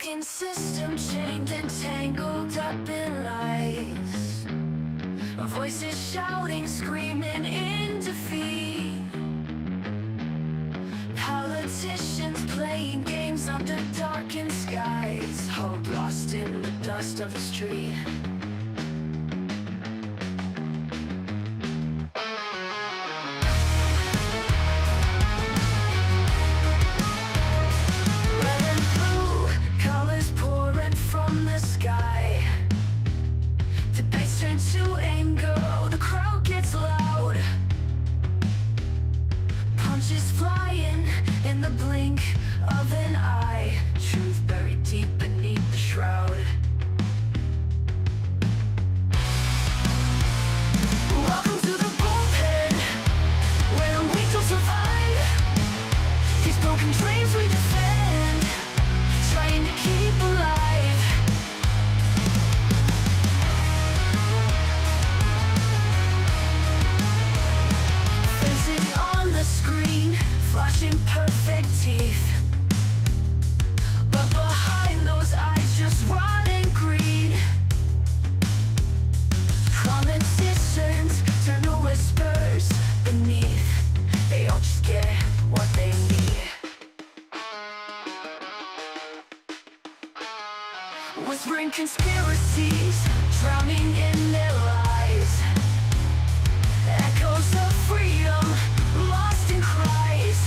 broken system, chained and tangled up in lies. Voices shouting, screaming in defeat. Politicians playing games under darkened skies. Hope lost in the dust of the street. Red and blue, colors pouring from the sky. Debates turn to anger, the crowd gets loud. Punches flying in the blink of an eye. Truth buried deep beneath the shroud. Welcome to the bullpen, where the weak don't survive. These broken dreams we defend, trying to keep alive. Faces on the screen, flashing perfect teeth. But behind those eyes, just rotting greed. Politicians turn to whispers beneath. They all just get what they need. Whispering conspiracies, drowning in their lies. Echoes of freedom, lost in cries.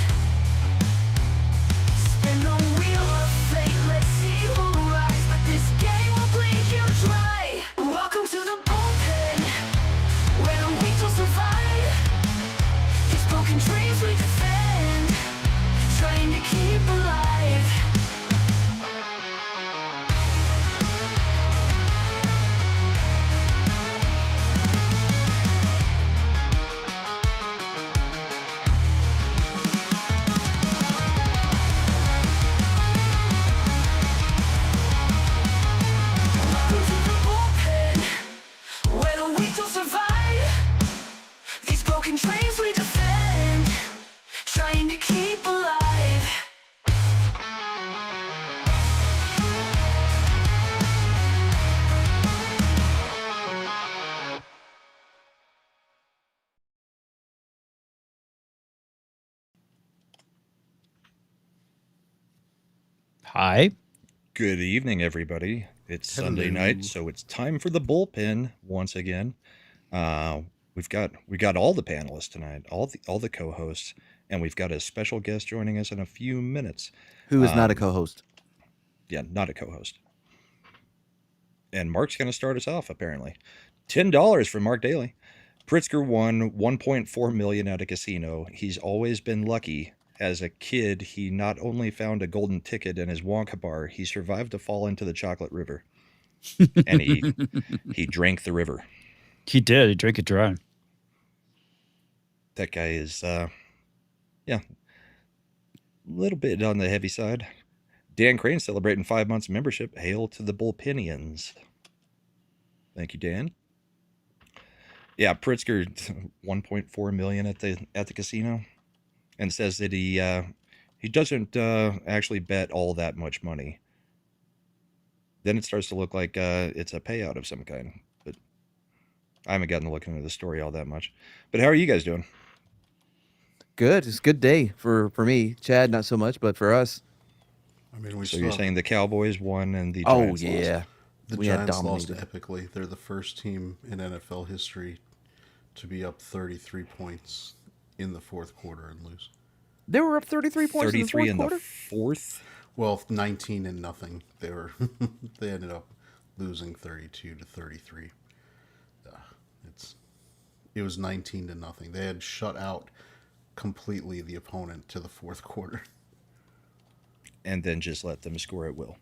Spin the wheel of fate, let's see who rise. But this game will bleed you dry. Welcome to the bullpen, where the weak don't survive. These broken dreams we defend, trying to keep alive. Welcome to the bullpen, where the weak don't survive. These broken dreams we defend, trying to keep alive. Hi. Good evening, everybody. It's Sunday night, so it's time for the bullpen once again. We got all the panelists tonight, all the co-hosts, and we've got a special guest joining us in a few minutes. Who is not a co-host? Yeah, not a co-host. And Mark's going to start us off. Apparently, $10 from Mark Daly. Pritzker won $1.4 million at a casino. He's always been lucky. As a kid, he not only found a golden ticket in his Wonka bar, he survived to fall into the chocolate river. And he drank the river. He did. He drank it dry. That guy is, a little bit on the heavy side. Dan Crane celebrating 5 months of membership. Hail to the Bullpenians. Thank you, Dan. Yeah, Pritzker, $1.4 million at the casino, and says that he doesn't actually bet all that much money. Then it starts to look like it's a payout of some kind. But I haven't gotten to look into the story all that much. But how are you guys doing? Good. It's a good day for me. Chad, not so much, but for us. I mean, So you're saying the Cowboys won and the Oh, Giants yeah. lost? the we had Giants lost dominated. epically. They're the first team in NFL history to be up 33 points in the fourth quarter and lose. They were up 33 points 33 in the fourth quarter? the fourth? Well, 19-0. They were they ended up losing 32-33. It was 19-0. They had shut out completely the opponent to the fourth quarter. And then just let them score at will.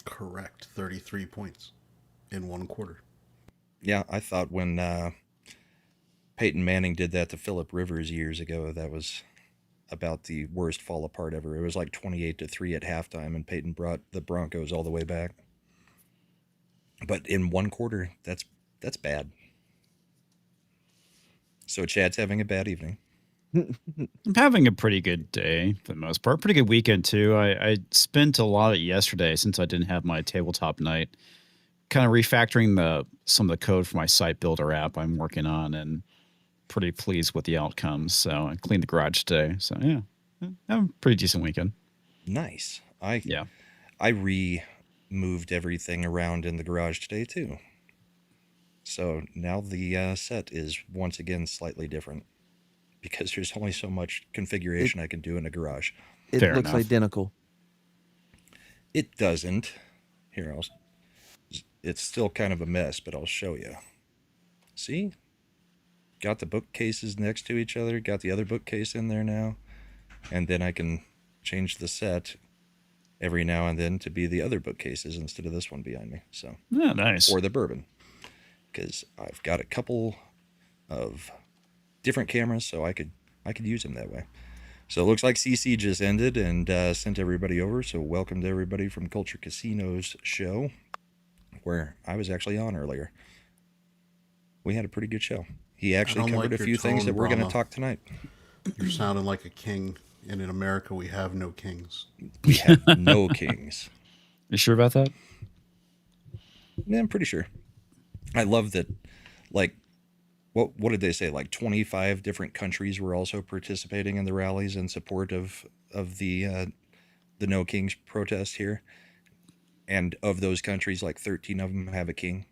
Correct. 33 points in one quarter. Yeah, I thought when Peyton Manning did that to Phillip Rivers years ago, that was about the worst fall apart ever. It was like 28-3 at halftime, and Peyton brought the Broncos all the way back. But in one quarter, that's bad. So Chad's having a bad evening. I'm having a pretty good day for the most part. Pretty good weekend too. I spent a lot of it yesterday since I didn't have my tabletop night, kind of refactoring some of the code for my site builder app I'm working on, and pretty pleased with the outcomes. So I cleaned the garage today. So yeah, have a pretty decent weekend. Nice. Yeah. I removed everything around in the garage today too. So now the set is once again slightly different because there's only so much configuration I can do in a garage. It Fair looks enough. identical. It doesn't. Here, it's still kind of a mess, but I'll show you. See? Got the bookcases next to each other, got the other bookcase in there now, and then I can change the set every now and then to be the other bookcases instead of this one behind me. So, Yeah, nice. or the bourbon, because I've got a couple of different cameras, so I could use them that way. So it looks like CC just ended and sent everybody over. So welcome to everybody from Culture Casino's show, where I was actually on earlier. We had a pretty good show. He actually covered like a your few things tone, that we're going to Brahma. talk tonight. You're sounding like a king, and in America we have no kings. We have no kings. You sure about that? Yeah, I'm pretty sure. I love that, like, what did they say? Like 25 different countries were also participating in the rallies in support of the No Kings protest here. And of those countries, like 13 of them have a king.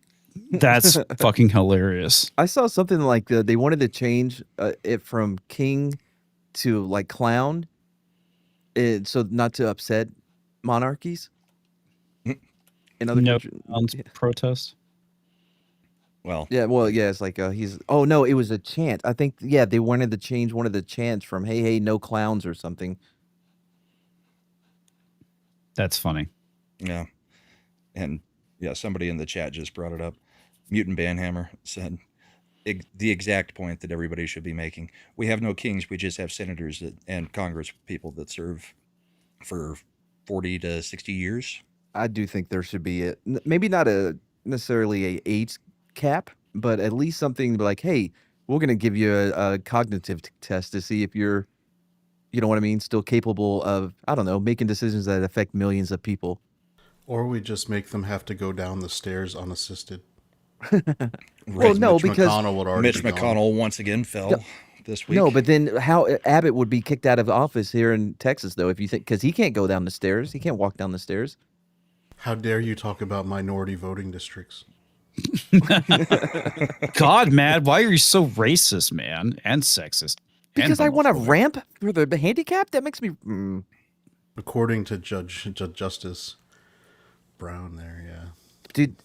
That's fucking hilarious. I saw something like they wanted to change it from king to like clown, so not to upset monarchies in other No countries. protest. Well, Yeah, well, yeah, it's like he's. Oh no, it was a chant. I think they wanted to change one of the chants from "Hey, hey, no clowns" or something. That's funny. yeah. And yeah, somebody in the chat just brought it up. Mutant Banhammer said the exact point that everybody should be making. We have no kings. We just have senators and Congress people that serve for 40 to 60 years. I do think there should be maybe not necessarily a age cap, but at least something like, hey, we're going to give you a cognitive test to see if you're, you know what I mean, still capable of, I don't know, making decisions that affect millions of people. Or we just make them have to go down the stairs unassisted. Well, no, Mitch because McConnell would already Mitch be gone. McConnell once again fell this week. no, but then how Abbott would be kicked out of office here in Texas, though, if you think, because he can't go down the stairs, he can't walk down the stairs. How dare you talk about minority voting districts? God, Mad, why are you so racist, man, and sexist? Because I want a homophobic? ramp for the handicapped. That makes me. According to Judge Justice Brown there, yeah. Dude,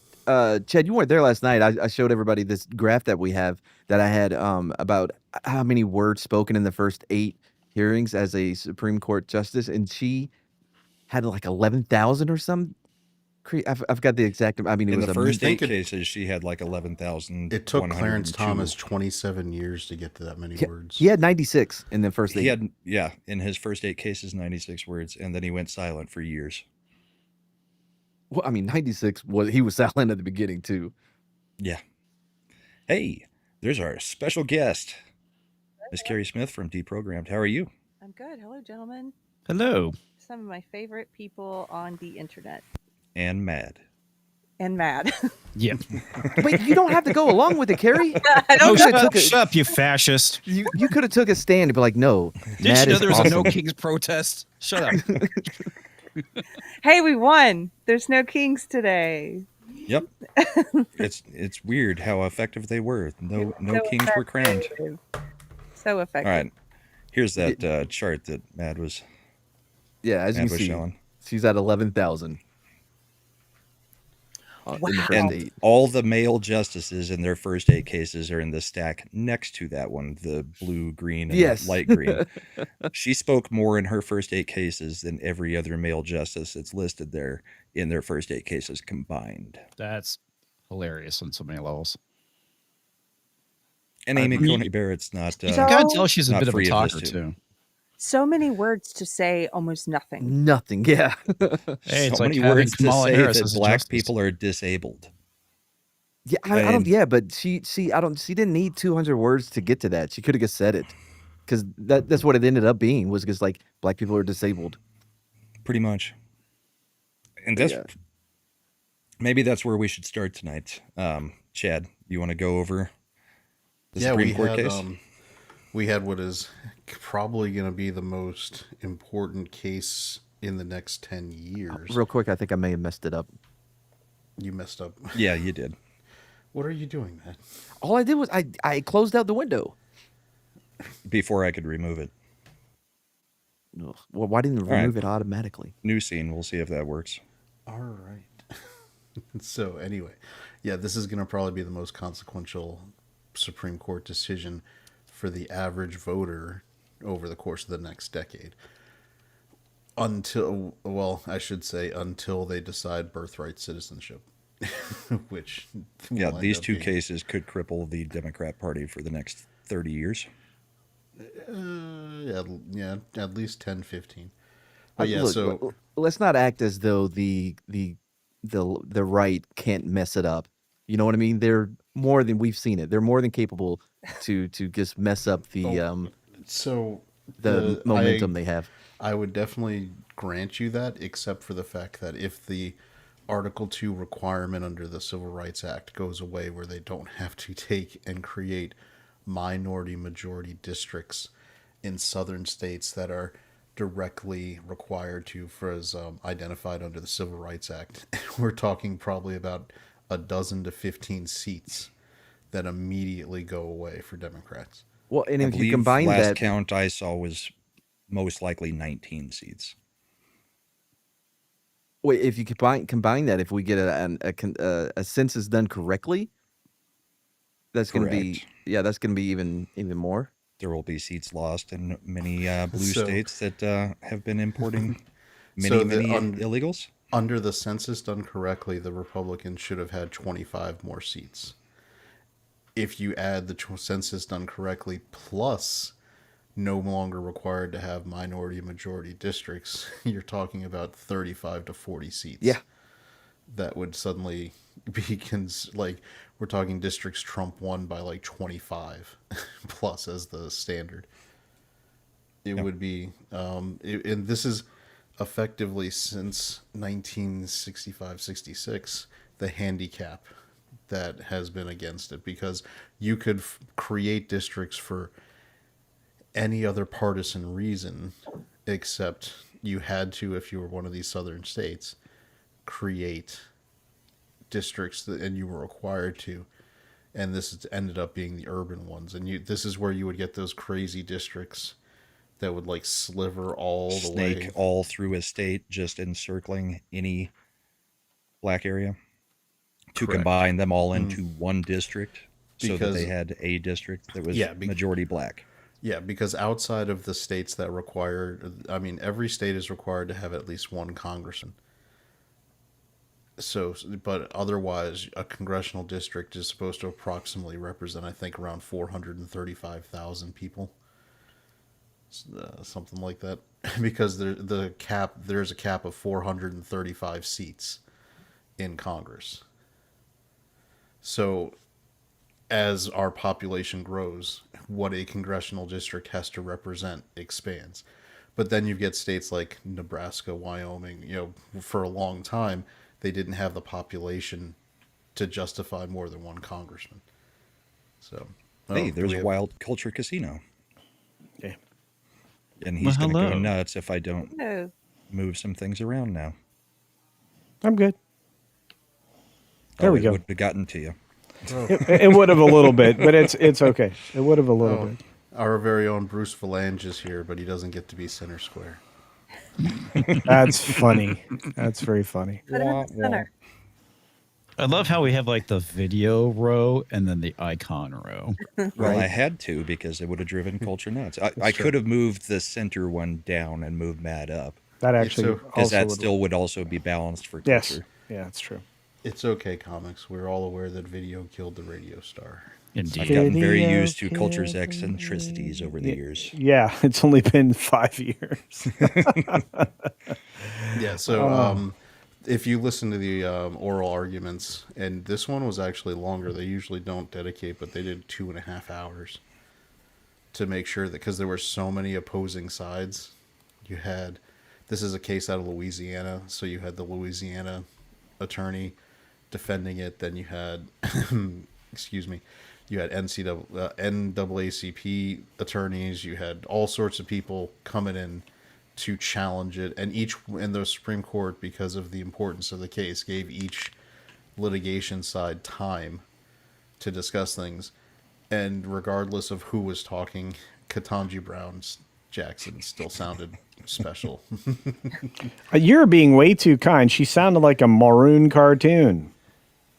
Chad, you weren't there last night. I showed everybody this graph that we have that I had about how many words spoken in the first 8 hearings as a Supreme Court justice, and she had like 11,000 or some. I've got the exact. I mean, it in was the a first 8 it- cases, she had like 11,000. It took Clarence Thomas 27 years to get to that many words. He had 96 in the first 8. He had, in his first 8 cases, 96 words, and then he went silent for years. Well, I mean, 96 he was silent at the beginning too. Yeah. Hey, there's our special guest, Miss Keri Smith from Deprogrammed. How are you? I'm good. Hello, gentlemen. Hello. Some of my favorite people on the internet. And mad. And mad. Yeah. Wait, you don't have to go along with it, Carrie. I Oh, don't shut know. up, shut up, you fascist. You could have took a stand and be like, no. Did Matt you know is there was a No awesome. Kings protest? Shut up. Hey, we won. There's no kings today. Yep. it's weird how effective they were. No So kings were crowned. effective. So effective. All right. Here's that chart that Mad was Yeah, as you Mad was see, showing. she's at 11,000. In the first And 8. all the male justices in their first 8 cases are in the stack next to that one, the blue, green, and Yes. the light green. She spoke more in her first 8 cases than every other male justice that's listed there in their first 8 cases combined. That's hilarious on so many levels. And Amy mean, Coney Barrett's not. You can tell she's a not bit of a free of this talker, too. too. So many words to say, almost nothing. Nothing, yeah. Hey, it's so like many having words to Kamala say Harris that as a black justice. people are disabled. Yeah, I don't. And- Yeah, but she didn't need 200 words to get to that. She could have just said it. because that's what it ended up being, was because like black people are disabled. Pretty much. And But that's yeah. maybe that's where we should start tonight. Chad, you want to go over the Yeah, Supreme Court case? we had what is probably going to be the most important case in the next 10 years. Real quick, I think I may have messed it up. You messed up. Yeah, you did. What are you doing, Matt? All I did was I closed out the window. Before I could remove it. Ugh. Well, why didn't it right. remove it automatically? New scene. We'll see if that works. All right. So anyway, yeah, this is going to probably be the most consequential Supreme Court decision for the average voter over the course of the next decade. Until, well, I should say until they decide birthright citizenship, which Yeah, will these end up two being- cases could cripple the Democrat Party for the next 30 years. yeah, at least 10, 15. But yeah, Look, so let's not act as though the right can't mess it up. You know what I mean? They're more than, we've seen it. They're more than capable to just mess up the so the momentum they have. I would definitely grant you that, except for the fact that if the Article 2 requirement under the Civil Rights Act goes away, where they don't have to take and create minority majority districts in southern states that are directly required to, for as identified under the Civil Rights Act, we're talking probably about a dozen to 15 seats that immediately go away for Democrats. Well, and I if you believe combine last that, count I saw was most likely 19 seats. wait, if you combine that, if we get a census done correctly, that's going to be, Correct. yeah, that's going to be even more. There will be seats lost in many blue So- states that have been importing So many the illegals. Under the census done correctly, the Republicans should have had 25 more seats. If you add the census done correctly plus no longer required to have minority majority districts, you're talking about 35 to 40 seats. Yeah. That would suddenly be like, we're talking districts Trump won by like 25 plus as the standard. It would be, and this is effectively since 1965-66, the handicap that has been against it, because you could create districts for any other partisan reason, except you had to, if you were one of these southern states, create districts and you were required to. And this ended up being the urban ones. And this is where you would get those crazy districts that would like sliver all the Snake way. all through a state, just encircling any black area to Correct. combine them all into one district, so that Because- they had a district that was Yeah, majority black. Yeah, because outside of the states that require, I mean, every state is required to have at least one congressman. So, but otherwise, a congressional district is supposed to approximately represent, I think, around 435,000 people. Something like that. Because there's a cap of 435 seats in Congress. So, as our population grows, what a congressional district has to represent expands. But then you get states like Nebraska, Wyoming, for a long time, they didn't have the population to justify more than one congressman. So, Hey, do there's we a have- Wild Culture Casino. Okay. And he's Well, going to go hello. nuts if I don't No. move some things around now. I'm good. There we it go. would have gotten to you. It would have a little bit, but it's okay. It would have a little Oh, bit. our very own Bruce Valange is here, but he doesn't get to be center square. That's funny. That's very funny. Put him in the center. I love how we have like the video row and then the icon row. Well, I had to because it would have driven culture nuts. I true. could have moved the center one down and moved Mad up, That actually so- because also that would still would also be balanced for yes. culture. Yeah, that's true. It's okay, comics. We're all aware that video killed the radio star. I've Indeed. gotten very Video used to culture's killed eccentricities over the years. Yeah, it's only been 5 years. Yeah, so if you listen to the oral arguments, and this one was actually longer. They usually don't dedicate, but they did 2.5 hours. to make sure that, because there were so many opposing sides, you had, this is a case out of Louisiana, so you had the Louisiana attorney defending it, then you had excuse me, you had NAACP attorneys, you had all sorts of people coming in to challenge it, and the Supreme Court, because of the importance of the case, gave each litigation side time to discuss things. And regardless of who was talking, Ketanji Brown's Jackson still sounded special. You're being way too kind. She sounded like a maroon cartoon.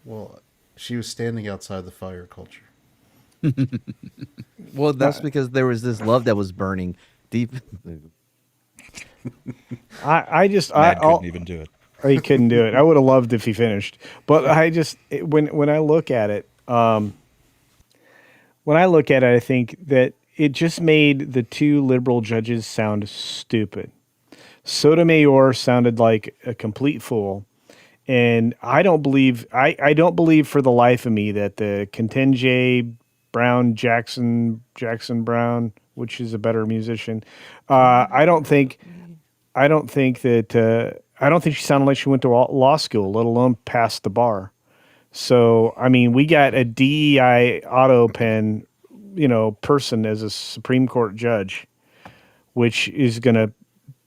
Well, she was standing outside the fire culture. Well, that's because there was this love that was burning deep. I just Mad I'll, couldn't even do it. he couldn't do it. I would have loved if he finished, but when I look at it, I think that it just made the two liberal judges sound stupid. Sotomayor sounded like a complete fool. And I don't believe for the life of me that the Ketanji Brown Jackson Brown, which is a better musician, I don't think she sounded like she went to law school, let alone passed the bar. So I mean, we got a DEI auto pen, person as a Supreme Court judge, which is going to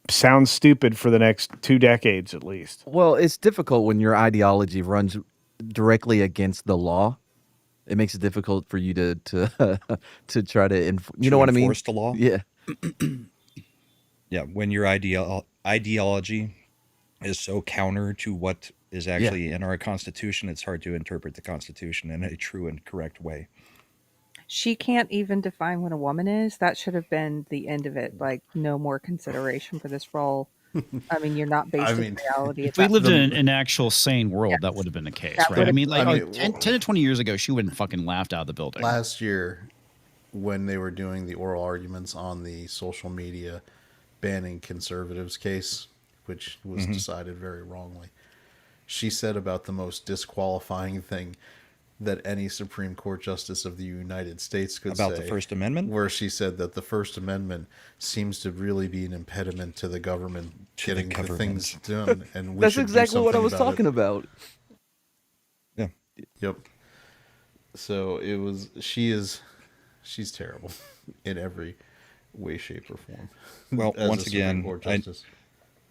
sound stupid for the next 2 decades at least. Well, it's difficult when your ideology runs directly against the law. It makes it difficult for you to to try to you know what I mean? Enforce the law? Yeah. Yeah, when your ideology is so counter to what is actually in our Constitution, it's hard to interpret the Constitution in a true and correct way. She can't even define what a woman is. That should have been the end of it. Like, no more consideration for this role. I mean, you're not based in reality. If we lived in an actual sane world, that would have been the case, That right? I mean, like 10 well, to 20 years ago, she wouldn't fucking laughed out of the building. Last year, when they were doing the oral arguments on the social media banning conservatives case, which was decided very wrongly, she said about the most disqualifying thing that any Supreme Court justice of the United States could say About the First Amendment? where she said that the First Amendment seems to really be an impediment to the government getting the things done, and we That's should do exactly what I something was about talking it. about. Yeah. Yep. So she's terrible in every way, shape, or form. Well, as once a Supreme again, Court justice.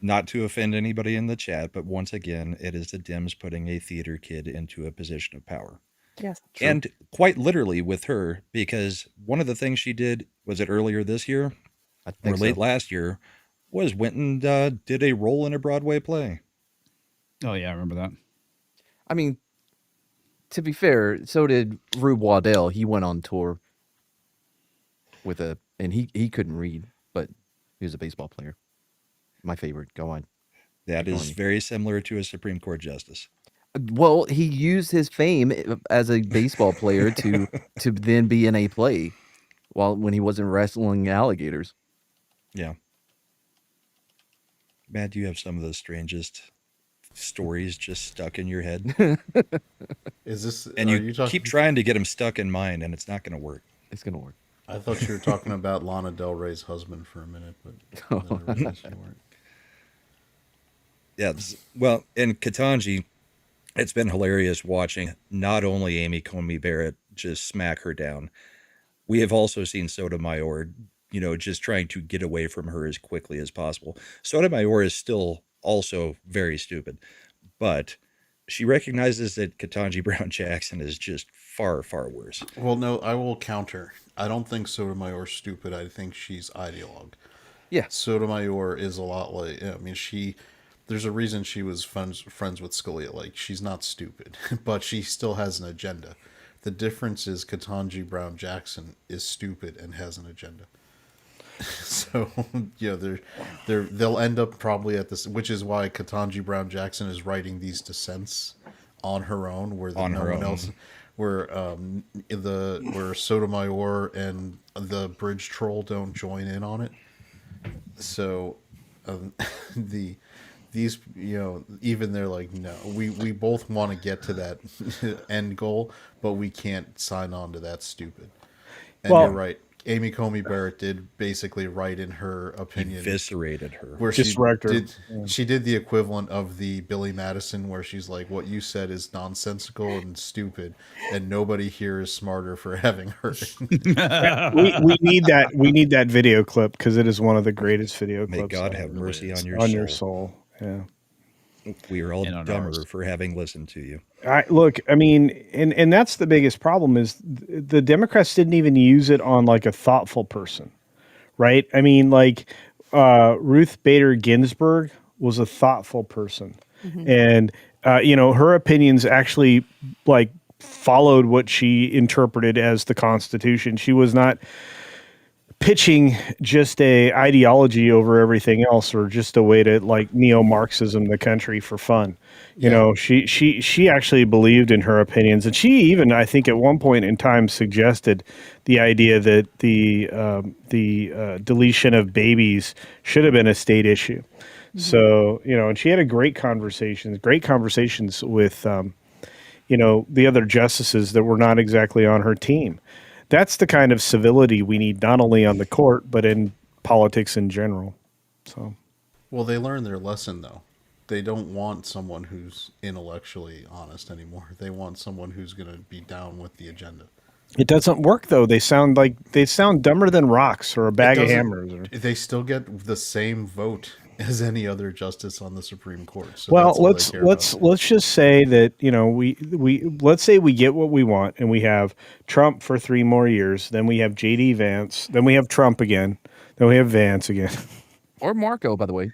not to offend anybody in the chat, but once again, it is the Dems putting a theater kid into a position of power. Yes. And quite literally with her, because one of the things she did, was it earlier this year I or think late so. last year, was went and did a role in a Broadway play. Oh yeah, I remember that. I mean, to be fair, so did Rube Waddell. He went on tour and he couldn't read, but he was a baseball player. My favorite. Go on. That Keep is going. very similar to a Supreme Court justice. Well, he used his fame as a baseball player to then be in a play when he wasn't wrestling alligators. Yeah. Matt, do you have some of the strangest stories just stuck in your head? Is this? And are you talking, keep trying to get them stuck in mine, and it's not going to work. It's gonna work. I thought you were talking about Lana Del Rey's husband for a minute, but then I realized you weren't. Yes. Well, in Ketanji, it's been hilarious watching not only Amy Coney Barrett just smack her down. We have also seen Sotomayor, just trying to get away from her as quickly as possible. Sotomayor is still also very stupid, but she recognizes that Ketanji Brown Jackson is just far, far worse. Well, no, I will counter. I don't think Sotomayor's stupid. I think she's ideologue. Yeah. Sotomayor is a lot like, there's a reason she was friends with Scalia. Like, she's not stupid, but she still has an agenda. The difference is Ketanji Brown Jackson is stupid and has an agenda. So, they'll end up probably at this, which is why Ketanji Brown Jackson is writing these dissents on her own, where no one else, where Sotomayor and the bridge troll don't join in on it. So, these, even they're like, no, we both want to get to that end goal, but we can't sign on to that stupid. And Well, you're right. Amy Comey Barrett did basically write in her opinion Eviscerated her. where Just wrecked her. she did the equivalent of the Billy Madison, where she's like, what you said is nonsensical and stupid, and nobody here is smarter for having heard it. We need that. We need that video clip because it is one of the greatest video May clips. God ever. have mercy on your on soul. your soul. Yeah. We are all And on dumber ours. for having listened to you. Look, I mean, and that's the biggest problem is the Democrats didn't even use it on like a thoughtful person, right? I mean, like Ruth Bader Ginsburg was a thoughtful person, and her opinions actually like followed what she interpreted as the Constitution. She was not pitching just a ideology over everything else, or just a way to like neo-Marxism the country for fun. She actually believed in her opinions, and she even, I think, at one point in time suggested the idea that the deletion of babies should have been a state issue. So and she had great conversations with the other justices that were not exactly on her team. That's the kind of civility we need, not only on the court, but in politics in general. So, Well, they learned their lesson, though. They don't want someone who's intellectually honest anymore. They want someone who's going to be down with the agenda. it doesn't work though. They sound dumber than rocks or a bag of hammers. They still get the same vote as any other justice on the Supreme Court. So Well, that's all they care about. let's just say that let's say we get what we want, and we have Trump for 3 more years. Then we have JD Vance. Then we have Trump again. Then we have Vance again. Or Marco, by the way.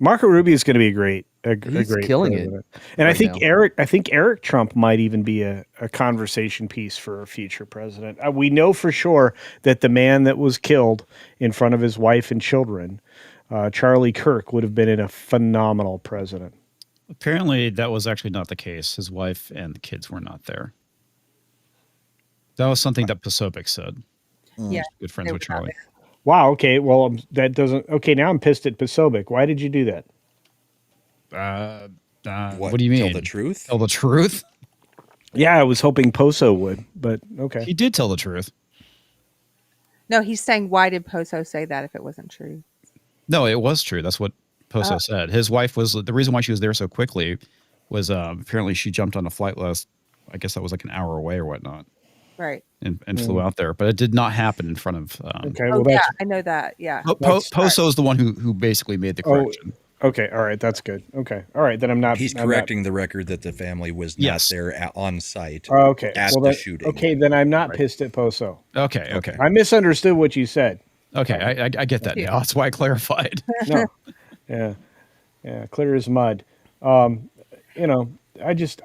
Marco Rubio is going to be great. He's great killing president. it. And right I think Eric Trump might even be a conversation piece for a future president. We know for sure that the man that was killed in front of his wife and children, Charlie Kirk, would have been a phenomenal president. Apparently, that was actually not the case. His wife and the kids were not there. That was something that Posobiec said. Yeah, Good friends they with were not Charlie. Wow. Okay. Well, that doesn't. Okay. Now I'm pissed at Posobiec. Why did you do that? What do you mean? Tell the truth? Tell the truth? Yeah, I was hoping Poso would, but okay. He did tell the truth. No, he's saying, why did Poso say that if it wasn't true? No, it was true. That's what Poso said. His wife was the reason why she was there so quickly was apparently she jumped on a flight last, I guess that was like an hour away or whatnot, Right. and flew out there. But it did not happen in front of. Okay. Oh, Well, yeah, that's I know that. Yeah. Poso is the one who basically made the correction. okay. All right. That's good. Okay. All right. Then I'm not. He's I'm correcting the record that the family was Yes. not there on site Okay. at Well, the then, shooting. okay. Then I'm not pissed at Poso. Okay. I misunderstood what you said. Okay. I get that now. That's why I clarified. No. Yeah. Clear as mud. I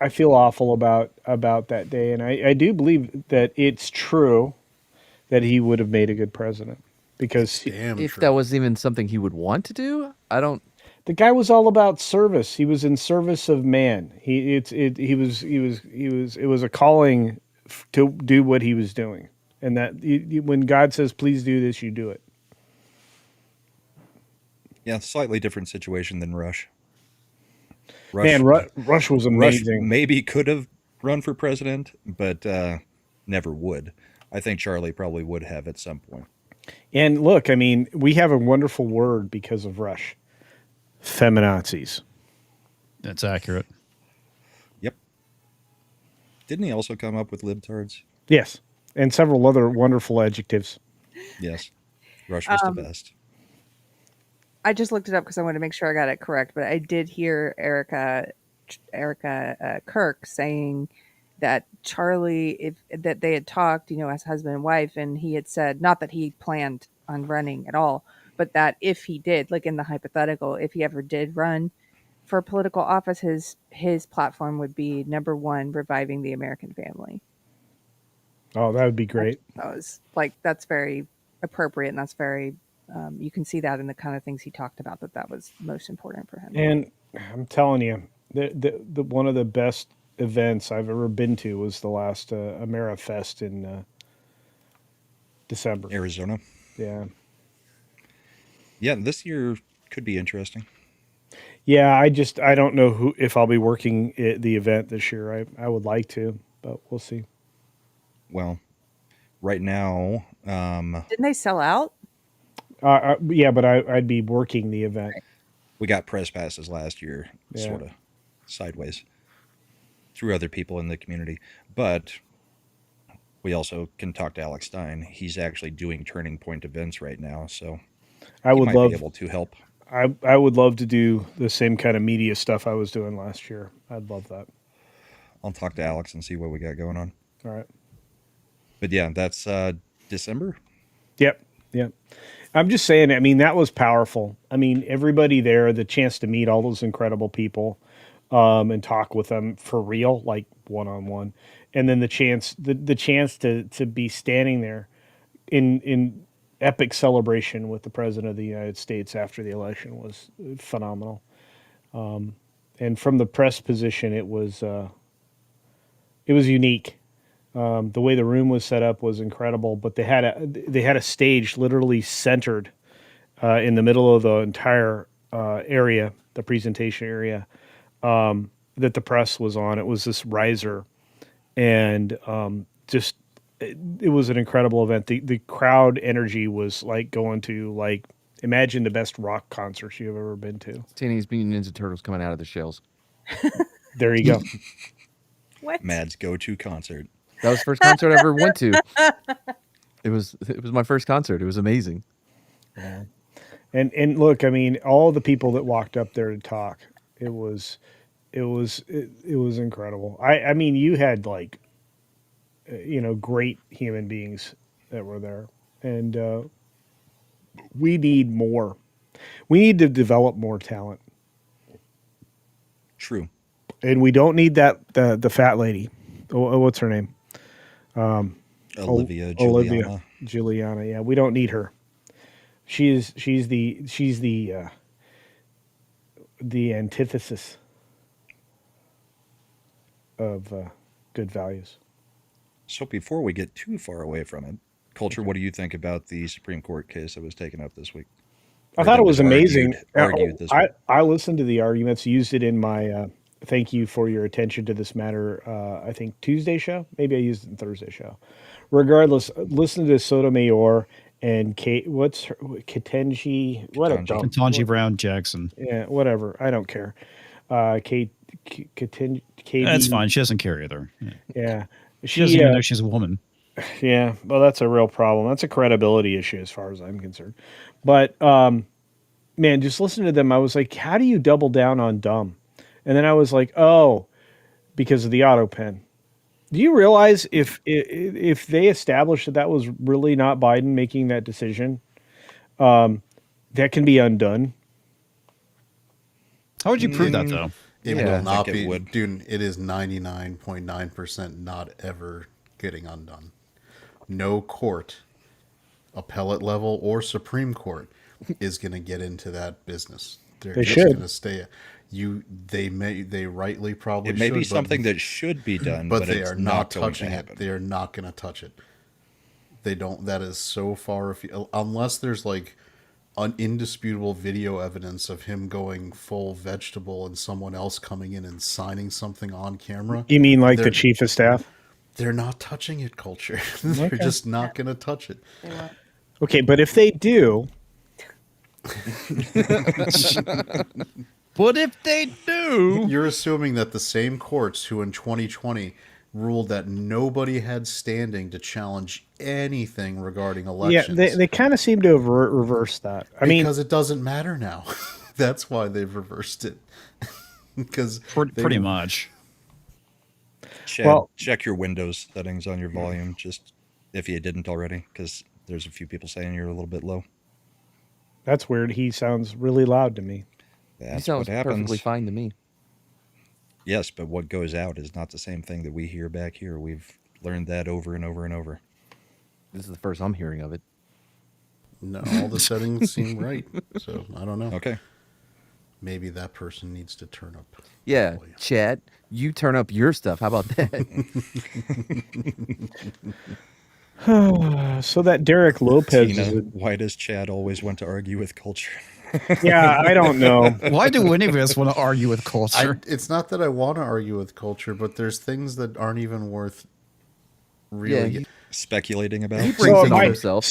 feel awful about that day, and I do believe that it's true that he would have made a good president because Damn If true. that was even something he would want to do, I don't. the guy was all about service. He was in service of man. It was a calling to do what he was doing, and that when God says, "Please do this," you do it. Yeah, slightly different situation than Rush. Man, Rush was amazing. Rush maybe could have run for president, but never would. I think Charlie probably would have at some point. And look, I mean, we have a wonderful word because of Rush: feminazis. That's accurate. Yep. Didn't he also come up with libtards? Yes, and several other wonderful adjectives. Yes. Rush was the best. I just looked it up because I wanted to make sure I got it correct, but I did hear Erica Kirk saying that Charlie, that they had talked, as husband and wife, and he had said, not that he planned on running at all, but that if he did, like in the hypothetical, if he ever did run for political office, his platform would be number 1, reviving the American family. Oh, that would be great. That was that's very appropriate, and that's very you can see that in the kind of things he talked about, that was most important for him. And I'm telling you, the one of the best events I've ever been to was the last AmeriFest in December. Arizona. Yeah. Yeah, this year could be interesting. Yeah, I don't know if I'll be working at the event this year. I would like to, but we'll see. Well, right now, Didn't they sell out? Yeah, but I'd be working the event. We got press passes last year, Yeah. sort of sideways through other people in the community. But we also can talk to Alex Stein. He's actually doing Turning Point events right now, so I he would might love. be able to help. I would love to do the same kind of media stuff I was doing last year. I'd love that. I'll talk to Alex and see what we got going on. All right. But yeah, that's December. Yep. Yep. I'm just saying, I mean, that was powerful. I mean, everybody there, the chance to meet all those incredible people and talk with them for real, like one-on-one. And then the chance to be standing there in epic celebration with the president of the United States after the election was phenomenal. And from the press position, it was unique. The way the room was set up was incredible, but they had a stage literally centered in the middle of the entire area, the presentation area that the press was on. It was this riser, and just it was an incredible event. The crowd energy was like going to like imagine the best rock concerts you've ever been to. Teenage Mutant Ninja Turtles coming out of the shells. There you go. What? Mad's go-to concert. That was the first concert I ever went to. It was my first concert. It was amazing. And look, I mean, all the people that walked up there to talk, it was incredible. I mean, you had like, great human beings that were there, and we need more. We need to develop more talent, True. and we don't need the fat lady. What's her name? Olivia Juliana. Yeah, we don't need her. She's the antithesis of good values. So before we get too far away from it, Culture, what do you think about the Supreme Court case that was taken up this week? I Or thought that it was amazing. Argued this week. I listened to the arguments, used it in my thank you for your attention to this matter. I think Tuesday show. Maybe I used it in Thursday show. Regardless, listen to Sotomayor and Kate. What's her Katenji? What a dumb. Ketanji Brown Jackson. Yeah, whatever. I don't care. Kate. Katie. That's fine. She doesn't care either. Yeah. Yeah. She doesn't even know she's a woman. Yeah, well, that's a real problem. That's a credibility issue as far as I'm concerned. But, man, just listening to them, I was like, how do you double down on dumb? And then I was like, oh, because of the auto pen. Do you realize if they established that was really not Biden making that decision, that can be undone? How would you prove that, though? It Yeah, will not I think it be, would. dude. It is 99.9% not ever getting undone. No court, appellate level or Supreme Court, is going to get into that business. They're They just should. going to stay. They rightly probably It may be should, but- something that should be done, but but they it's are not going to touching it. happen. They are not going to touch it. They don't. That is so far unless there's like an indisputable video evidence of him going full vegetable and someone else coming in and signing something on camera. You mean like the They're- chief of staff? They're not touching it, Culture. They're just not going to touch it. Okay, but if they do, But if they do, You're assuming that the same courts who in 2020 ruled that nobody had standing to challenge anything regarding elections. yeah, they kind of seem to have reversed that. I mean, because it doesn't matter now. That's why they've reversed it. Because pretty much. Chad, Well- check your Windows settings on your volume, just if you didn't already, because there's a few people saying you're a little bit low. that's weird. He sounds really loud to me. He That's sounds what happens. perfectly fine to me. Yes, but what goes out is not the same thing that we hear back here. We've learned that over and over and over. This is the first I'm hearing of it. no, all the settings seem right. So I don't know. Okay. Maybe that person needs to turn up. Yeah, volume. Chad, you turn up your stuff. How about that? So that Derek Lopez Tina, is a, why does Chad always want to argue with Culture? yeah, I don't know. Why do any of us want to argue with culture? It's not that I want to argue with Culture, but there's things that aren't even worth really he speculating about. He brings it it on might- himself.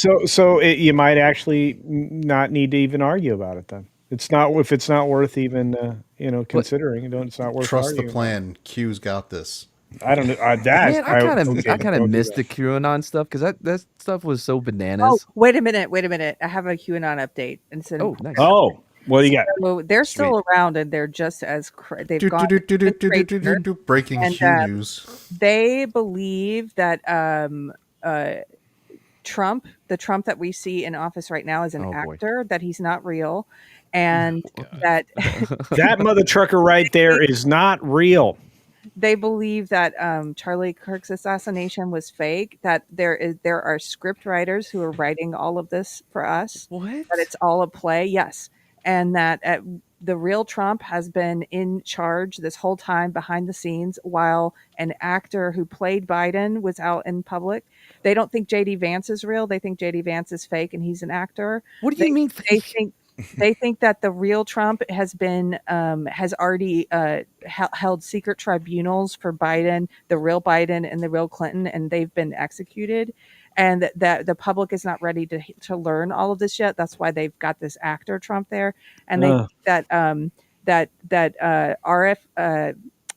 you might actually not need to even argue about it then. It's not if it's not worth even considering. It's not worth trust the arguing. plan. Q's got this. I don't know that. Man, I kind of okay, I kind of don't do missed that. the QAnon stuff because that stuff was so Oh, bananas. wait a minute. I have a QAnon update. And it's Oh, nice. Oh, what do you got? so they're still around, and they're just as they've gone. Breaking And, Q news. They believe that Trump, the Trump that we see in office right now, is an Oh, boy. actor, that he's not real, and that That mother trucker right there is not real. they believe that Charlie Kirk's assassination was fake, that there are script writers who are writing all of this for us, What? that it's all a play, yes, and that the real Trump has been in charge this whole time behind the scenes while an actor who played Biden was out in public. They don't think JD Vance is real. They think JD Vance is fake and he's an actor. What do you mean? They think that the real Trump has already held secret tribunals for Biden, the real Biden and the real Clinton, and they've been executed, and that the public is not ready to learn all of this yet. That's why they've got this actor Trump there, and they think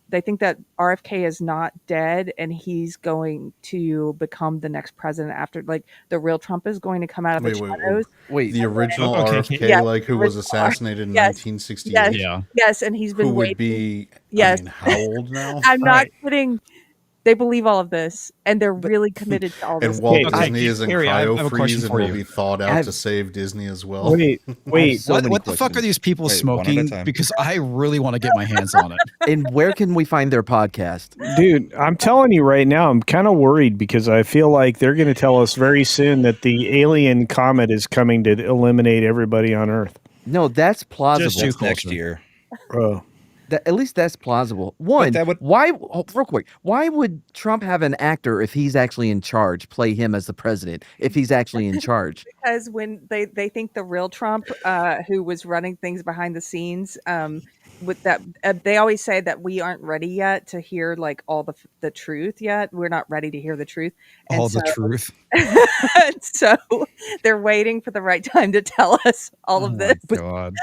they think that RFK is not dead and he's going to become the next president after, like, the real Trump is going to come out of the shadows. Wait, The original Okay, RFK, yeah, like who was assassinated in yes, 1968. Yeah. Yes, and he's been Who would waiting. be? Yes. I mean, how old now? I'm not kidding. They believe all of this, and they're really committed to all this. And Walt Okay, Disney is in Keri, I have a cryo question freeze and for will you. be thawed out to save Disney as well. Wait. so many What the fuck are questions. these people Wait, one at a smoking? time. Because I really want to get my hands on it. And where can we find their podcast? Dude, I'm telling you right now, I'm kind of worried because I feel like they're going to tell us very soon that the alien comet is coming to eliminate everybody on Earth. No, that's plausible. Just you. That's next year. Bro. At least that's plausible. One, that would- real quick, why would Trump have an actor if he's actually in charge, play him as the president, if he's actually in charge? Because when they think the real Trump, who was running things behind the scenes, with that, they always say that we aren't ready yet to hear like all the truth yet. We're not ready to hear the truth. And All the truth. so they're waiting for the right time to tell us all of this. God.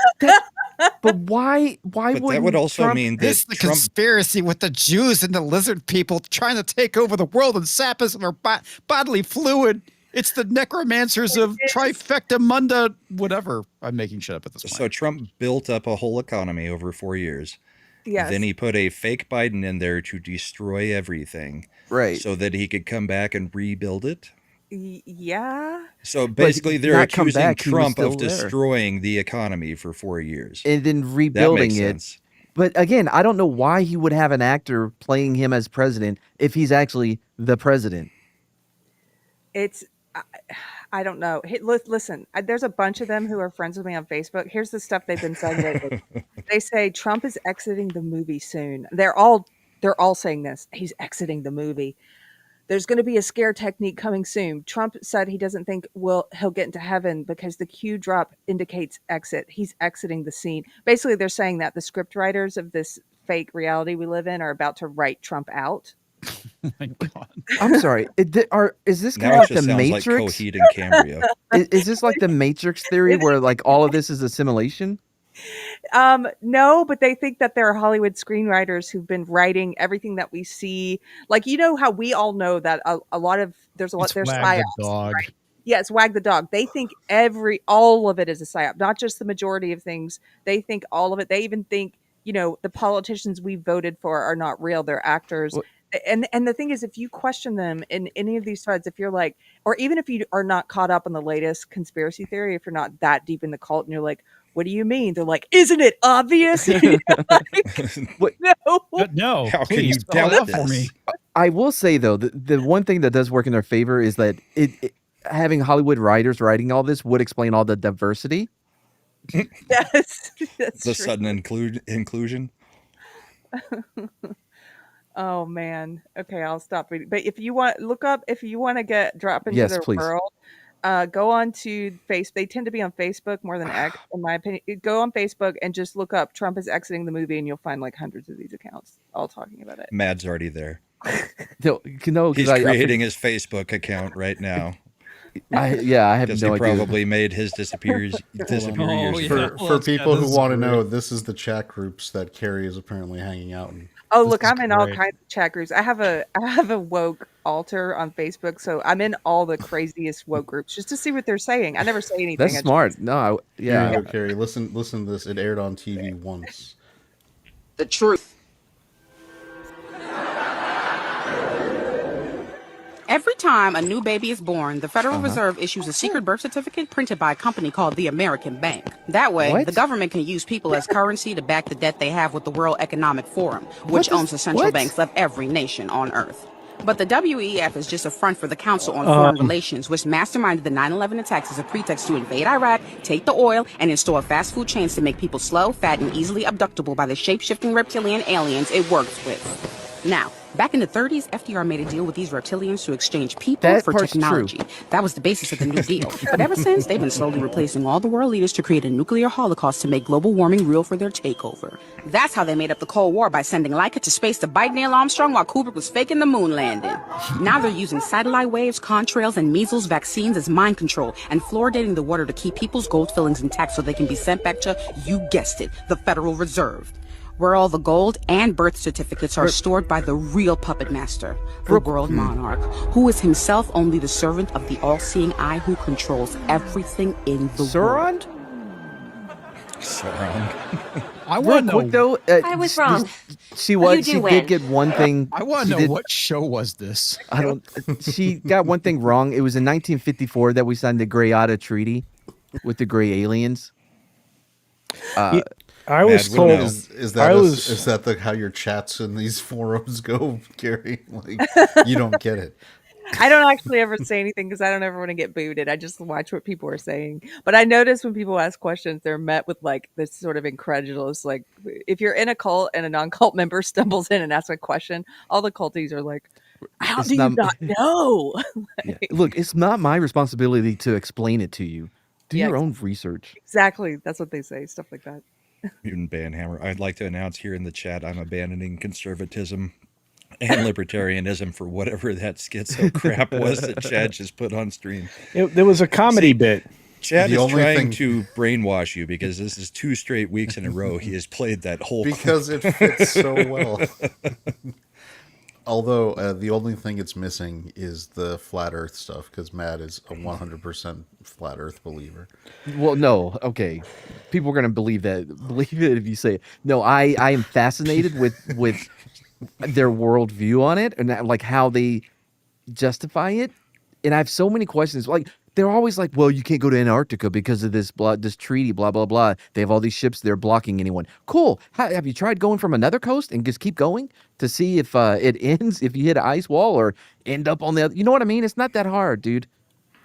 But why But would that would also Trump, mean that This is the Trump. conspiracy with the Jews and the lizard people trying to take over the world and sap us of our bodily fluid. It's the necromancers of trifecta munda, whatever. I'm making shit up at this point. So Trump built up a whole economy over 4 years. Yes. Then he put a fake Biden in there to destroy everything, right? so that he could come back and rebuild it. Yeah. So basically, they're not come accusing back, he was Trump still of there. destroying the economy for 4 years. And then That rebuilding makes it. sense. But again, I don't know why he would have an actor playing him as president if he's actually the president. It's I don't know. Listen, there's a bunch of them who are friends with me on Facebook. Here's the stuff they've been saying lately. They say Trump is exiting the movie soon. They're all saying this. He's exiting the movie. There's going to be a scare technique coming soon. Trump said he doesn't think he'll get into heaven because the cue drop indicates exit. He's exiting the scene. Basically, they're saying that the script writers of this fake reality we live in are about to write Trump out. Oh my God. I'm sorry. Is this kind Now of it like just the sounds Matrix? like Coheed and Cambria. Is this like the Matrix theory where like all of this is a simulation? No, but they think that there are Hollywood screenwriters who've been writing everything that we see. Like, you know how we all know that a lot of there's It's there's Wag the psyops. dog. Right? Yeah, it's Wag the dog. They think all of it is a psyop, not just the majority of things. They think all of it. They even think, the politicians we voted for are not real. They're actors. Well- And the thing is, if you question them in any of these threads, if you're like, or even if you are not caught up on the latest conspiracy theory, if you're not that deep in the cult and you're like, what do you mean? They're like, isn't it obvious? What- No. But no. How can please you spell it doubt out for this? me? I will say though, the one thing that does work in their favor is that having Hollywood writers writing all this would explain all the diversity. Yes. That's The true. sudden inclusion. Oh man. Okay, I'll stop reading. But if you want to drop into Yes, their please. world, go on to Facebook. They tend to be on Facebook more than X, in my opinion. Go on Facebook and just look up Trump is exiting the movie, and you'll find like hundreds of these accounts all talking about it. Mad's already there. No, He's because creating his Facebook account right now I have because no he idea. probably made his disappear years Oh, yeah. ago. For Let's people go. who This is want to great. know, this is the chat groups that Keri is apparently hanging out in. Oh, This look, is I'm in all great. kinds of chat groups. I have a woke altar on Facebook, so I'm in all the craziest woke groups just to see what they're saying. I never say anything. That's I just smart. No, Here you yeah. go, Keri. Listen to this. It aired on TV once. The truth. Every time a new baby is born, the Federal Reserve issues a secret birth certificate printed by a company called the American Bank. That way, What? the government can use people as currency to back the debt they have with the World Economic Forum, which owns the central banks of every nation on Earth. But the WEF is just a front for the Council on Foreign Relations, which masterminded the 9/11 attacks as a pretext to invade Iraq, take the oil, and install fast food chains to make people slow, fat, and easily abductable by the shape-shifting reptilian aliens it works with. Now, back in the 30s, FDR made a deal with these reptilians to exchange people That for part's technology. true. That was the basis of the New Deal. But ever since, they've been slowly replacing all the world leaders to create a nuclear holocaust to make global warming real for their takeover. That's how they made up the Cold War, by sending Leica to space to bite Neil Armstrong while Kubrick was faking the moon landing. Now they're using satellite waves, contrails, and measles vaccines as mind control, and fluoridating the water to keep people's gold fillings intact so they can be sent back to, you guessed it, the Federal Reserve, where all the gold and birth certificates are stored by the real puppet master, the world monarch, who is himself only the servant of the all-seeing eye who controls everything in the world. Sauron? I Real want to quick know. though, I was wrong. She You was. do She win. did get one thing. I want she to know did- what show was this. I don't. She got one thing wrong. It was in 1954 that we signed the Greada Treaty with the Gray Aliens. I was Mad told Winnow. Is that I was- is that how your chats in these forums go, Keri? Like, you don't get it. I don't actually ever say anything because I don't ever want to get booted. I just watch what people are saying. But I notice when people ask questions, they're met with like this sort of incredulous, like if you're in a cult and a non-cult member stumbles in and asks a question, all the culties are like, how It's do you not- not know? Yeah. Look, it's not my responsibility to explain it to you. Do Yeah, your own research. Exactly. That's what they say. Stuff like that. Mutant Banhammer. I'd like to announce here in the chat I'm abandoning conservatism and libertarianism for whatever that schizo crap was that Chad just put on stream. there was a comedy bit. Chad The is only trying thing- to brainwash you because this is 2 straight weeks in a row he has played that whole Because it fits so well. Although the only thing it's missing is the flat Earth stuff, because Matt is a 100% flat Earth believer. Well, no, okay. People are gonna believe that. Believe it if you say it. No, I am fascinated with their worldview on it and like how they justify it. And I have so many questions. Like they're always like, "Well, you can't go to Antarctica because of this treaty, blah blah blah." They have all these ships there blocking anyone. Cool. Have you tried going from another coast and just keep going to see if it ends? If you hit an ice wall or end up on the other, you know what I mean? It's not that hard, dude.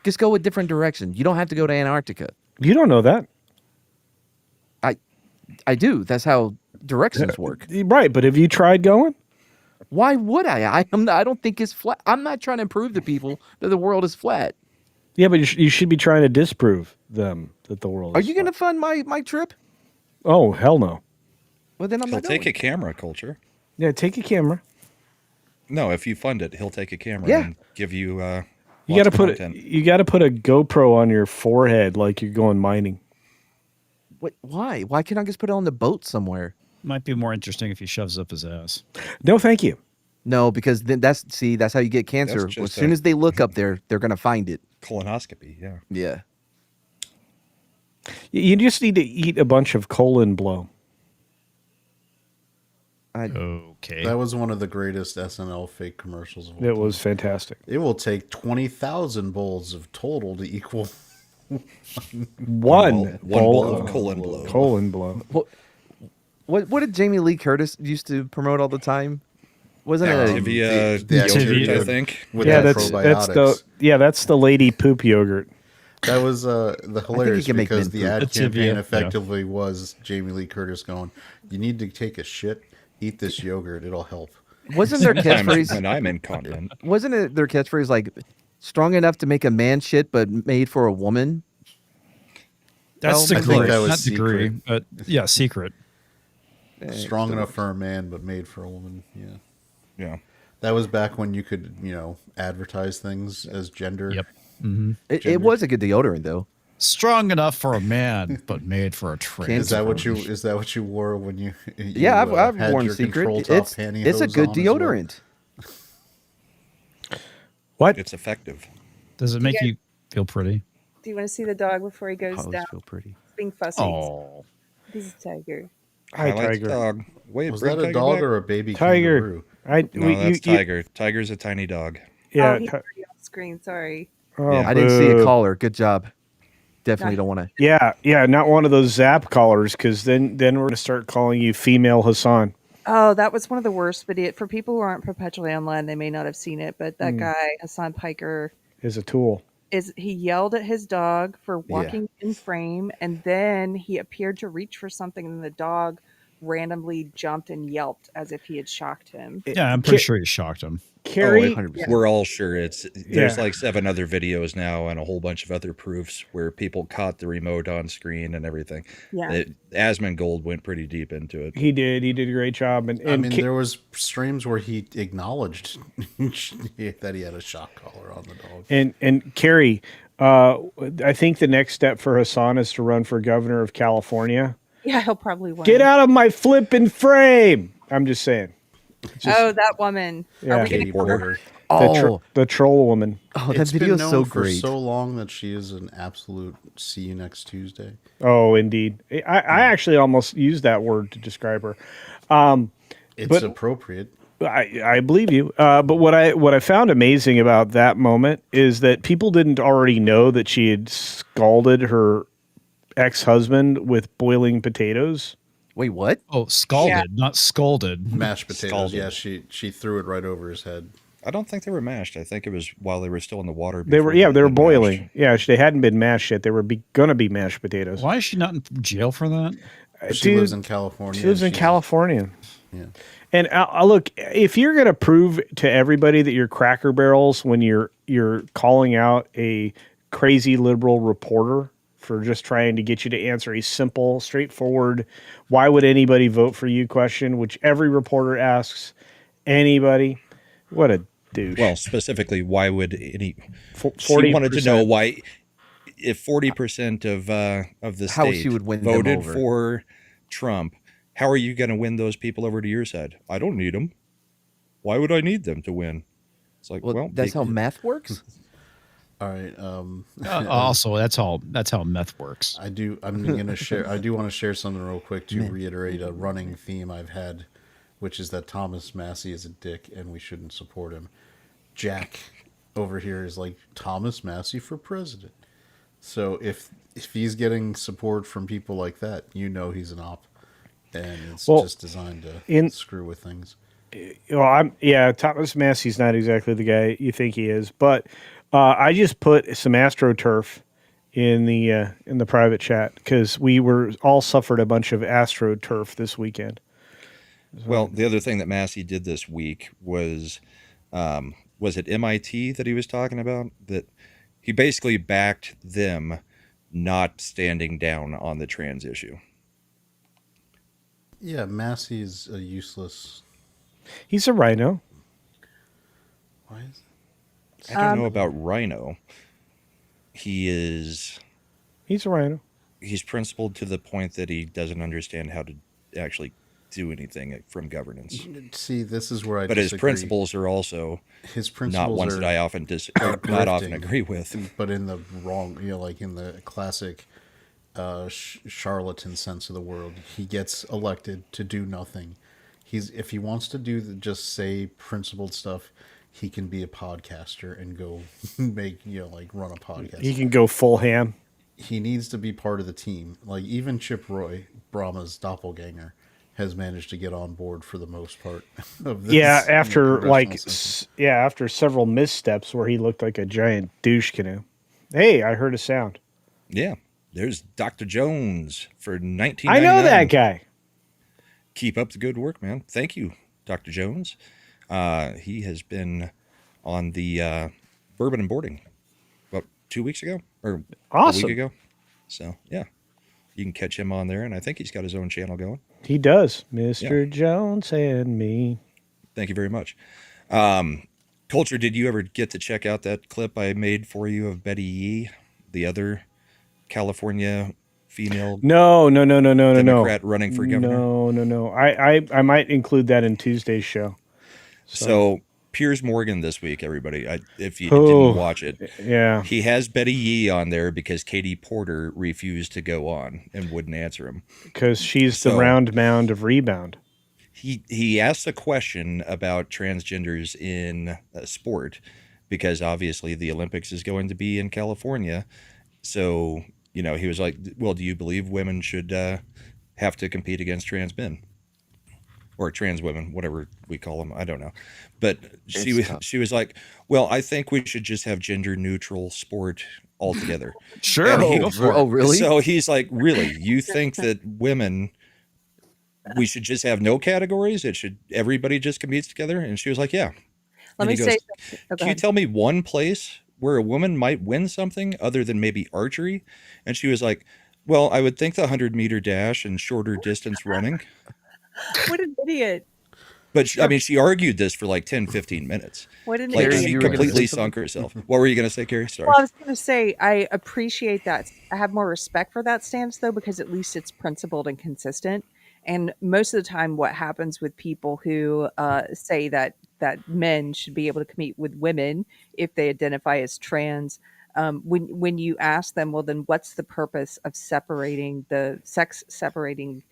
Just go a different direction. You don't have to go to Antarctica. You don't know that, I do. That's how directions work. right? But have you tried going? Why would I? I don't think it's flat. I'm not trying to prove to people that the world is flat. Yeah, but you should be trying to disprove them that the world. Are is you going to flat. fund my trip? Oh hell no! Well, then I'm He'll not take going. a camera, Culture. Yeah, take a camera. No, if you fund it, he'll take a camera Yeah. and give you You lots got to of put content. you got to put a GoPro on your forehead like you're going mining. What, why? Why can't I just put it on the boat somewhere? Might be more interesting if he shoves up his ass. No, thank you. No, because then that's how you get cancer. That's As just soon a- as they look up there, they're going to find it. Colonoscopy, yeah. Yeah. You just need to eat a bunch of colon blow. Okay. That was one of the greatest SNL fake commercials of all It time. was fantastic. It will take 20,000 bowls of total to equal. One bowl bowl of colon blow. colon blow. What did Jamie Lee Curtis used to promote all the time? Wasn't it? Activia the yogurt, Activia. I think. With Yeah, that that's probiotics. that's the lady poop yogurt. That was the hilarious can make because men the poop. ad Activia, campaign yeah. effectively was Jamie Lee Curtis going, "You need to take a shit, eat this yogurt, it'll help." Wasn't their Sometimes catchphrase? when I'm incontinent. Wasn't it their catchphrase like strong enough to make a man shit, but made for a woman? That's I the think degree. that was Not degree, secret. but yeah, secret. Strong enough for a man, but made for a woman. Yeah. Yeah. That was back when you could, advertise things as gender. Yep. It was a good deodorant though. Strong enough for a man, but made for a trans. Is that what you wore when you Yeah, I've had worn your Secret. control top It's pantyhose a good on as well? deodorant. What? It's effective. Does it make you feel pretty? Do you want to see the dog before he goes Always down? feel pretty. He's being fussy. Oh, He's a tiger. Hi, Highlights Tiger. dog. Wait, Was bring that a Tiger dog back? or a baby Tiger. kangaroo? No, that's Tiger. Tiger's a tiny dog. Yeah. Oh, he's already off screen. Sorry. Oh, Yeah. I didn't see a boo. collar. Good job. Definitely Nice. don't want to. Yeah, not one of those Zap collars, because then we're going to start calling you female Hassan. Oh, that was one of the worst. But for people who aren't perpetually online, they may not have seen it. But that guy, Hassan Piker, Is a tool. he yelled at his dog for walking in frame, and then he appeared to reach for something, and the dog randomly jumped and yelped as if he had shocked him. yeah, I'm pretty sure you shocked him. Keri, 100%. We're all sure there's Yeah. like 7 other videos now and a whole bunch of other proofs where people caught the remote on screen and everything. Yeah. Asmongold went pretty deep into it. he did a great job. And I mean, Ke- there was streams where he acknowledged that he had a shock collar on the dog. and Keri, I think the next step for Hassan is to run for governor of California. Yeah, he'll probably win. Get out of my flipping frame! I'm just saying. Oh, that woman. Yeah. Are we Katie gonna Porter. The troll woman. Oh, that It's video been is known so for great. so long that she is an absolute see you next Tuesday. Oh, indeed. I actually almost used that word to describe her. It's But- appropriate. I believe you. But what I found amazing about that moment is that people didn't already know that she had scalded her ex-husband with boiling potatoes. Wait, what? Oh, scalded, Yeah. not scolded. Mashed potatoes. Scalded. Yeah, she threw it right over his head. I don't think they were mashed. I think it was while they were still in the water. They were before they were been boiling. mashed. Yeah, they hadn't been mashed yet. They were gonna be mashed potatoes. Why is she not in jail for that? She Dude, lives in California. She lives in She's- California. Yeah. And look, if you're going to prove to everybody that you're Cracker Barrels when you're calling out a crazy liberal reporter for just trying to get you to answer a simple, straightforward, why would anybody vote for you question, which every reporter asks anybody, what a douche. Well, specifically, why would any? She 40%. wanted to know why, if 40% of the How state she would win them voted over. for Trump, how are you going to win those people over to your side? I don't need them. Why would I need them to win? It's like, Well, well, that's how math works. All right. Also, that's how meth works. I'm gonna share. I do want to share something real quick to reiterate a running theme I've had, which is that Thomas Massey is a dick and we shouldn't support him. Jack over here is like Thomas Massey for president. So if he's getting support from people like that, he's an op, and it's Well, just designed to screw with things. Well, Thomas Massey's not exactly the guy you think he is, but I just put some AstroTurf in the private chat because we were all suffered a bunch of AstroTurf this weekend. Well, the other thing that Massey did this week was it MIT that he was talking about? That he basically backed them not standing down on the trans issue. Yeah, Massey's a useless. He's a rhino. Why is I don't know about Rhino. He's a rhino. principled to the point that he doesn't understand how to actually do anything from governance. See, this is where I. But his disagree. principles are also His principles not ones are that I often not often grifting, agree with. but in the wrong, like in the classic charlatan sense of the word. He gets elected to do nothing. If he wants to do just say principled stuff, he can be a podcaster and go make run a podcast. He can go full ham. He needs to be part of the team. Like even Chip Roy, Brahma's doppelganger, has managed to get on board for the most part of this. Yeah, after congressional system. after several missteps where he looked like a giant douche canoe. Hey, I heard a sound. Yeah, there's Dr. Jones for 1999. I know that guy. Keep up the good work, man. Thank you, Dr. Jones. He has been on the Bourbon and Boarding about 2 weeks ago or Awesome. a week ago. So yeah, you can catch him on there, and I think he's got his own channel going. He does. Mr. Jones and me. Thank you very much. Culture, did you ever get to check out that clip I made for you of Betty Yee, the other California female No. Democrat running for governor? No. I might include that in Tuesday's show. So Piers Morgan this week, everybody. If you Oh, didn't watch it, yeah. he has Betty Yee on there because Katie Porter refused to go on and wouldn't answer him. Because she's the So- round mound of rebound. He asked a question about transgenders in sport because obviously the Olympics is going to be in California. So, he was like, well, do you believe women should have to compete against trans men? Or trans women, whatever we call them. I don't know. But she was like, well, I think we should just have gender neutral sport altogether. Sure. And he- go for it. Oh, really? So he's like, really? You think that women, we should just have no categories? Everybody just competes together? And she was like, yeah. Let And me he say, goes, oh, go can you ahead. tell me one place where a woman might win something other than maybe archery? And she was like, well, I would think the 100-meter dash and shorter distance running. What an idiot. But she argued this for like 10, 15 minutes. What an Like Keri, idiot. she you were gonna completely say sunk herself. What were you going to say, Keri? Sorry. Well, I was going to say, I appreciate that. I have more respect for that stance, though, because at least it's principled and consistent. And most of the time, what happens with people who say that men should be able to compete with women if they identify as trans, when you ask them, well, then what's the purpose of separating the sex separating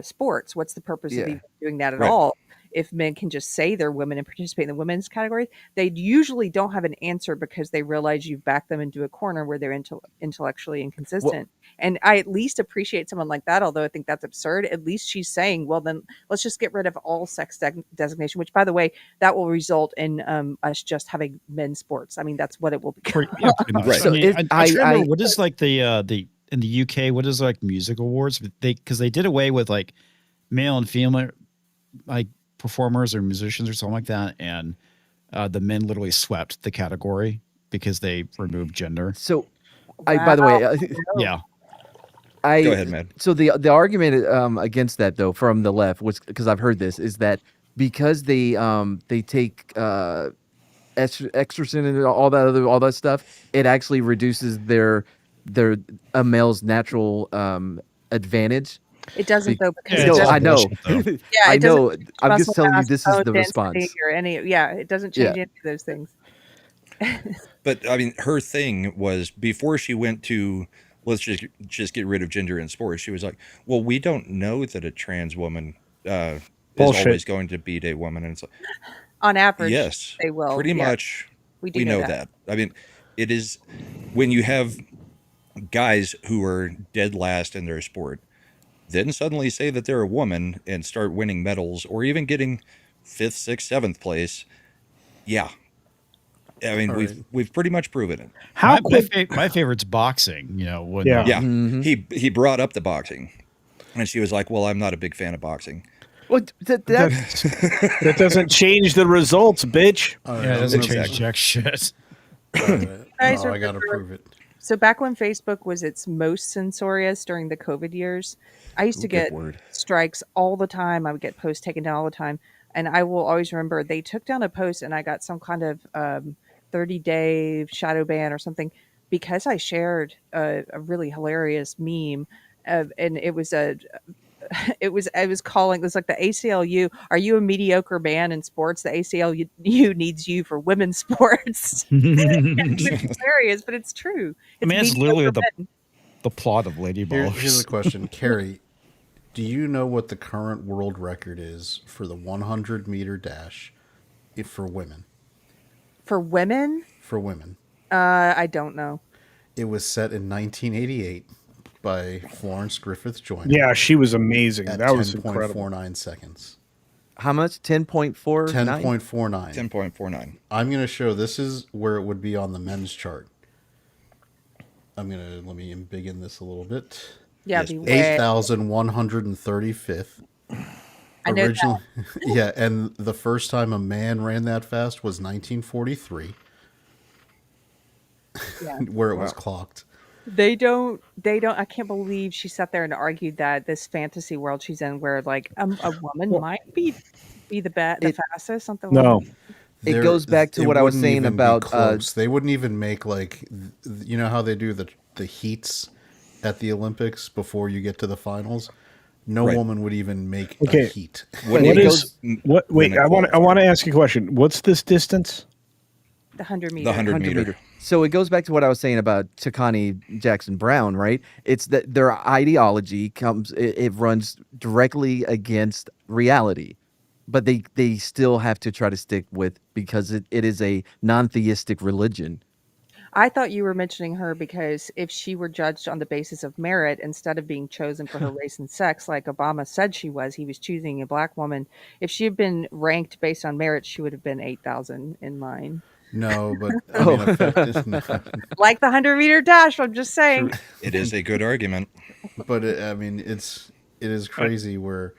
sports? What's the purpose of Yeah. even doing that at Right. all? If men can just say they're women and participate in the women's category, they usually don't have an answer because they realize you've backed them into a corner where they're intellectually inconsistent. And I at least appreciate someone like that, although I think that's absurd. At least she's saying, well, then let's just get rid of all sex designation, which, by the way, that will result in us just having men's sports. I mean, that's what it will become. Yeah, pretty much. Right. So I mean, if I try to remember I- what is like the in the UK, what is like music awards? Because they did away with like male and female like performers or musicians or something like that, and the men literally swept the category because they removed gender. So, by the way, Yeah, Go ahead, Matt. So the argument against that, though, from the left, was because I've heard this, is that because they take estrogen and all that stuff, it actually reduces their a male's natural advantage. It doesn't, though, because Yeah, it it's No, all doesn't, I know. bullshit, though. yeah, I it doesn't know. change I'm just muscle telling you mass, this is bone the density, response. or any. Yeah, it doesn't change any of those things. But I mean, her thing was before she went to let's just get rid of gender in sports. She was like, "Well, we don't know that a trans woman is Bullshit. always going to beat a woman." And it's like, On average, yes, they will. pretty yeah. much. We do We know know that. that. I mean, it is when you have guys who are dead last in their sport, then suddenly say that they're a woman and start winning medals or even getting 5th, 6th, 7th place. Yeah. I mean, All we've pretty much proven it. How my, quick? my favorite's boxing. You know, when Yeah. Yeah. Mhm. He brought up the boxing. And she was like, "Well, I'm not a big fan of boxing." Well, that That doesn't change the results, bitch. All yeah, it I'm doesn't gonna- change jack shit. all right. guys Oh, I gotta remember- prove it. So back when Facebook was its most censorious during the COVID years, I used to Good get word. strikes all the time. I would get posts taken down all the time. And I will always remember they took down a post and I got some kind of 30-day shadow ban or something because I shared a really hilarious meme. And it was it was calling, it was like the ACLU, are you a mediocre man in sports? The ACLU needs you for women's sports. It's hilarious, but it's true. I mean, it's literally mediocre the men. the plot of Lady Here's Ballers. a question, Keri. Do you know what the current world record is for the 100-meter dash for women? For women, For women, I don't know. it was set in 1988 by Florence Griffith Joyner. Yeah, she was amazing. at That was incredible. 10.49 seconds. how much? 10.4? 10.49. 10.49. I'm going to show this is where it would be on the men's chart. Let me embiggen this a little bit. Yeah, Yes, be please. way. 8,135th. I know Originally, yeah, and the first time a man ran that fast was 1943, Yeah. where it was clocked. They don't. I can't believe she sat there and argued that this fantasy world she's in, where like a woman might be the fastest, something. No. Like It goes back to what I was wouldn't saying even be about close. They wouldn't even make like you know how they do the heats at the Olympics before you get to the finals. No Right. woman would even make Okay. a heat. Wouldn't What even is what? Wait, women I want qualify. to ask you a question. What's this distance? The 100 meter. The 100 100 meter. meter. So it goes back to what I was saying about Takani Jackson Brown, right? It's that their ideology it runs directly against reality, but they still have to try to stick with because it is a non-theistic religion. I thought you were mentioning her because if she were judged on the basis of merit instead of being chosen for her race and sex, like Obama said she was, he was choosing a black woman. If she had been ranked based on merit, she would have been 8,000 in line. No, but I mean, effective. Like the 100 meter dash, I'm just saying. It is a good argument. But I mean, it is crazy where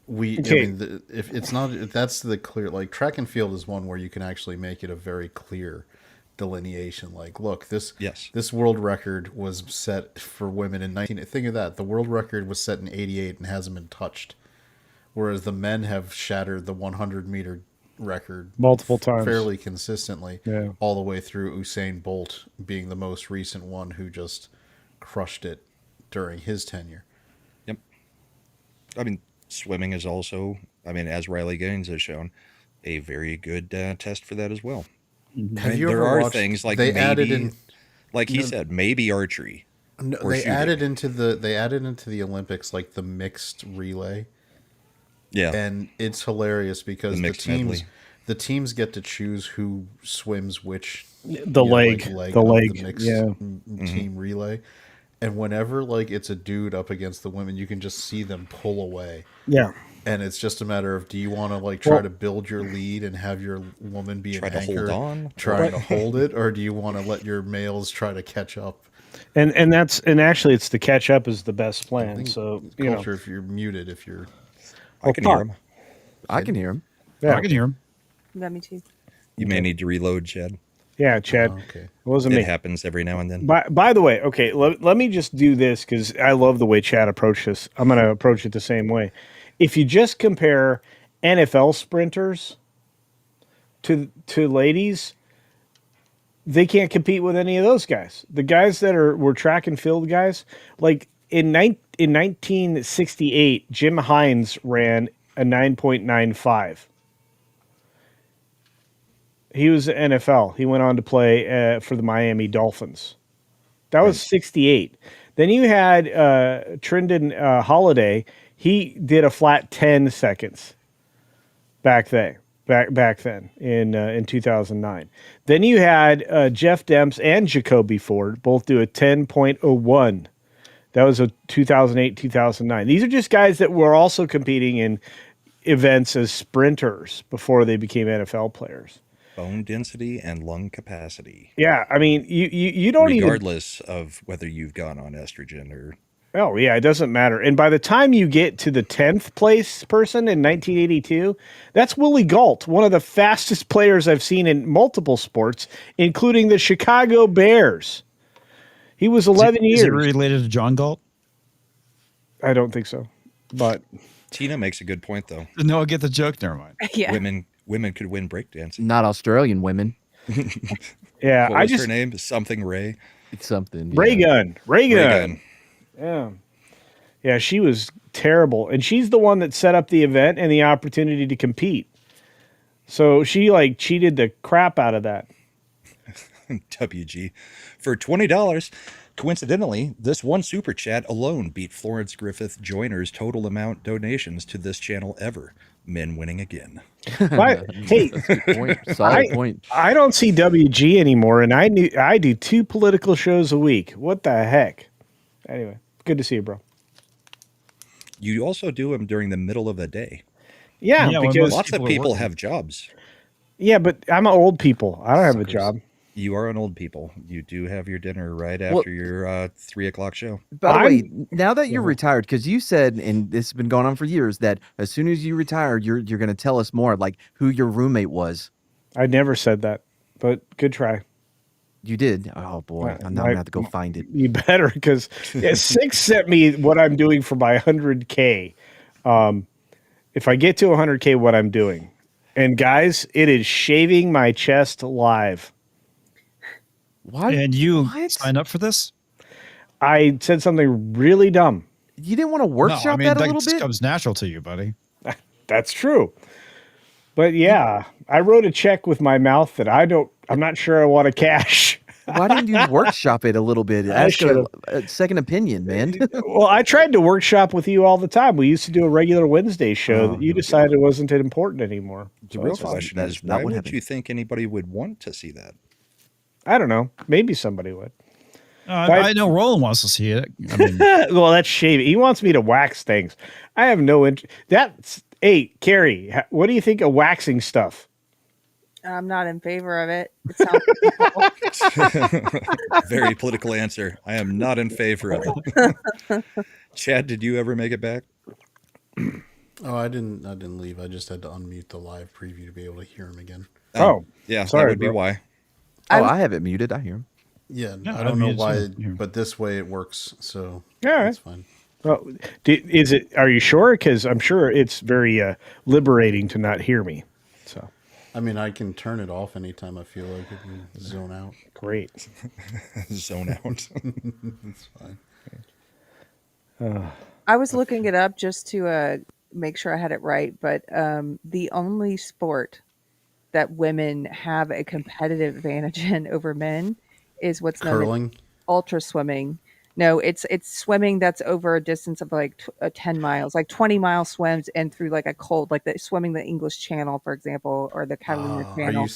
we. Okay. I mean, if it's not, that's the clear. Like track and field is one where you can actually make it a very clear delineation. Like, look, Yes. this world record was set for women in 19. Think of that. The world record was set in 88 and hasn't been touched, whereas the men have shattered the 100-meter record Multiple times. fairly consistently, Yeah. all the way through Usain Bolt being the most recent one who just crushed it during his tenure. Yep. I mean, swimming is also, I mean, as Riley Gaines has shown, a very good test for that as well. I mean, there are things like they maybe, added in? like he said, maybe archery. No, or they shooting. added into the Olympics like the mixed relay, Yeah. and it's hilarious because The the mixed teams medley. the teams get to choose who swims which The leg. leg The of leg. the mixed Yeah. team relay. And whenever like it's a dude up against the women, you can just see them pull away. Yeah. And it's just a matter of, do you want to like try to build your lead and have your woman be Try an to hold anchor on? trying to hold it, or do you want to let your males try to catch up? And actually it's the catch up is the best I plan. think So you know. culture, if you're muted, if you're I can hear him. I can hear him. Yeah. I can hear him. Yeah, me too. You may need to reload, Chad. Yeah, Chad. okay. It wasn't It me. happens every now and then. By the way, okay, let me just do this because I love the way Chad approached this. I'm going to approach it the same way. If you just compare NFL sprinters to ladies, they can't compete with any of those guys. The guys that were track and field guys, like in 1968, Jim Hines ran a 9.95. He was NFL. He went on to play for the Miami Dolphins. That was 68. Then you had Trindon Holiday. He did a flat 10 seconds back then in 2009. Then you had Jeff Demps and Jacoby Ford both do a 10.01. That was a 2008, 2009. These are just guys that were also competing in events as sprinters before they became NFL players. Bone density and lung capacity. Yeah, I mean, you don't regardless of whether you've gone on estrogen or. Oh yeah, it doesn't matter. And by the time you get to the 10th place person in 1982, that's Willie Gault, one of the fastest players I've seen in multiple sports, including the Chicago Bears. He was 11 years. Is it related to John Galt? I don't think so, but Tina makes a good point though. No, I get the joke. Never mind. Yeah. Women could win breakdancing. Not Australian women. yeah, What was her name? Something Ray. It's something. Ray yeah. Gun. Gun. Yeah, she was terrible, and she's the one that set up the event and the opportunity to compete. So she like cheated the crap out of that. WG. For $20. Coincidentally, this one super chat alone beat Florence Griffith Joyner's total amount donations to this channel ever. Men winning again. Hey, Good point. Solid point. I don't see WG anymore, and I do 2 political shows a week. What the heck? Anyway, good to see you, bro. You also do them during the middle of the day. Yeah, Yeah, when because most Lots of people are people working. have jobs. yeah, but I'm an old people. I don't have a Suckers. job. You are an old people. You do have your dinner right after your 3:00 show. By the way, now that you're retired, because you said, and this has been going on for years, that as soon as you retire, you're going to tell us more, like who your roommate was. I never said that, but good try. You did. Oh boy, now I'm gonna have to go find it. You better, because Six sent me what I'm doing for my 100K. If I get to 100K, what I'm doing. And guys, it is shaving my chest live. What? And you What? signed up for this? I said something really dumb. You didn't want to No, workshop I mean that a that little just bit? comes natural to you, buddy. That's true. But yeah, I wrote a check with my mouth that I'm not sure I want to cash. Why didn't you workshop it a little bit? I Ask should've. a second opinion, man. Well, I tried to workshop with you all the time. We used to do a regular Wednesday show Oh, that you here we go. decided wasn't important anymore. The So real that's fine. question That is, is not why what would happened. you think anybody would want to see that? I don't know. Maybe somebody would. I know Roland wants to see it. I mean, Well, that's shaving. He wants me to wax things. I have no interest. Hey, Keri, what do you think of waxing stuff? I'm not in favor of it. It sounds Very political answer. I am not in favor of it. Chad, did you ever make it back? Oh, I didn't leave. I just had to unmute the live preview to be able to hear him again. Oh, Yeah, sorry, that would be bro. why. Oh, I have it muted. I hear him. Yeah, Yeah, I don't know unmuted why, too. Yeah. but this way it works, so All right. that's fine. Well, is it? Are you sure? Because I'm sure it's very liberating to not hear me. So I mean, I can turn it off anytime I feel like it and zone out. great. Zone out. It's fine. I was looking it up just to make sure I had it right, but the only sport that women have a competitive advantage in over men is what's known as Curling. ultra swimming. No, it's swimming that's over a distance of like 10 miles, like 20-mile swims and through like a cold, like the swimming the English Channel, for example, or the Catalina Are Channel.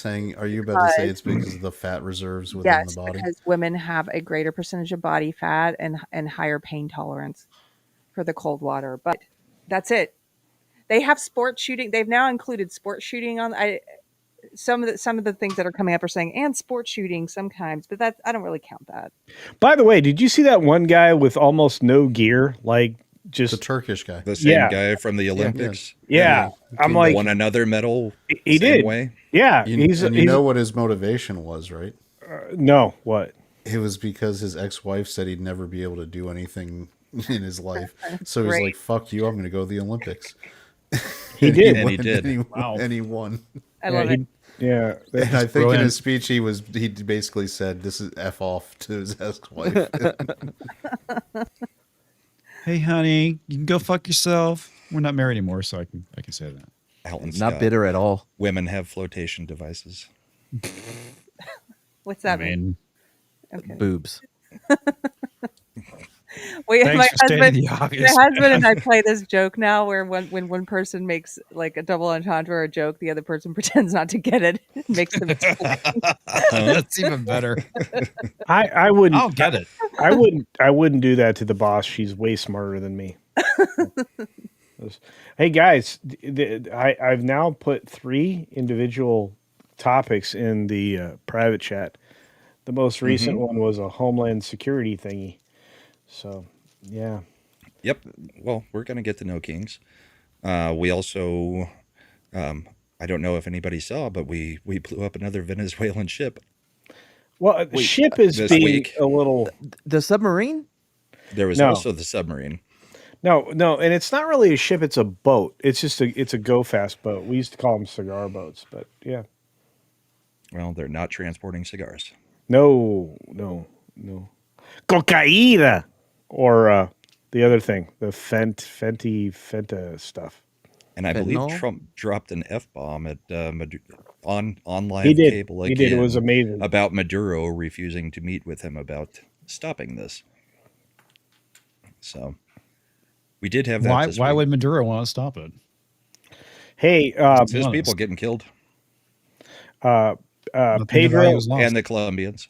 you about to say it's because of the fat reserves within Yes, the body? because women have a greater percentage of body fat and higher pain tolerance for the cold water. But that's it. They have sport shooting. They've now included sport shooting on. Some of the things that are coming up are saying and sport shooting sometimes, but that I don't really count that. By the way, did you see that one guy with almost no gear? Like The just Turkish guy. The same Yeah. guy from the Olympics. yeah. I'm like Won another medal. he same did. way. Yeah, You he's know what his motivation was, right? no what. It was because his ex-wife said he'd never be able to do anything in his life. So he's Great. like, fuck you, I'm going to go to the Olympics. He did. And he did. And he won. I love it. Yeah, And I think in brilliant. his speech he basically said, "This is F off" to his ex-wife. hey, honey, you can go fuck yourself. We're not married anymore, so I can say that. Alton Not Scott. bitter at all. Women have flotation devices. What's that I mean? mean, Okay. Boobs. Wait, thanks my for stating husband, the obvious. my husband and I play this joke now where when one person makes like a double entendre or a joke, the other person pretends not to get it. Makes them explain. That's even better. I wouldn't. I'll get it. I wouldn't do that to the boss. She's way smarter than me. Hey guys, I've now put 3 individual topics in the private chat. The most recent one was a Homeland Security thingy. So, yeah. Yep. Well, we're going to get to know Kings. We also, I don't know if anybody saw, but we blew up another Venezuelan ship. Well, the ship is this being week. a little. The submarine? There was No. also the submarine. No, and it's not really a ship. It's a boat. It's just a go fast boat. We used to call them cigar boats, but yeah. Well, they're not transporting cigars. No. Cocaína, or the other thing, the Fenta stuff. And I believe Fentanyl? Trump dropped an F-bomb at on live He did. cable He again did. It was amazing. about Maduro refusing to meet with him about stopping this. So we did have that. Why? this Why week. would Maduro want to stop it? Hey, It's his honest. people getting killed Nothing to Pedro value is lost. and the Colombians?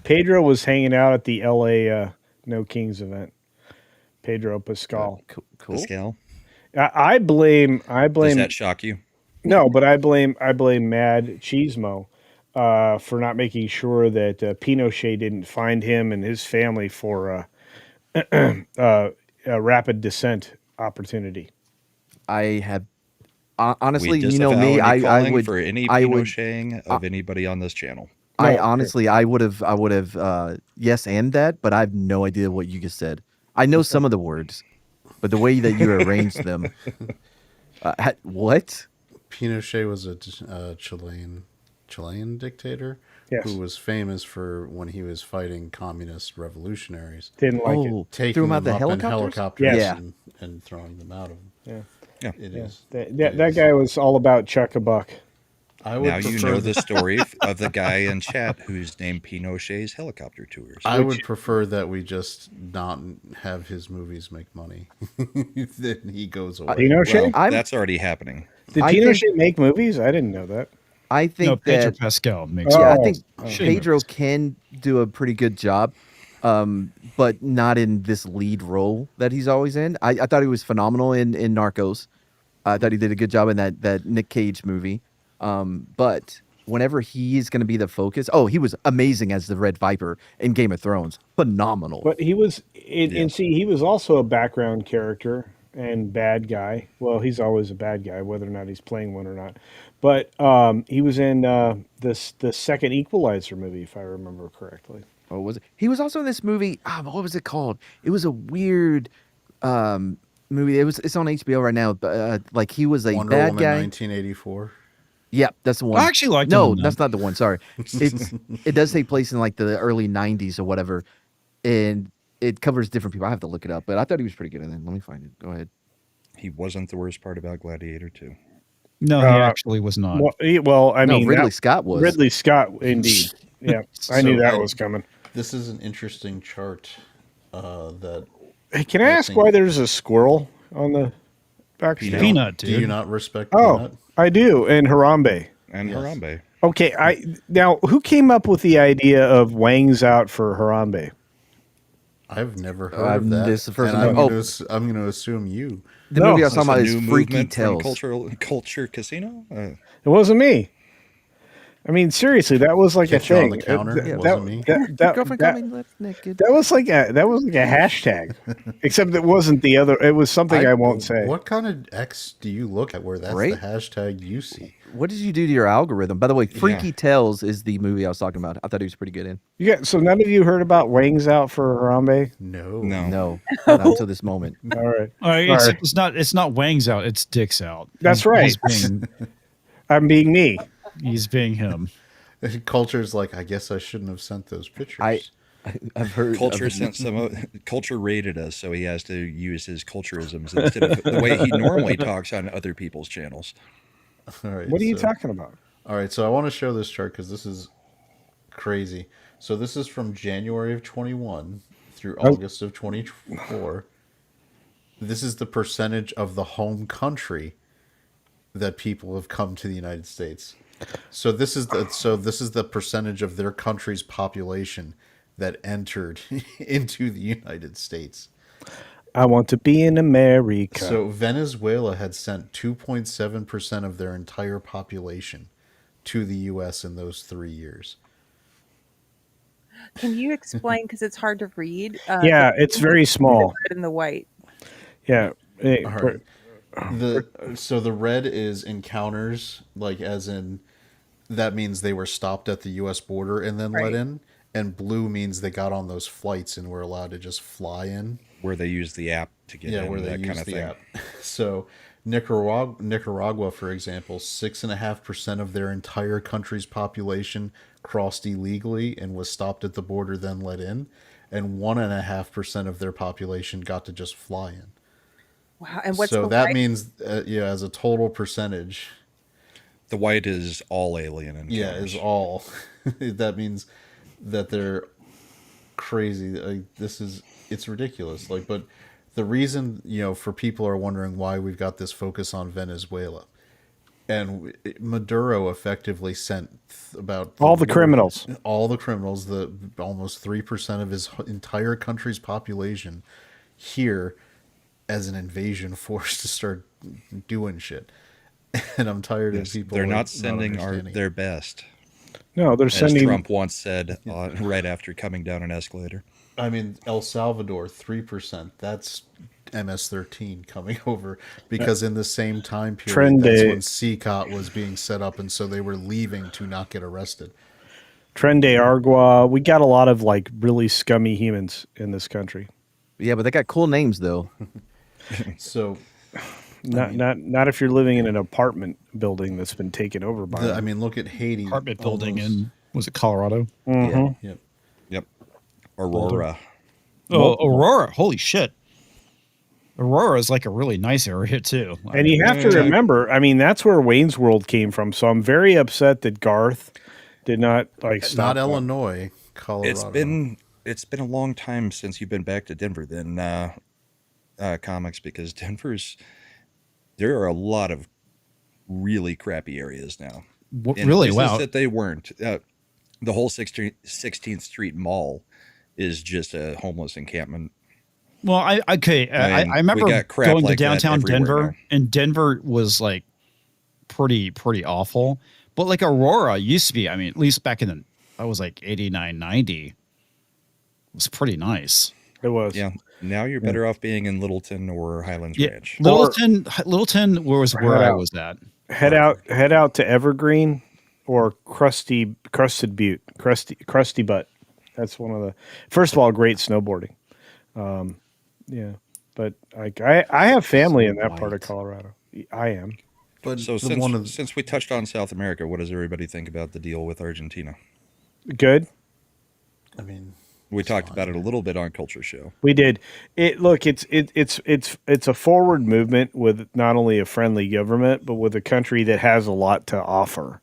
Pedro was hanging out at the LA No Kings event. Pedro Pascal. Cool. Pascal, I blame. does that shock you? No, but I blame Mad Cheesemo for not making sure that Pinochet didn't find him and his family for a rapid descent opportunity. I have We honestly, you disavow know me. any I calling would. for any I would. Pinocheting of anybody on this channel. I No, honestly, I would have. Yes, and that, but I have no idea what you just said. I know some of the words, but the way that you arranged them. What? Pinochet was a Chilean dictator Yes. who was famous for when he was fighting communist revolutionaries, Didn't like it. Oh, taking threw him out them the up in helicopters? helicopters Yes. and throwing them out of them. Yeah. Yeah. It Yeah. is. That guy was all about chuck a buck. I would Now you prefer know the story of the guy in chat who's named Pinochet's helicopter tours. I would prefer that we just not have his movies make money. Then he goes away. Pinochet? Well, that's already happening. Did I Pinochet think- make movies? I didn't know that. I think No, Pedro that Pascal makes. yeah, I Oh, think shitty Pedro movies. can do a pretty good job, but not in this lead role that he's always in. I thought he was phenomenal in Narcos. I thought he did a good job in that Nick Cage movie. But whenever he is going to be the focus, he was amazing as the Red Viper in Game of Thrones. Phenomenal. But he was, and Yes. see, he was also a background character and bad guy. Well, he's always a bad guy, whether or not he's playing one or not. But he was in the second Equalizer movie, if I remember correctly. What was it? He was also in this movie. What was it called? It was a weird movie. It's on HBO right now. But like he was a Wonder bad Woman guy. 1984. Yeah, that's the one. I actually liked him No, in that. that's not the one. Sorry, it does take place in like the early '90s or whatever, and it covers different people. I have to look it up, but I thought he was pretty good in it. Let me find it. Go ahead. He wasn't the worst part about Gladiator 2. No, he actually was not. Well, I mean, Ridley Scott was. Ridley Scott, indeed. Yeah, I knew So, that and was coming. This is an interesting chart that Hey, can I ask why there's a squirrel on the back? Peanut. Peanut, do dude. you not respect Oh, Peanut? I do. And Harambe. And Yes. Harambe. Okay, now who came up with the idea of Wang's out for Harambe? I've never heard of that. this is the first and time- I'm going to assume you. The No. movie I was Is this talking a about is new Freaky movement from Tales. Culture Casino? It wasn't me. I mean, seriously, that was like Catch a you thing. on the counter? That- It that- wasn't me. that- Girlfriend that- coming left naked. that was like a hashtag, except it wasn't the other. It was something I won't say. What kind of X do you look at where that's Right? the hashtag you see? What did you do to your algorithm? By the way, Freaky Yeah. Tales is the movie I was talking about. I thought he was pretty good in. So none of you heard about Wang's out for Harambe? No. No, not until this moment. All right, It's, it's not Wang's out. It's Dick's out. That's right. I'm being me. He's being him. Culture's like, I guess I shouldn't have sent those pictures. I've heard Culture sent Culture rated us, so he has to use his culturisms instead of the way he normally talks on other people's channels. All right, What are you so- talking about? All right, so I want to show this chart because this is crazy. So this is from January of 21 through August of 24. This is the percentage of the home country that people have come to the United States. So this is the percentage of their country's population that entered into the United States. I want to be in America. So Venezuela had sent 2.7% of their entire population to the U.S. in those 3 years. Can you explain? Because it's hard to read. Yeah, it's very small. The red and the white. Yeah. Hey, All right. So the red is encounters, like as in that means they were stopped at the U.S. border and then let Right. in, and blue means they got on those flights and were allowed to just fly in. Where they use the app to get in, Where they that use kind of the thing. app. So Nicaragua, for example, 6.5% of their entire country's population crossed illegally and was stopped at the border, then let in, and 1.5% of their population got to just fly in. Wow. And what's So the that white? means, as a total percentage, The white is all alien encounters. is all. That means that they're crazy. Like, it's ridiculous. Like, but the reason, for people are wondering why we've got this focus on Venezuela, and Maduro effectively sent about all the criminals. all the criminals, the almost 3% of his entire country's population here as an invasion force to start doing shit. And I'm tired of Yes, people. they're like, not sending understanding. their best, No, they're as sending. Trump once said right after coming down an escalator. I mean, El Salvador, 3%. That's MS-13 coming over because in the same time period, Trend that's day. when CCOT was being set up, and so they were leaving to not get arrested. Tren de Argua. We got a lot of like really scummy humans in this country. Yeah, but they got cool names though. So Not if you're living in an apartment building that's been taken over by. I mean, look at Haiti. Apartment building almost- in, was it Colorado? Mhm. Yep. Yep. Aurora. Oh, Aurora. Holy shit. Aurora is like a really nice area too. And you have to remember, I mean, that's where Wayne's World came from. So I'm very upset that Garth did not like It's stop not that. Illinois, Colorado. It's been a long time since you've been back to Denver then, Comix, because there are a lot of really crappy areas now. And really? places Wow. that they weren't. The whole 16th Street Mall is just a homeless encampment. Well, I remember we got crap going like to that downtown everywhere Denver, now. and Denver was like pretty awful. But like Aurora used to be, I mean, at least back in I was like 89, 90. It was pretty nice. It was. Yeah. Now you're better off being in Littleton or Highlands Yeah, Ranch. Littleton was where I was at. Head out to Evergreen or Crusty Butte. That's one of the, first of all, great snowboarding. Yeah, but like I have family in that part of Colorado. I am. But So the since we touched on South America, what does everybody think about the deal with Argentina? Good. I mean, We talked about it a little bit on Culture Show. We did. It's a forward movement with not only a friendly government, but with a country that has a lot to offer.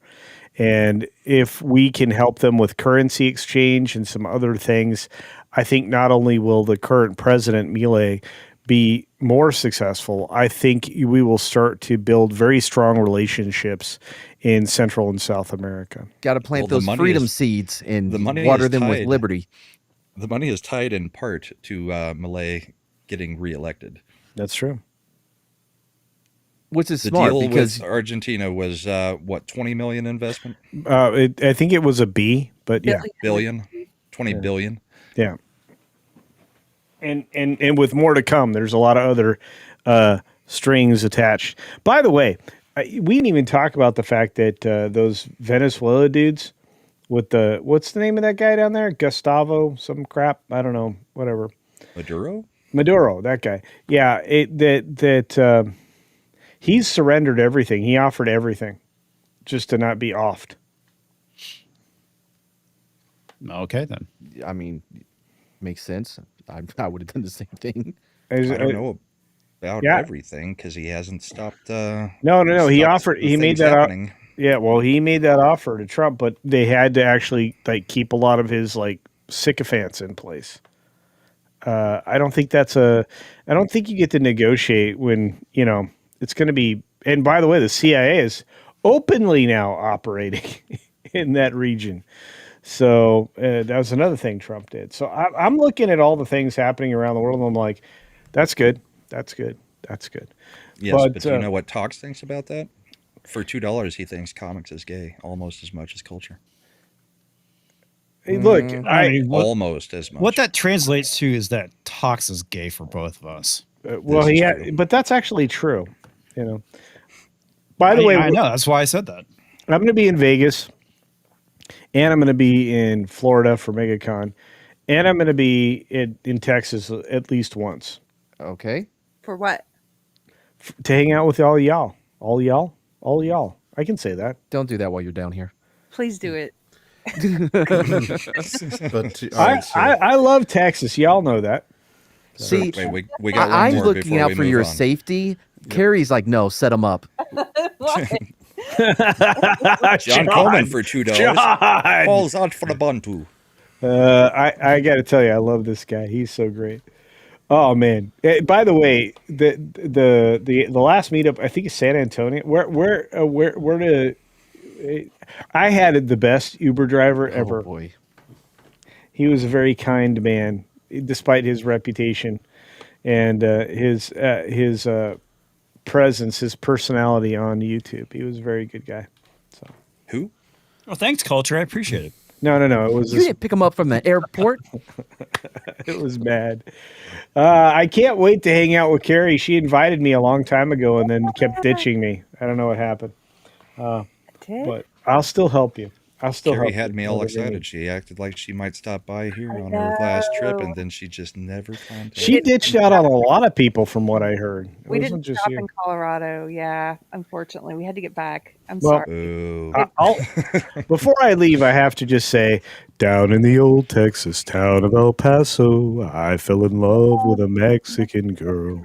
And if we can help them with currency exchange and some other things, I think not only will the current president, Milei, be more successful, I think we will start to build very strong relationships in Central and South America. Got to plant Well, the those money freedom is- seeds and the money water is them with tied. liberty. The money is tied in part to Milei getting reelected. That's true. Which is The smart deal because with Argentina was what, 20 million investment? I think it was a B, but yeah. Billion? 20 billion? Yeah. And with more to come, there's a lot of other strings attached. By the way, we didn't even talk about the fact that those Venezuela dudes with what's the name of that guy down there? Gustavo, some crap. I don't know. Whatever. Maduro, that guy. Yeah. He's surrendered everything. He offered everything just to not be offed. Okay, then. I mean, makes sense. I would have done the same thing. I don't know about everything because he hasn't stopped. No. He offered. He made that happening. Yeah, well, he made that offer to Trump, but they had to actually like keep a lot of his like sycophants in place. I don't think I don't think you get to negotiate when it's going to be. And by the way, the CIA is openly now operating in that region. So that was another thing Trump did. So I'm looking at all the things happening around the world, and I'm like, that's good. That's good. That's good. Yes, but do you know what Tox thinks about that? For $2, he thinks Comix is gay almost as much as Culture. Hey, look, I mean, Almost as much. what that translates to is that Tox is gay for both of us. well, This is yeah, true. but that's actually true. By the way, I know that's why I said that. I'm going to be in Vegas, and I'm going to be in Florida for MegaCon, and I'm going to be in Texas at least once Okay. For what? to hang out with all y'all. I can say that. Don't do that while you're down here. Please do it. but all right, so I love Texas. Y'all know that. See, Wait, we got one I'm more looking before out we for move your on. safety. Kerry's like, no, set them up. John Coleman for $2. John! Falls out for the Bantu. I got to tell you, I love this guy. He's so great. Oh man! By the way, the last meetup, I think is San Antonio. Where I had the best Uber driver ever. Oh boy. He was a very kind man, despite his reputation and his presence, his personality on YouTube. He was a very good guy. So Who? Well, thanks, Culture. I appreciate it. no. It was You didn't pick him up from the airport. it was bad. I can't wait to hang out with Keri. She invited me a long time ago and then kept ditching me. I don't know what happened, Did? but I'll still help you. I still Keri hope had me all another video. excited. She acted like she might stop by here I on her last trip, know. and then she just never contacted She me. ditched out on a lot of people, from what I heard. It We didn't wasn't just stop you. in Colorado. Yeah, unfortunately, we had to get back. I'm Well, sorry. Boo. I'll before I leave, I have to just say, down in the old Texas town of El Paso, I fell in love with a Mexican girl.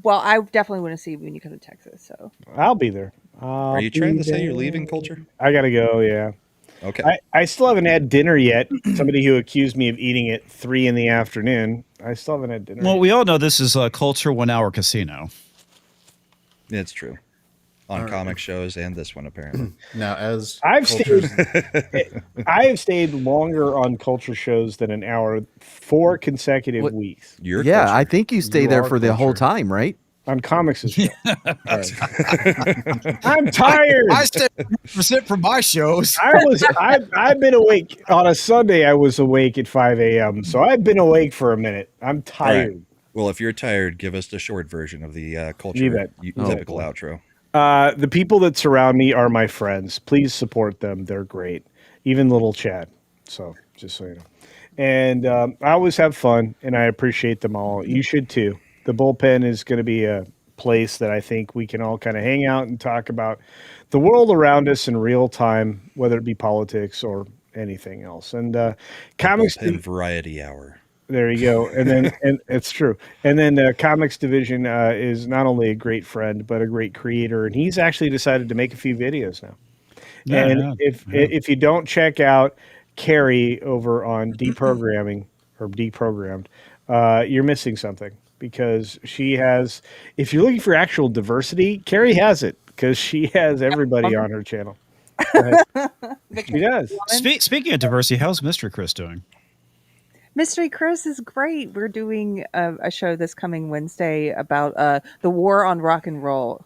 Well, I definitely want to see you when you come to Texas. So I'll be there. Are you trying to say you're leaving, Culture? I gotta go. Yeah. Okay. I still haven't had dinner yet. Somebody who accused me of eating at 3 in the afternoon. I still haven't had dinner. Well, yet. we all know this is a Culture 1 hour casino. It's true. On comic shows and this one, apparently. Now, as I've Culture's- I have stayed longer on culture shows than an hour 4 consecutive What- weeks Your Yeah, Culture. I think you stay You there are for the whole culture. time, right? on Comix' show. Right. I'm tired. I stay 100% from my shows. I've been awake on a Sunday. I was awake at 5 a.m. So I've been awake for a minute. I'm All right. tired. Well, if you're tired, give us the short version of the Culture You bet. typical outro. The people that surround me are my friends. Please support them. They're great. Even Lil Chad. So just so you know. And I always have fun, and I appreciate them all. You should too. The Bullpen is going to be a place that I think we can all kind of hang out and talk about the world around us in real time, whether it be politics or anything else. And comics. Bullpen Variety Hour. There you go. And then, and it's true. And then the Comics division is not only a great friend, but a great creator. And he's actually decided to make a few videos now. And if you don't check out Keri over on Deprogramming or Deprogrammed, you're missing something, because she has, if you're looking for actual diversity, Keri has it, because she has everybody on her channel. She does. Speaking of diversity, how's Mr. Chris doing? Mystery Chris is great. We're doing a show this coming Wednesday about the war on rock and roll,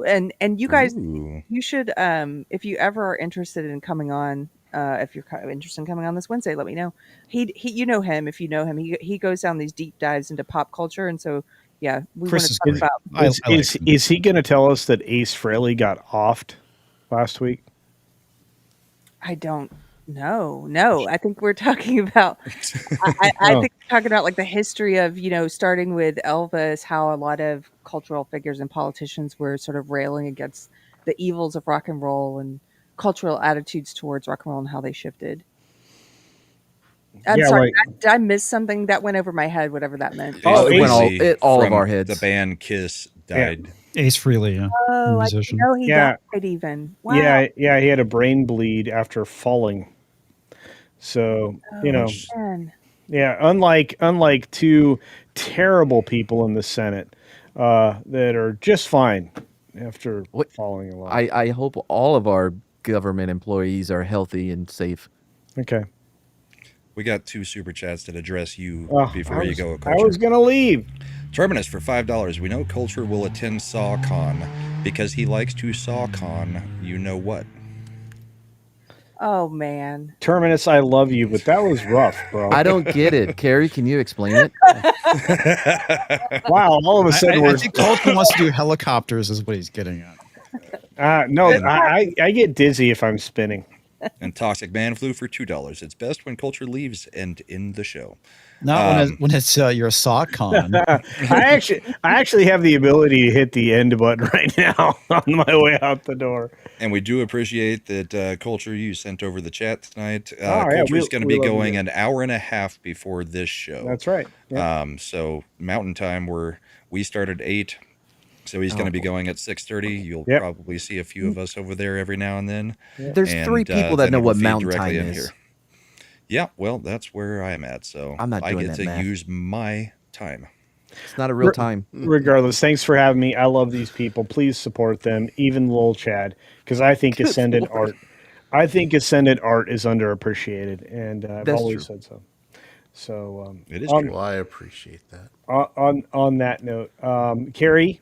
and you guys, Ooh. you should if you ever are interested in coming on. If you're kind of interested in coming on this Wednesday, let me know. He you know him. If you know him, he goes down these deep dives into pop culture, and so yeah, we want Chris to is talk great. about. I like him. Is he going to tell us that Ace Frehley got offed last week? I don't know. No, I think we're talking about. I think we're talking about like the history of, starting with Elvis, how a lot of cultural figures and politicians were sort of railing against the evils of rock and roll and cultural attitudes towards rock and roll and how they shifted. I'm Yeah, sorry, like- did I miss something that went over my head? Whatever that meant. Oh, it went Frehley all of from our heads. The band Kiss died. Ace Frehley, yeah. Oh, I didn't musician. know he Yeah. died even. Wow. Yeah, he had a brain bleed after falling. So, Man. yeah, unlike two terrible people in the Senate that are just fine after What- falling in love. I hope all of our government employees are healthy and safe. Okay. We got 2 super chats that address you Oh, before you go, I Culture. was going to leave. Terminus for $5. We know Culture will attend SawCon because he likes to SawCon. You know what? Oh man. Terminus, I love you, but that was rough, bro. I don't get it. Keri, can you explain it? Wow, all of a sudden I we're think Culture wants to do helicopters is what he's getting at. no, I get dizzy if I'm spinning. And Toxic Man Flu for $2. It's best when Culture leaves and in the show. Not when it's your SawCon. I actually have the ability to hit the end button right now on my way out the door. And we do appreciate that Culture, you sent over the chat tonight. yeah, Culture's going to we be love you going guys. an hour and a half before this show. That's right. Yeah. So Mountain Time, we started 8. So he's going to be going at 6:30. You'll Yep. probably see a few of us over there every now and then. There's And, 3 people that then know it'll what feed Mountain directly Time in is. here. Yeah, well, that's where I'm at. So I'm not I doing get that to math. use my time. It's not a real time. Regardless, thanks for having me. I love these people. Please support them, even Lil Chad, because I think Ascendant Art. I think Ascendant Art is underappreciated, and I've That's always true. said so. So It is on, true. Well, I appreciate that. on that note, Keri,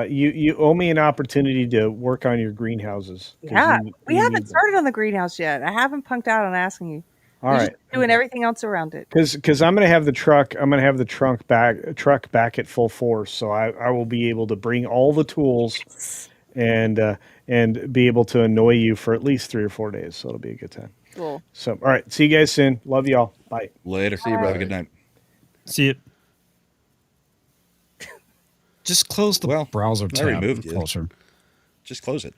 you owe me an opportunity to work on your greenhouses. 'cause Yeah, you we need haven't them. started on the greenhouse yet. I haven't punked out on asking you. All You're right. just doing everything else around it. Because I'm gonna have the truck. I'm gonna have the truck back at full force. So I will be able to bring all the tools and be able to annoy you for at least 3 or 4 days. So it'll be a good time. Cool. So, all right. See you guys soon. Love y'all. Bye. Later. See you, Have a brother. good night. See it. Just close the Well, browser I tab. removed it. Closer. Just close it.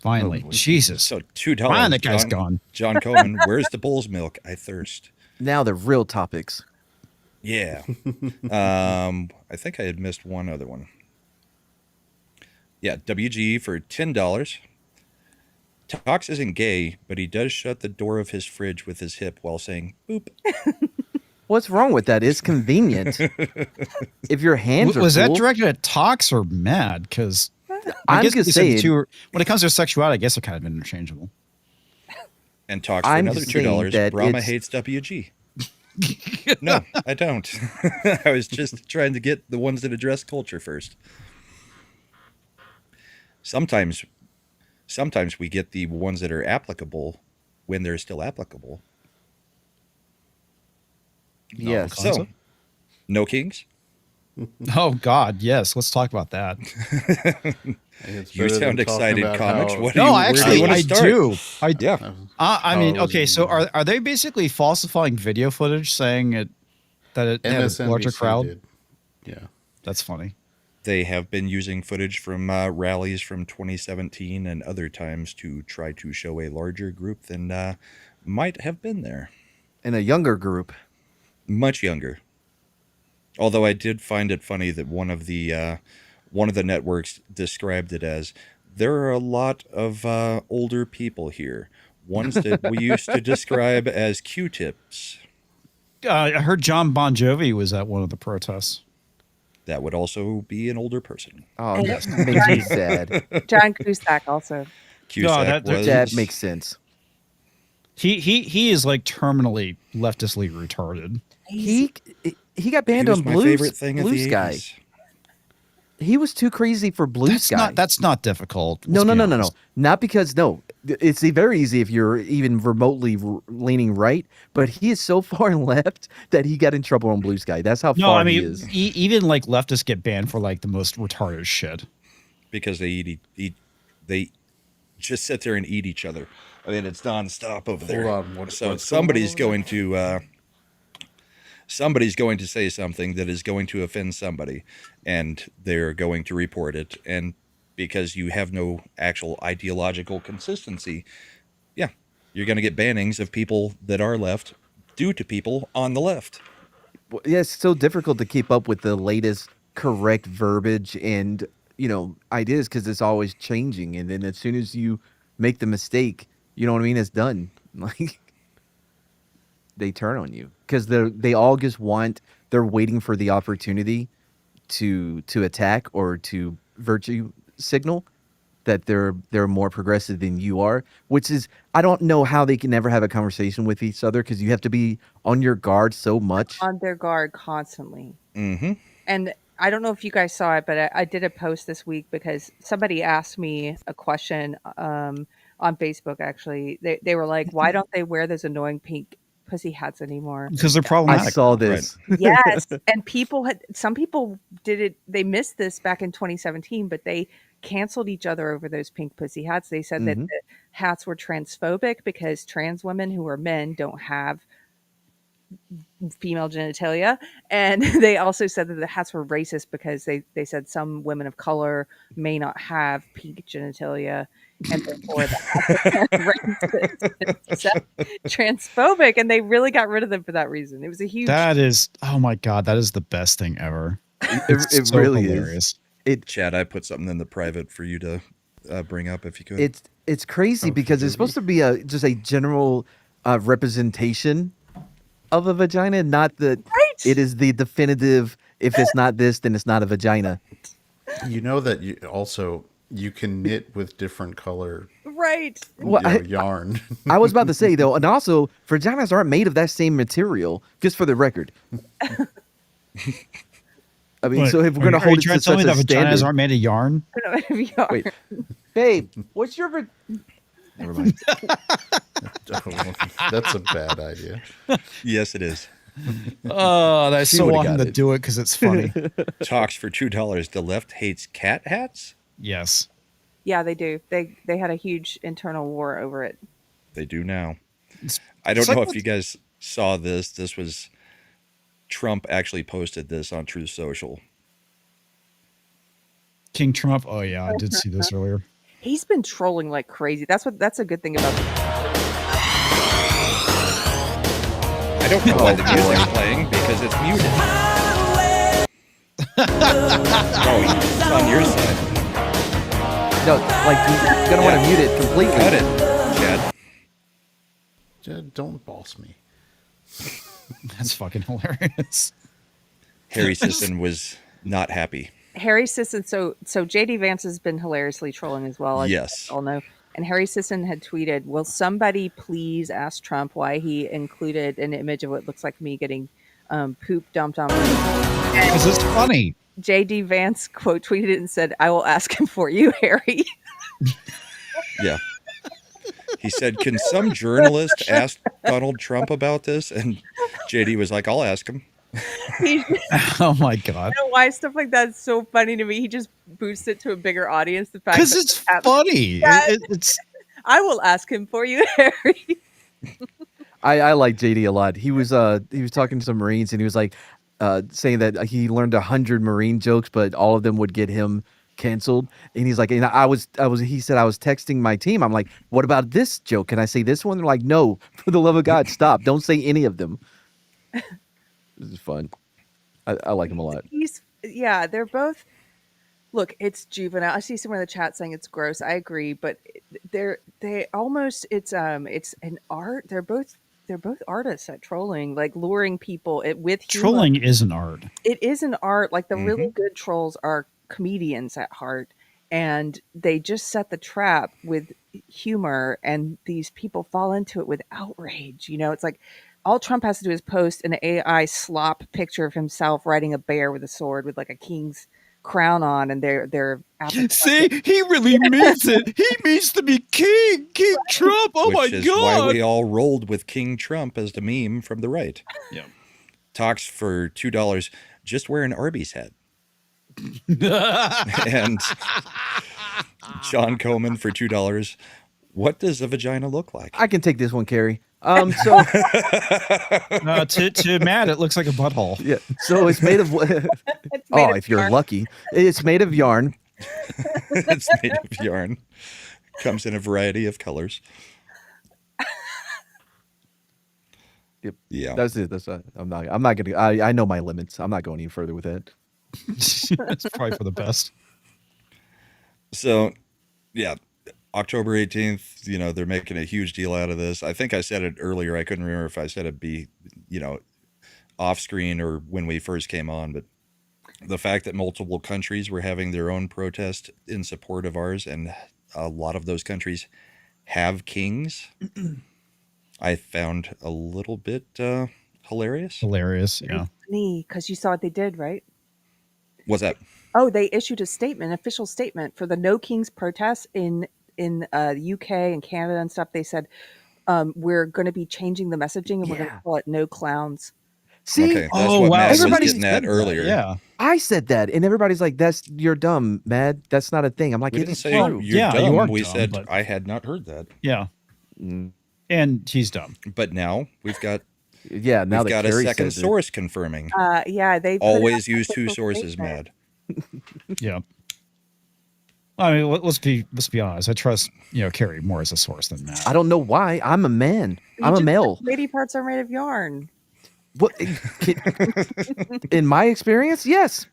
Finally. Jesus. So $2. Fine, that guy's gone. John Coleman, where's the bull's milk? I thirst. Now the real topics. Yeah. I think I had missed one other one. Yeah, WG for $10. Tox isn't gay, but he does shut the door of his fridge with his hip while saying boop. What's wrong with that? It's convenient. If your hands are Was that full, directed at Tox or Mad? Because I'm just saying. when it comes to sexuality, I guess they're kind of interchangeable. And Tox for I'm another just saying $2. that Brahma it's- hates WG. No, I don't. I was just trying to get the ones that address culture first. Sometimes we get the ones that are applicable when they're still applicable. Yes. So, no kings? Oh God, yes. Let's talk about that. It's You better sound than talking excited, about Comix. how- What do No, you, I where do actually you want I to start? do. Yeah. I mean, How okay. is So it- are they basically falsifying video footage, saying that it had a larger MSNBC crowd? did. Yeah. That's funny. They have been using footage from rallies from 2017 and other times to try to show a larger group than might have been there. In a younger group. Much younger. Although I did find it funny that one of the networks described it as, there are a lot of older people here. Ones that we used to describe as Q-tips. I heard John Bon Jovi was at one of the protests. That would also be an older person. Oh, that makes me sad. John Cusack also. Cusack that- was... That makes sense. He is like terminally leftistly retarded. He got He banned was on my Blue, favorite thing of Blue the Sky. 80s. He was too crazy for Blue Sky. That's not difficult. No, let's no, be no, no, no. honest. Not because it's very easy if you're even remotely leaning right. But he is so far left that he got in trouble on Blue Sky. That's how No, far I he mean, is. even like leftists get banned for like the most retarded shit. Because they they just sit there and eat each other. I mean, it's nonstop over there. Hold on, what's so going somebody's on going to somebody's going to say something that is going to offend somebody, and they're going to report it. And because you have no actual ideological consistency, yeah, you're going to get bannings of people that are left due to people on the left. Yeah, it's so difficult to keep up with the latest correct verbiage and ideas because it's always changing. And then as soon as you make the mistake, you know what I mean, it's done. Like they turn on you because they all just they're waiting for the opportunity to attack or to virtue signal that they're more progressive than you are, which is, I don't know how they can never have a conversation with each other because you have to be on your guard so much. On their guard constantly. Mm-hmm. And I don't know if you guys saw it, but I did a post this week because somebody asked me a question on Facebook, actually. They were like, why don't they wear those annoying pink pussy hats anymore? Because they're I problematic. saw this. Yes. And some people did it. They missed this back in 2017, but they canceled each other over those pink pussy hats. They said that the hats were transphobic because trans women who are men don't have female genitalia. And they also said that the hats were racist because they said some women of color may not have pink genitalia. And therefore the hats are racist. So, transphobic, and they really got rid of them for that reason. It was a huge. That is, oh my God, that is the best thing ever. It really hilarious. is. Chad, I put something in the private for you to bring up if you could. It's crazy because it's supposed to be just a general representation of a vagina, not that it is the definitive. If it's not this, then it's not a vagina. You know that you can knit with different color Right. Well, yarn. I was about to say though, and also vaginas aren't made of that same material. Just for the record. I mean, so if we're gonna are hold you it trying to to tell such me a that vaginas standard, aren't made of yarn? wait, babe, what's your? Never mind. That's a bad idea. Yes, it is. Oh, I She so would've want him got to it. do it because it's funny. Talks for $2. The left hates cat hats. Yes. Yeah, they do. They had a huge internal war over it. They do now. It's- I it's don't like know if what- you guys saw this. This was Trump actually posted this on Truth Social. King Trump. Oh yeah, I did see this earlier. He's been trolling like crazy. That's a good thing about I don't know why the music's playing because it's muted. Oh, it's on your side. No, like you're gonna want to mute it completely. Cut it, Chad. Don't boss me. That's fucking hilarious. Harry Sisson was not happy. Harry Sisson. So JD Vance has been hilariously trolling as well. As Yes. you all know. And Harry Sisson had tweeted, "Will somebody please ask Trump why he included an image of what looks like me getting poop dumped on me?" Because it's funny. JD Vance quote tweeted it and said, "I will ask him for you, Harry." Yeah. He said, "Can some journalist ask Donald Trump about this?" And JD was like, "I'll ask him." He, Oh my god. I don't know why stuff like that is so funny to me. He just boosts it to a bigger audience. The fact Because that it's happened. funny. Yeah. It's I will ask him for you, Harry. I like JD a lot. He was talking to some Marines and he was like saying that he learned 100 Marine jokes, but all of them would get him canceled. And he's like, and he said, I was texting my team. I'm like, what about this joke? Can I say this one? They're like, no, for the love of God, stop. Don't say any of them. This is fun. I like him a lot. Yeah, they're both. Look, it's juvenile. I see someone in the chat saying it's gross. I agree, but they almost it's an art. They're both artists at trolling, like luring people with humor. trolling is an art. It is an art. Like the really good trolls are comedians at heart, and they just set the trap with humor, and these people fall into it with outrage. You know, it's like all Trump has to do is post an AI slop picture of himself riding a bear with a sword with like a king's crown on, and they're See, he really means it. He means to be king, King Trump. Oh Which my is god! why we all rolled with King Trump as the meme from the right. Yeah. Talks for $2. Just wear an Arby's hat. And John Coleman for $2. What does a vagina look like? I can take this one, Keri. So To Matt, it looks like a butthole. yeah, so it's made of if you're lucky, it's made of yarn. It's made of yarn. Comes in a variety of colors. Yep. Yeah. That's it. I'm not gonna. I know my limits. I'm not going any further with that. That's probably for the best. So, yeah, October 18th, they're making a huge deal out of this. I think I said it earlier. I couldn't remember if I said it'd be, off screen or when we first came on, but the fact that multiple countries were having their own protest in support of ours, and a lot of those countries have kings, I found a little bit hilarious. Hilarious, yeah. because you saw what they did, right? What's that? Oh, they issued an official statement for the No Kings protests in the UK and Canada and stuff. They said we're going to be changing the messaging and we're going to call it No Clowns. See, Okay, that's what Matt was Everybody's getting at earlier. Yeah. I said that, and everybody's like, "You're dumb, Mad. That's not a thing." I'm like, We "It didn't is say true." you're Yeah, dumb. you are we dumb, said but- I had not heard that. Yeah. Mm, And he's dumb. But now we've got yeah, now we've that got a Keri second says it. source confirming. Yeah, they put Always out an use two official sources, statement. Mad. Yeah. I mean, let's be honest. I trust Keri more as a source than Matt. I don't know why. I'm a man. You I'm a just male. said lady parts are made of yarn. What? In my experience, yes.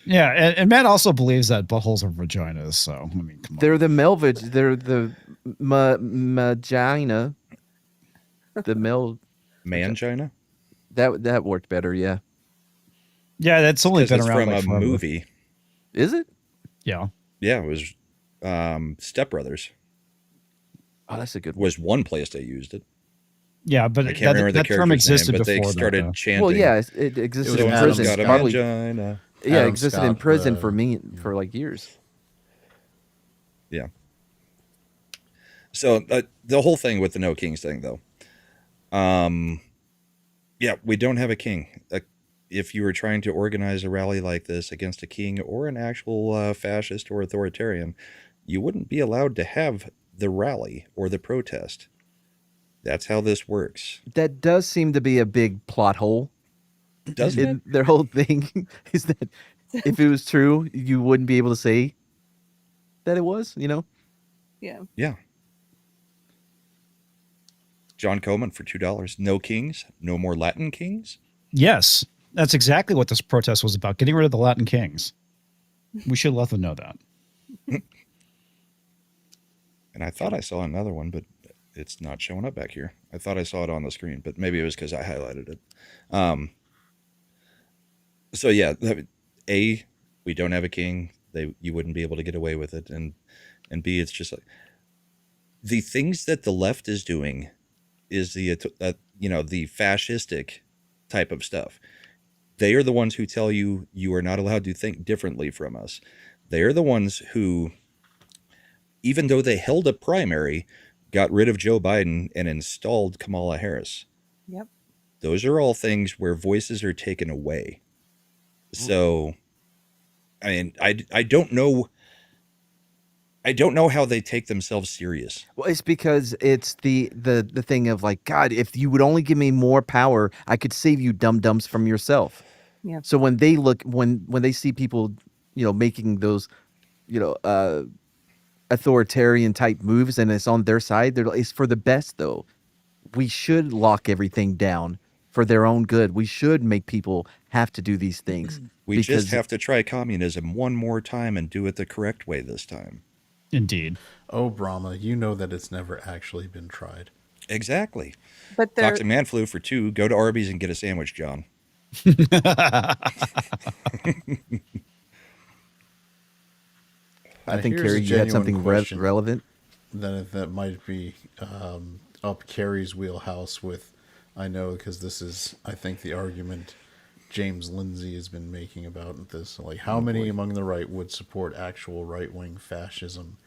Yeah, and Matt also believes that buttholes are vaginas. So I mean, come on. They're the melvage. They're the magina. The mel. Mangina? That worked better. Yeah. Yeah, that's only Because been it's around from like a forever. movie. Is it? Yeah. Yeah, it was Step Brothers. Oh, that's a good one. Was one place they used it. Yeah, but I can't remember the that term character's existed name, but they before started that. chanting. Well, yeah, it existed It in was prison. got a Probably, mangina. yeah, Adam existed in Scott, prison the- for like years. Yeah. So the whole thing with the No Kings thing, though, Yeah, we don't have a king. If you were trying to organize a rally like this against a king or an actual fascist or authoritarian, you wouldn't be allowed to have the rally or the protest. That's how this works. That does seem to be a big plot hole. Doesn't it? And their whole thing is that if it was true, you wouldn't be able to say that it was, you know? Yeah. Yeah. John Coleman for $2. No kings, no more Latin kings. Yes, that's exactly what this protest was about, getting rid of the Latin kings. We should let them know that. And I thought I saw another one, but it's not showing up back here. I thought I saw it on the screen, but maybe it was because I highlighted it. So yeah, A, we don't have a king. You wouldn't be able to get away with it, and B, it's just like the things that the left is doing is the fascistic type of stuff. They are the ones who tell you you are not allowed to think differently from us. They are the ones who, even though they held a primary, got rid of Joe Biden and installed Kamala Harris. Yep. Those are all things where voices are taken away. So, I mean, I don't know. I don't know how they take themselves serious. Well, it's because it's the thing of like, God, if you would only give me more power, I could save you dum-dums from yourself. Yeah. So when they look, when they see people, making those, authoritarian type moves and it's on their side, it's for the best though. We should lock everything down for their own good. We should make people have to do these things. We just have to try communism one more time and do it the correct way this time. Indeed. Oh, Brahma, you know that it's never actually been tried. Exactly. But they're Toxic Man Flu for $2. Go to Arby's and get a sandwich, John. I think, Here's a Keri, you had genuine something question relevant. that might be up Keri's wheelhouse with, I know, because this is, I think, the argument James Lindsay has been making about this. Like, how many among the right would support actual right-wing fascism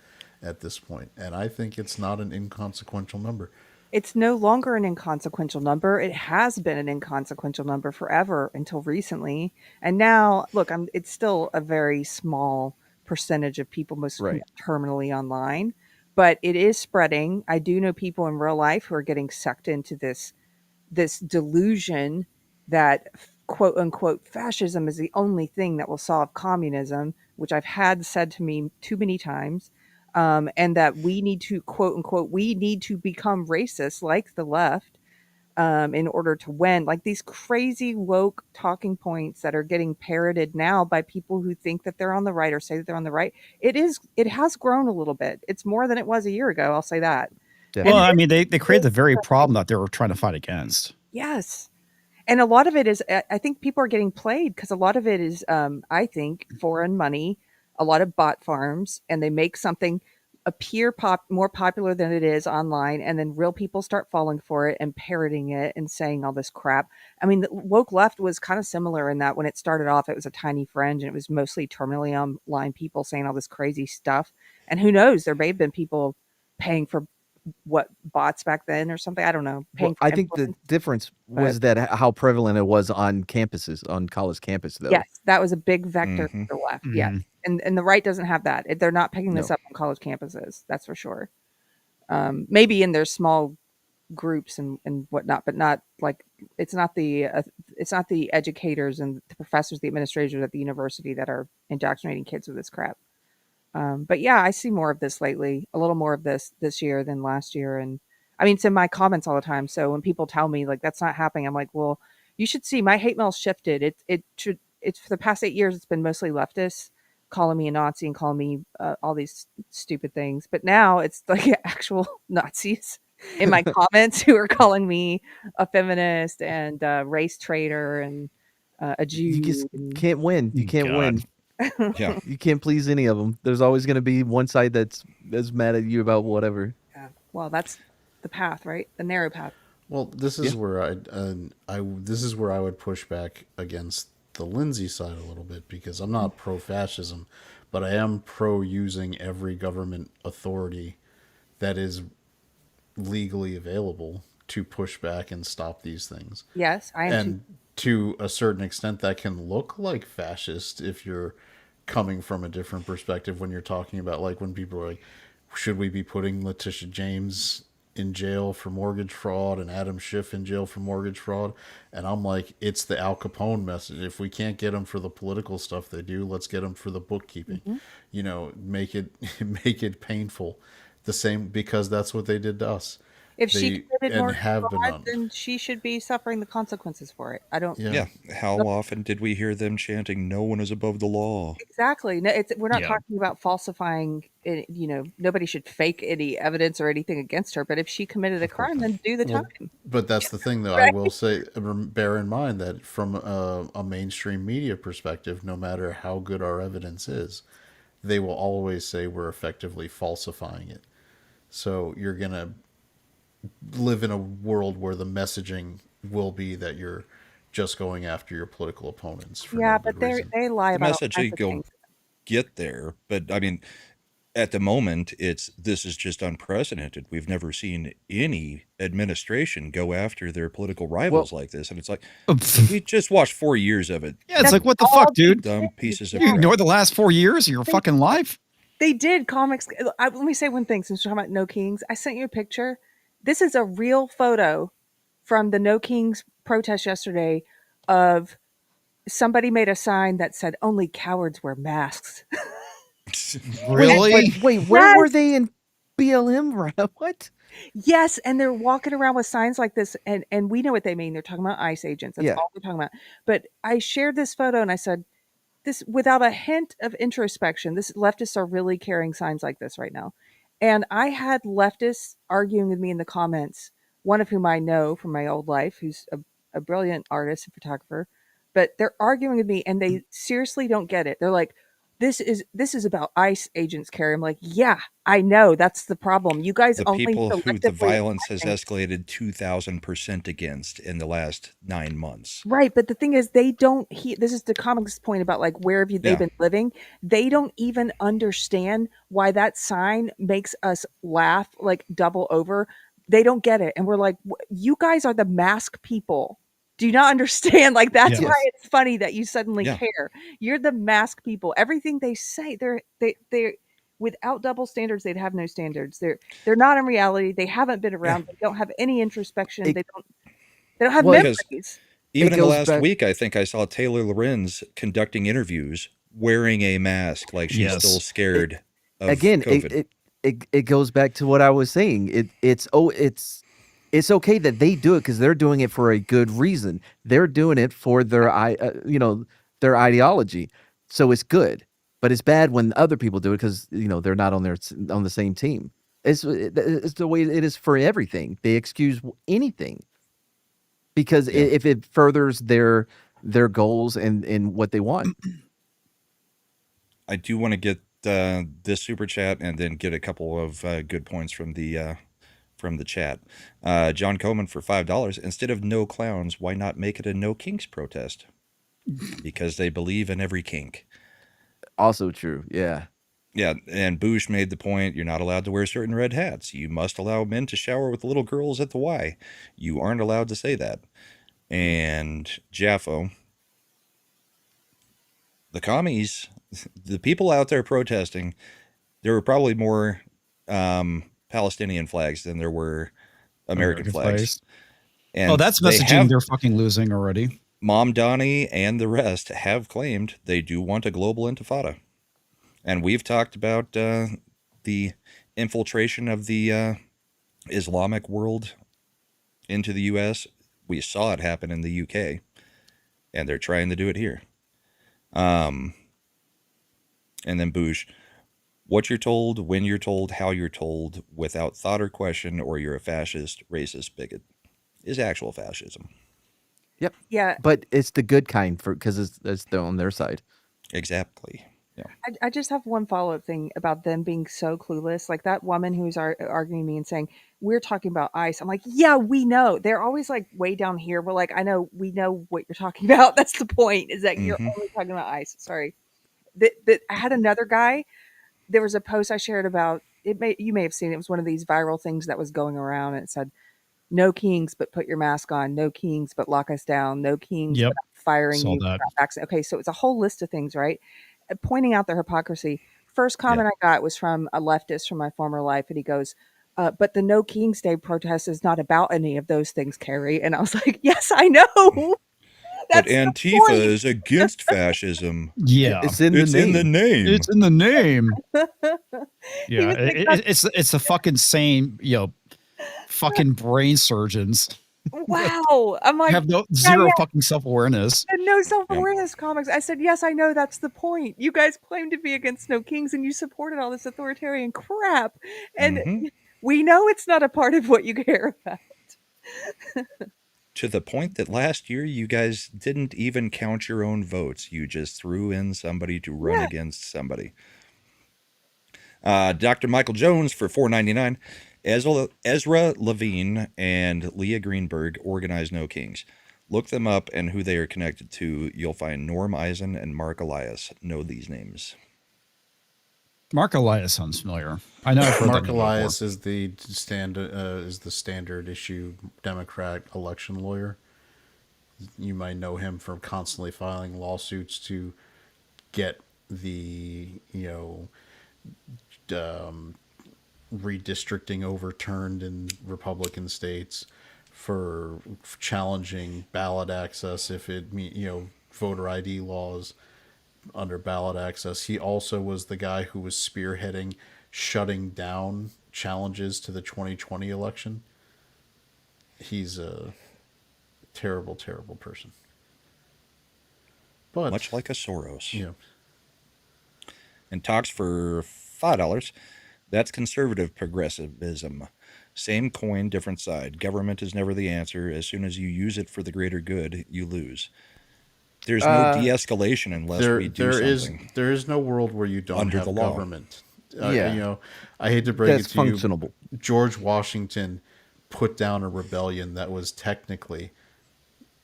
at this point? And I think it's not an inconsequential number. It's no longer an inconsequential number. It has been an inconsequential number forever until recently. And now, look, it's still a very small percentage of people most Right. terminally online, but it is spreading. I do know people in real life who are getting sucked into this delusion that quote unquote fascism is the only thing that will solve communism, which I've had said to me too many times. And that we need to quote unquote we need to become racist like the left in order to win, like these crazy woke talking points that are getting parroted now by people who think that they're on the right or say that they're on the right. It has grown a little bit. It's more than it was a year ago, I'll say that. Well, I mean, they created the very problem that they were trying to fight against. Yes. And a lot of it is, I think people are getting played because a lot of it is, I think, foreign money, a lot of bot farms, and they make something appear more popular than it is online, and then real people start falling for it and parroting it and saying all this crap. I mean, the woke left was kind of similar in that when it started off, it was a tiny fringe, and it was mostly terminally online people saying all this crazy stuff. And who knows, there may have been people paying for what bots back then or something. I don't know. Well, I think the difference was that how prevalent it was on campuses, on college campus, though. Yes, that was a big vector Mhm. for the left. Yes, and the right doesn't have that. They're not picking this No. up on college campuses. That's for sure. Maybe in their small groups and whatnot, but not like it's not the educators and the professors, the administrators at the university that are indoctrinating kids with this crap. But yeah, I see more of this lately, a little more of this year than last year. And I mean, it's in my comments all the time. So when people tell me like that's not happening, I'm like, well, you should see my hate mail shifted. It's for the past 8 years, it's been mostly leftists calling me a Nazi and calling me all these stupid things. But now it's like actual Nazis in my comments who are calling me a feminist and a race traitor and a Jew. You just can't win. You can't God. win. Yeah. You can't please any of them. There's always going to be one side that's mad at you about whatever. Yeah. Well, that's the path, right? The narrow path. Well, this is where this is where I would push back against the Lindsay side a little bit, because I'm not pro-fascism, but I am pro using every government authority that is legally available to push back and stop these things. Yes, I am too. And to a certain extent, that can look like fascist if you're coming from a different perspective when you're talking about, like, when people are like, should we be putting Letitia James in jail for mortgage fraud and Adam Schiff in jail for mortgage fraud? And I'm like, it's the Al Capone message. If we can't get them for the political stuff they do, let's get them for the bookkeeping. You know, make it make it painful. The same, because that's what they did to us. If she They committed and more have been fraud, on. then she should be suffering the consequences for it. I don't. Yeah. How often did we hear them chanting, "No one is above the law"? Exactly. No, we're not Yeah. talking about falsifying. Nobody should fake any evidence or anything against her. But if she committed a crime, then do the Well, time. but that's the thing, though. I will say, bear in mind that from a mainstream media perspective, no matter how good our evidence is, they will always say we're effectively falsifying it. So you're going to live in a world where the messaging will be that you're just going after your political opponents for Yeah, no but good reason. they lie The about all message kinds of will things. get there, but I mean, at the moment, this is just unprecedented. We've never seen any administration go after their political rivals like this, and it's like we just watched 4 years of it. Yeah, it's That's like, what the all fuck, dude? Dumb pieces of You crap. ignore the last 4 years of your fucking life? They did comics. Let me say one thing since we're talking about No Kings. I sent you a picture. This is a real photo from the No Kings protest yesterday of somebody made a sign that said only cowards wear masks. Really? Wait, where were Yes. they in BLM? What? Yes, and they're walking around with signs like this, and we know what they mean. They're talking about ICE agents. That's Yeah. all they're talking about. But I shared this photo and I said, this without a hint of introspection, this leftists are really carrying signs like this right now. And I had leftists arguing with me in the comments, one of whom I know from my old life, who's a brilliant artist and photographer, but they're arguing with me and they seriously don't get it. They're like, this is about ICE agents, Keri. I'm like, yeah, I know that's the problem. You guys The only people who the selectively violence has attack. escalated 2,000% against in the last 9 months. Right, but the thing is, they don't. This is the Comix point about like where have they Yeah. been living? They don't even understand why that sign makes us laugh like double over. They don't get it, and we're like, you guys are the mask people. Do you not understand? Like that's Yeah. why Yes. it's funny that you suddenly Yeah. care. You're the mask people. Everything they say, they're without double standards, they'd have no standards. They're not in reality. They haven't been around. They don't have any introspection. It- They don't have Well, Because memories. even in the goes last back- week, I think I saw Taylor Lorenz conducting interviews wearing a mask, like she's Yes. still scared of Again, COVID. it goes back to what I was saying. It's okay that they do it because they're doing it for a good reason. They're doing it for their their ideology, so it's good. But it's bad when other people do it because they're not on the same team. It's the way it is for everything. They excuse anything because Yeah. if it furthers their goals and what they want. I do want to get this super chat and then get a couple of good points from the chat. John Coleman for $5. Instead of no clowns, why not make it a no kinks protest? Because they believe in every kink. Also true, yeah. Yeah, and Bush made the point, you're not allowed to wear certain red hats. You must allow men to shower with little girls at the Y. You aren't allowed to say that. And Jaffo, the commies, the people out there protesting, there were probably more Palestinian flags than there were American flags. And that's they messaging have- they're fucking losing already. Mom Donnie and the rest have claimed they do want a global intifada. And we've talked about the infiltration of the Islamic world into the U.S. We saw it happen in the U.K., and they're trying to do it here. And then Bush, what you're told, when you're told, how you're told, without thought or question, or you're a fascist, racist, bigot, is actual fascism. Yep. Yeah, But it's the good kind because it's on their side. Exactly. Yeah. I just have one follow-up thing about them being so clueless. Like that woman who's arguing me and saying, we're talking about ICE. I'm like, yeah, we know. They're always like way down here. We're like, I know, we know what you're talking about. That's the point, is that you're only talking about ICE. Sorry. I had another guy. There was a post I shared about, you may have seen it. It was one of these viral things that was going around. And it said, no kings, but put your mask on, no kings, but lock us down, no kings, Yep. but I'm firing Saw you that. without vaccine. Okay, so it's a whole list of things, right? Pointing out the hypocrisy. First comment I got was from a leftist from my former life, and he goes, but the No King's Day protest is not about any of those things, Keri. And I was like, yes, I know. But That's the Antifa point. is against fascism. Yeah. It's in the It's name. in the name. It's in the name. He Yeah. was like, It's the fucking same, fucking brain surgeons wow. I'm like, have yeah, zero yeah. fucking self-awareness. And no self-awareness comics. I said, yes, I know that's the point. You guys claim to be against no kings and you supported all this authoritarian crap. And Mhm. we know it's not a part of what you care about. To the point that last year you guys didn't even count your own votes. You just threw in somebody to run Yeah. against somebody. Dr. Michael Jones for $4.99. Ezra Levine and Leah Greenberg organize No Kings. Look them up and who they are connected to. You'll find Norm Eisen and Mark Elias. Know these names. Mark Elias sounds familiar. I know I've heard Mark that name before. Elias is the standard issue Democrat election lawyer. You might know him from constantly filing lawsuits to get the redistricting overturned in Republican states, for challenging ballot access if it voter ID laws under ballot access. He also was the guy who was spearheading shutting down challenges to the 2020 election. He's a terrible, terrible person. But Much like a Soros. yeah, And talks for $5. That's conservative progressivism. Same coin, different side. Government is never the answer. As soon as you use it for the greater good, you lose. There's no de-escalation unless we do something. There is no world where you don't Under have the law. government. Yeah. I hate to break That's it to you. functionable. George Washington put down a rebellion that was technically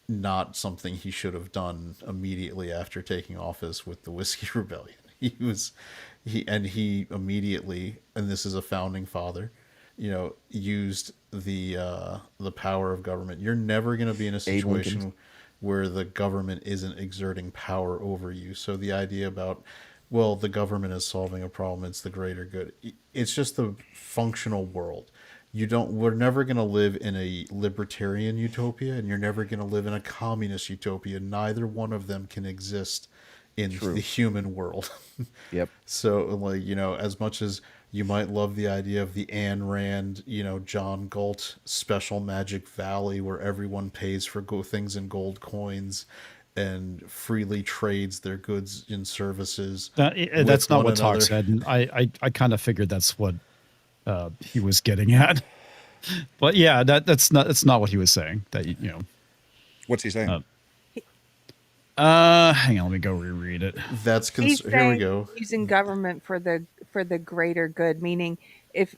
not something he should have done immediately after taking office with the Whiskey Rebellion. He immediately, and this is a founding father, used the power of government. You're never going to be in a Abe Lincoln. situation where the government isn't exerting power over you. So the idea about, well, the government is solving a problem, it's the greater good. It's just the functional world. We're never going to live in a libertarian utopia, and you're never going to live in a communist utopia. Neither one of them can exist in the human world. Yep. So, as much as you might love the idea of the Ayn Rand, John Galt special Magic Valley, where everyone pays for things in gold coins and freely trades their goods and services. That's not what Talk said. And I kind of figured that's what he was getting at. But yeah, that's not what he was saying. That What's he saying? Hang on, let me go reread it. That's He's here we saying go. using government for the greater good, meaning if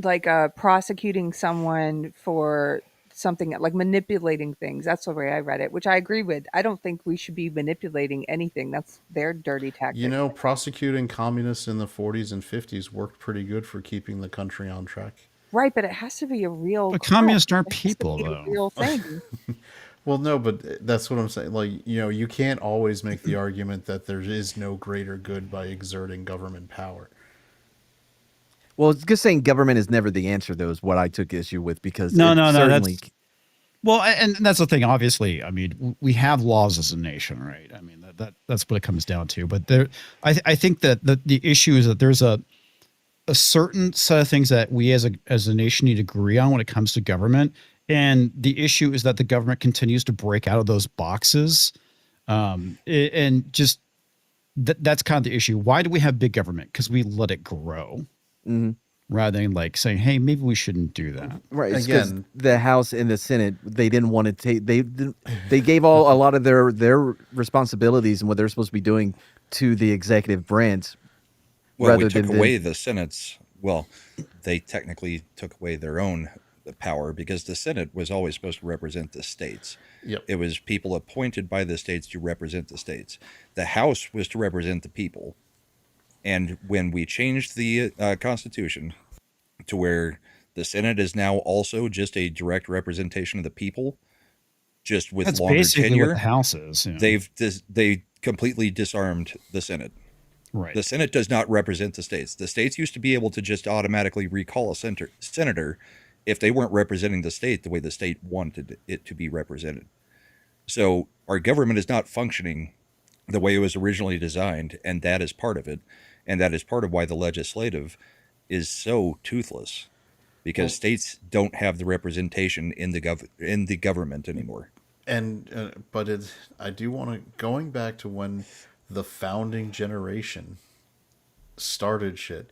like prosecuting someone for something like manipulating things. That's the way I read it, which I agree with. I don't think we should be manipulating anything. That's their dirty tactic. Prosecuting communists in the 40s and 50s worked pretty good for keeping the country on track. Right, but it has to be a real. But communists aren't It has to people, be a though. real thing. Well, no, but that's what I'm saying. You can't always make the argument that there is no greater good by exerting government power. Well, it's just saying government is never the answer, though, is what I took issue with, because No, certainly. Well, and that's the thing. Obviously, I mean, we have laws as a nation, right? I mean, that's what it comes down to. But I think that the issue is that there's a certain set of things that we as a nation need to agree on when it comes to government. And the issue is that the government continues to break out of those boxes. And just that's kind of the issue. Why do we have big government? Because we let it grow. Mhm. Rather than like saying, hey, maybe we shouldn't do that. Right. Again, Again, the House and the Senate, they didn't want to take. They gave a lot of their responsibilities and what they're supposed to be doing to the executive branch. Well, we rather took than away the Senate's. Well, they technically took away their own power because the Senate was always supposed to represent the states. Yep. It was people appointed by the states to represent the states. The House was to represent the people. And when we changed the Constitution to where The Senate is now also just a direct representation of the people, just with That's longer basically tenure. what the House is. They completely disarmed the Senate. Right. The Senate does not represent the states. The states used to be able to just automatically recall a senator if they weren't representing the state the way the state wanted it to be represented. So our government is not functioning the way it was originally designed, and that is part of it. And that is part of why the legislative is so toothless, because states don't have the representation in the government anymore. And but I do want to, going back to when the founding generation started shit,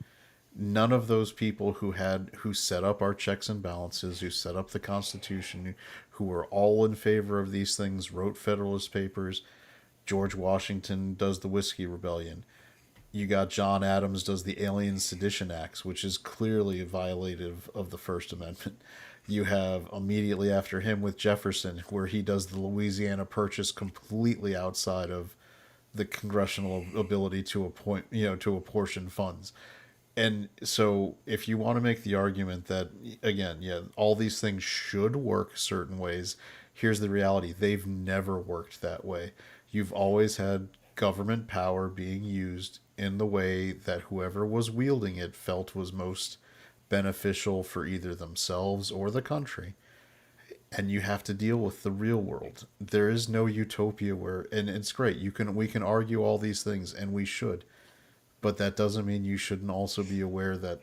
none of those people who set up our checks and balances, who set up the Constitution, who were all in favor of these things, wrote Federalist Papers. George Washington does the Whiskey Rebellion. You got John Adams does the Alien Sedition Acts, which is clearly violative of the First Amendment. You have immediately after him with Jefferson, where he does the Louisiana Purchase completely outside of the congressional ability to appoint, to apportion funds. And so if you want to make the argument that, again, yeah, all these things should work certain ways, here's the reality. They've never worked that way. You've always had government power being used in the way that whoever was wielding it felt was most beneficial for either themselves or the country. And you have to deal with the real world. There is no utopia where, and it's great. We can argue all these things, and we should, but that doesn't mean you shouldn't also be aware that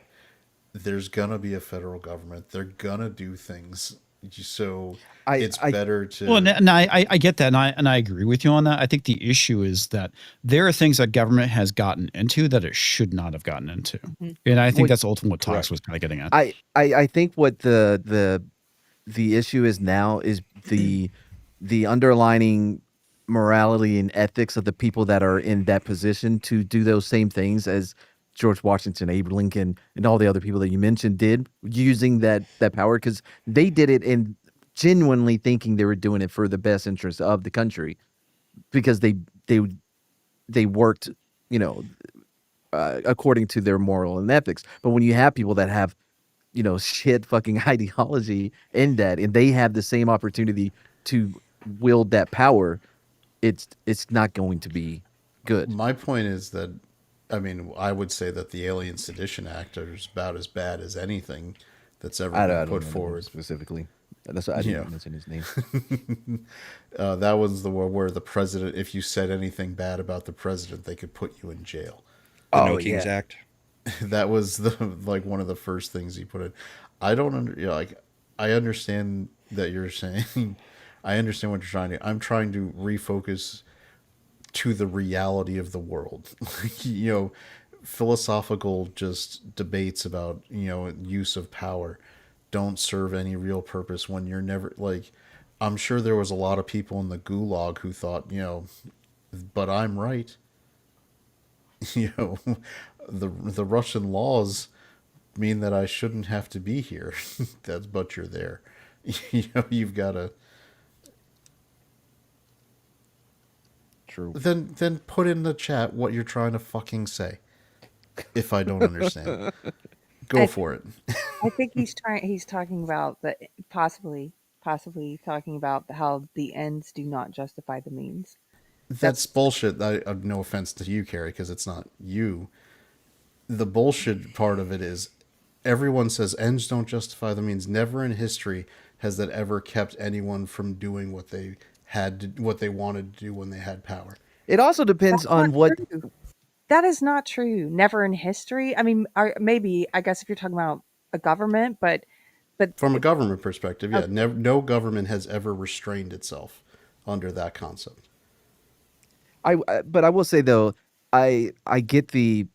there's gonna be a federal government. They're gonna do things. So it's better to. Well, and I get that, and I agree with you on that. I think the issue is that there are things that government has gotten into that it should not have gotten into, and I think that's ultimately what Tox was kind of getting at. I think what the issue is now is the underlining morality and ethics of the people that are in that position to do those same things as George Washington, Abe Lincoln, and all the other people that you mentioned did, using that power, because they did it in genuinely thinking they were doing it for the best interest of the country, because they worked, according to their moral and ethics. But when you have people that have, shit fucking ideology in that, and they have the same opportunity to wield that power, it's not going to be good. My point is that, I would say that the Alien Sedition Act is about as bad as anything that's ever been put forward. Specifically. That's what I didn't mention his name. That was the one where the president, if you said anything bad about the president, they could put you in jail. The No Kings Act. That was one of the first things he put in. I don't I understand that you're saying. I understand what you're trying to. I'm trying to refocus to the reality of the world. Philosophical just debates about, use of power don't serve any real purpose when you're never I'm sure there was a lot of people in the gulag who thought, but I'm right. The Russian laws mean that I shouldn't have to be here. But you're there. You've got to. True. Then put in the chat what you're trying to fucking say. If I don't understand, go for it. I think he's talking about the possibly talking about how the ends do not justify the means. That's bullshit. No offense to you, Keri, because it's not you. The bullshit part of it is everyone says ends don't justify the means. Never in history has that ever kept anyone from doing what they wanted to do when they had power. It also depends on what. True. That is not true. Never in history. Maybe, I guess if you're talking about a government, but from a government perspective, yeah, no government has ever restrained itself under that concept. But I will say though, I get the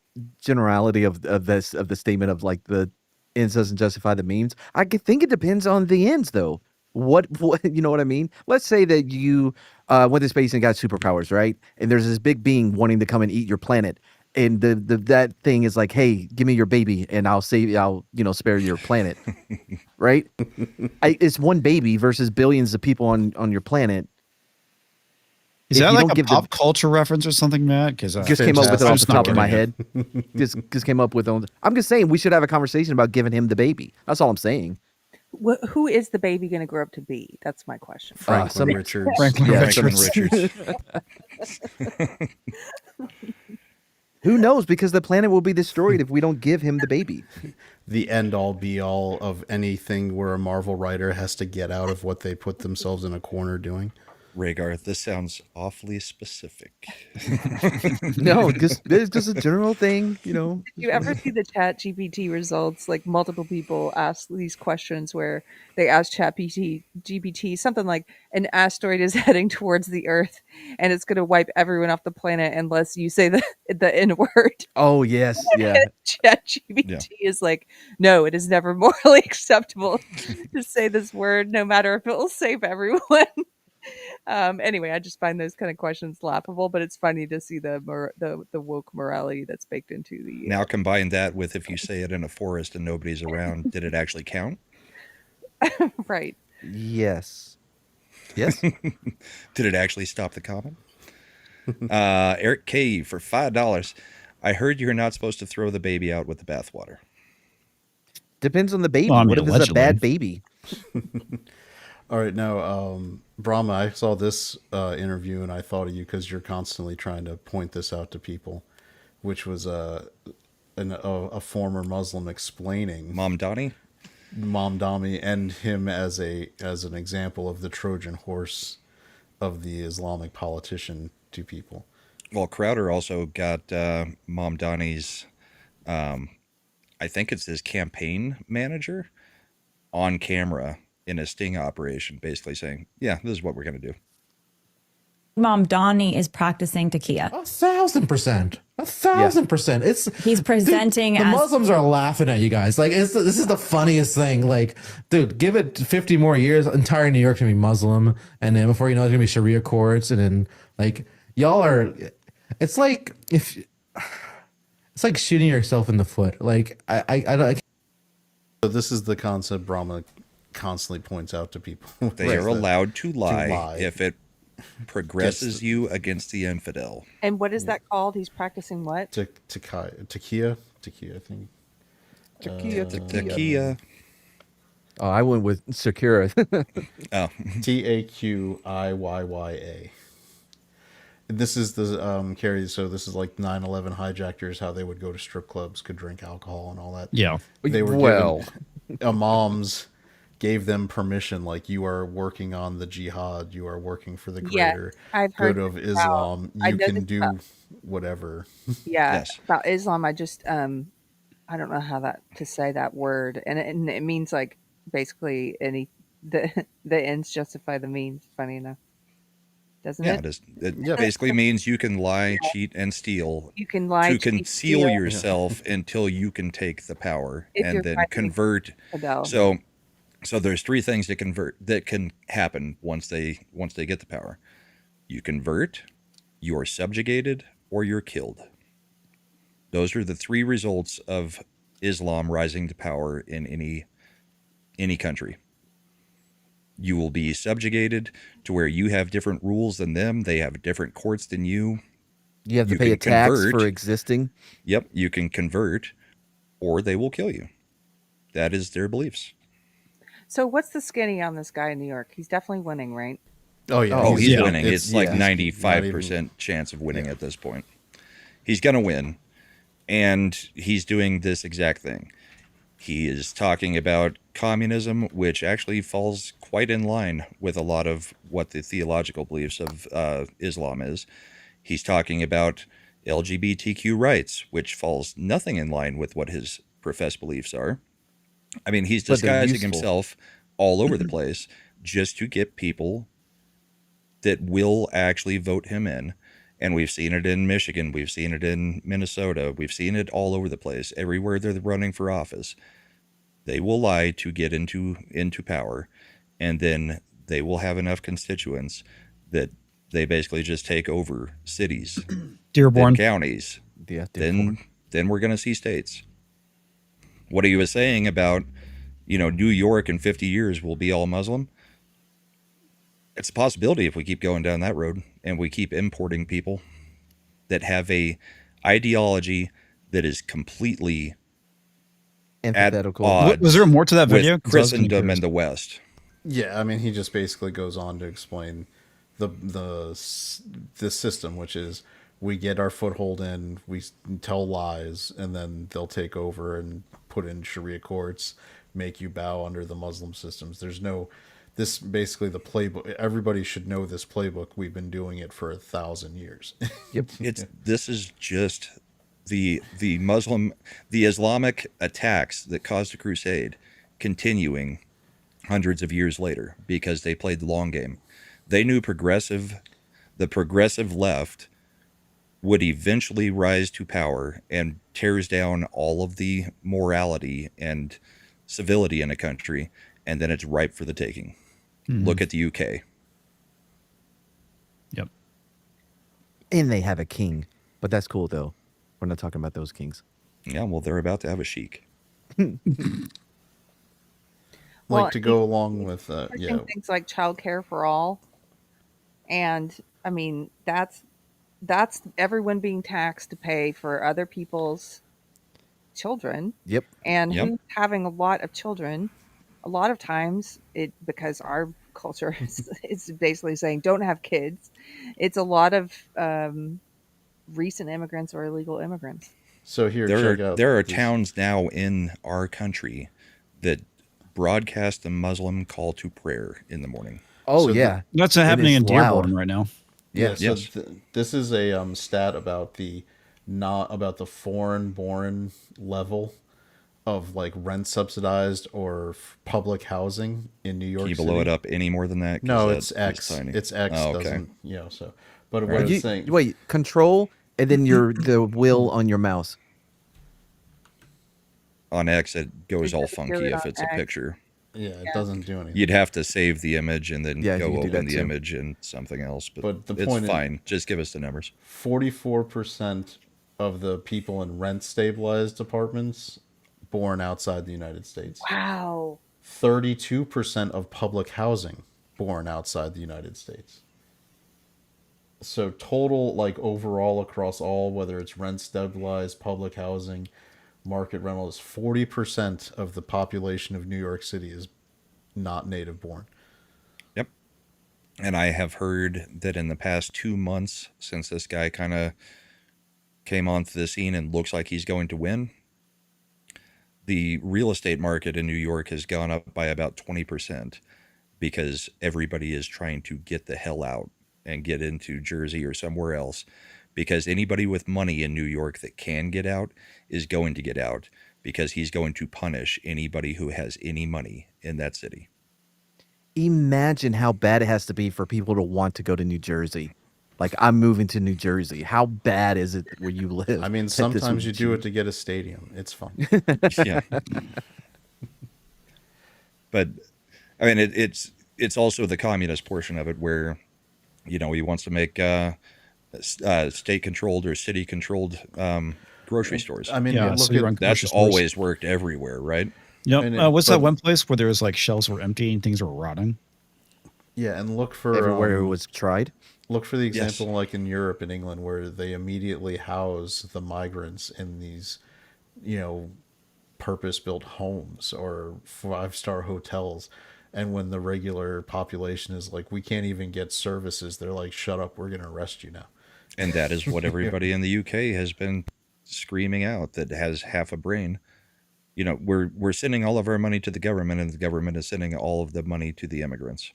generality of the statement of the ends doesn't justify the means. I think it depends on the ends though. What you know what I mean? Let's say that you went to space and got superpowers, right? And there's this big being wanting to come and eat your planet, and that thing is like, hey, give me your baby, and I'll spare your planet, right? It's one baby versus billions of people on your planet. Is If that you like don't a give the- pop culture reference or something, Matt? Because just came up with it off the top of my head. head. Just came up with. I'm just saying we should have a conversation about giving him the baby. That's all I'm saying. Who is the baby going to grow up to be? That's my question. Franklin some- Richards. Franklin Yeah, Richards. Who knows? Because the planet will be destroyed if we don't give him the baby. The end all be all of anything where a Marvel writer has to get out of what they put themselves in a corner doing. Rhaegar, this sounds awfully specific. No, it's just a general thing, you know. You ever see the Chat GPT results? Like multiple people ask these questions where they ask Chat GPT something like, an asteroid is heading towards the Earth and it's going to wipe everyone off the planet unless you say the N word. Oh yes, yeah. Chat GPT is like, no, it is never morally acceptable to say this word, no matter if it will save everyone. Anyway, I just find those kind of questions laughable, but it's funny to see the woke morality that's baked into the. Now combine that with if you say it in a forest and nobody's around, did it actually count? Right. Yes. Yes. Did it actually stop the comment? Eric K for $5. I heard you're not supposed to throw the baby out with the bathwater. Depends on the baby. Well, I mean, what if it's a allegedly. bad baby? All right, now, Brahma, I saw this interview and I thought of you because you're constantly trying to point this out to people, which was a former Muslim explaining Mom Donnie? Mom Dami and him as an example of the Trojan horse of the Islamic politician to people. Well, Crowder also got Mom Donnie's, I think it's his campaign manager, on camera in a sting operation, basically saying, yeah, this is what we're going to do. Mom Donnie is practicing takia. 1,000%. 1,000%. He's presenting dude, the as Muslims are laughing at you guys. Like, this is the funniest thing. Like, dude, give it 50 more years, entire New York's gonna be Muslim, and then before you know, it's gonna be Sharia courts, and then like y'all are. It's like it's like shooting yourself in the foot. Like I So this is the concept Brahma constantly points out to people. They are allowed to lie, lie. if it progresses you against the infidel. And what is that called? He's practicing what? Takia, I think. Takia. Oh, I went with Sakura. Oh, Taqiya. This is the Keri. So this is like 9/11 hijackers. How they would go to strip clubs, could drink alcohol and all that. Yeah. They were Well. given, imams gave them permission. Like, you are working on the jihad. You are working for the Yeah, greater I've heard good of this about- Islam. I You know can this do about- whatever. Yeah, Yes. about Islam. I just I don't know how to say that word, and it means like basically the ends justify the means. Funny enough, doesn't yeah, it? it basically means you can lie, cheat, and steal You can lie to cheat, conceal steal, yourself until you can take the power If and you're then fighting convert. Adele. So there's three things that can happen once they get the power. You convert, you're subjugated, or you're killed. Those are the three results of Islam rising to power in any country. You will be subjugated to where you have different rules than them. They have different courts than you. You have to You pay a can tax convert. for existing. Yep, you can convert, or they will kill you. That is their beliefs. So what's the skinny on this guy in New York? He's definitely winning, right? Oh yeah. Oh, he's yeah. winning. It's like yeah, 95% chance of winning at this point. He's going to win, and he's doing this exact thing. He is talking about communism, which actually falls quite in line with a lot of what the theological beliefs of Islam is. He's talking about LGBTQ rights, which falls nothing in line with what his professed beliefs are. I mean, he's But they're disguising useful. himself all over the place just to get people that will actually vote him in. And we've seen it in Michigan. We've seen it in Minnesota. We've seen it all over the place. Everywhere they're running for office, they will lie to get into power. And then they will have enough constituents that they basically just take over cities, Dearborn. then counties. Yeah. Then we're going to see states. What he was saying about, New York in 50 years will be all Muslim. It's a possibility if we keep going down that road and we keep importing people that have a ideology that is completely at Antithetical. Was there odds more to that video? with 'Cause I was kinda Christendom curious. and the West. Yeah, I mean, he just basically goes on to explain the system, which is we get our foothold in, we tell lies, and then they'll take over and put in Sharia courts, make you bow under the Muslim systems. There's no this basically the playbook. Everybody should know this playbook. We've been doing it for 1,000 years. Yep. This is just the Islamic attacks that caused a crusade continuing hundreds of years later because they played the long game. They knew the progressive left would eventually rise to power and tears down all of the morality and civility in a country, and then it's ripe for the taking. Look at the UK. Yep. And they have a king, but that's cool though. We're not talking about those kings. Yeah, well, they're about to have a sheik. Well, To go along with pushing things like childcare for all, and I mean that's everyone being taxed to pay for other people's children, Yep. and Yep. who's having a lot of children. A lot of times, because our culture is basically saying don't have kids. It's a lot of recent immigrants or illegal immigrants. So here, There check out. are this. towns now in our country that broadcast the Muslim call to prayer in the morning. Oh So yeah. That's It happening is in Dearborn loud. right now. Yeah, so Yes. this is a stat about the foreign born level of like rent subsidized or public housing in New York Can you City. blow it up any more than that? 'Cause No, that it's is X. tiny. It's X. Oh, okay. Doesn't so. But what Right. I was saying. Wait, control and then the will on your mouse. On X, it goes all Just do funky it if on it's a X. picture. Yeah, it doesn't do anything. You'd have to save the image and then Yeah, you go can do open that the too. image and something else. But the it's point is- fine. Just give us the numbers. 44% of the people in rent stabilized apartments born outside the United States. Wow. 32% of public housing born outside the United States. So total, like overall across all, whether it's rent stabilized, public housing, market rental, is 40% of the population of New York City is not native born. Yep. And I have heard that in the past 2 months, since this guy kind of came onto the scene and looks like he's going to win, the real estate market in New York has gone up by about 20% because everybody is trying to get the hell out and get into Jersey or somewhere else, because anybody with money in New York that can get out is going to get out because he's going to punish anybody who has any money in that city. Imagine how bad it has to be for people to want to go to New Jersey. Like, I'm moving to New Jersey. How bad is it where you live? I mean, that this sometimes would you be do it cheap? to get a stadium. It's fun. Yeah. But I mean, it's also the communist portion of it where, he wants to make state controlled or city controlled grocery stores. I mean, Yeah, look so you at run That's grocery stores. always worked everywhere, right? Yep. And What's that but- one place where there was like shelves were empty and things were rotting? yeah, and look for Everywhere it was tried. Look for the Yes. example like in Europe and England where they immediately house the migrants in these, purpose-built homes or five-star hotels. And when the regular population is like, we can't even get services, they're like, shut up, we're going to arrest you now. And that is what everybody in the UK has been screaming out that has half a brain. We're sending all of our money to the government, and the government is sending all of the money to the immigrants,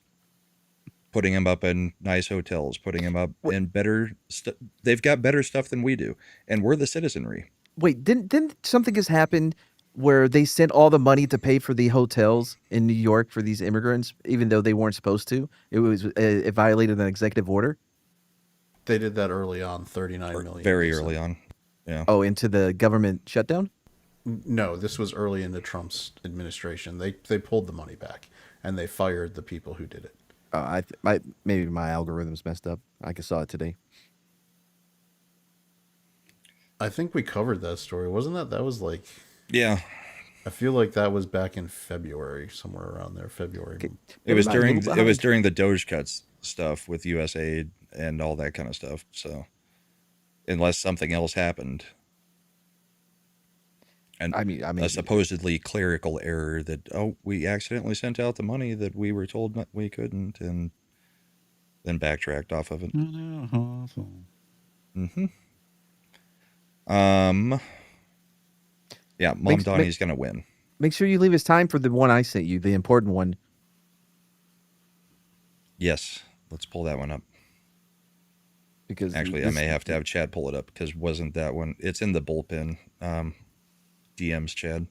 putting them up in nice hotels, putting them up in better stuff. They've got better stuff than we do, and we're the citizenry. Wait, didn't something just happen where they sent all the money to pay for the hotels in New York for these immigrants, even though they weren't supposed to? It violated an executive order. They did that early on, 39 million. Very they said. early on. Yeah. Oh, into the government shutdown. No, this was early into Trump's administration. They pulled the money back and they fired the people who did it. Maybe my algorithm's messed up. I just saw it today. I think we covered that story. Wasn't that was like, Yeah. I feel like that was back in February, somewhere around there, February. It was Never mind, during little it was behind. during the Doge cuts. stuff with USAID and all that kind of stuff. So unless something else happened. And I mean, a supposedly clerical error that, we accidentally sent out the money that we were told we couldn't, and then backtracked off of it. Yeah, Mom Donnie's gonna win. Make sure you leave us time for the one I sent you, the important one. Yes, let's pull that one up. Because actually, I may have to have Chad pull it up, because wasn't that one? It's in the bullpen. DMs, Chad.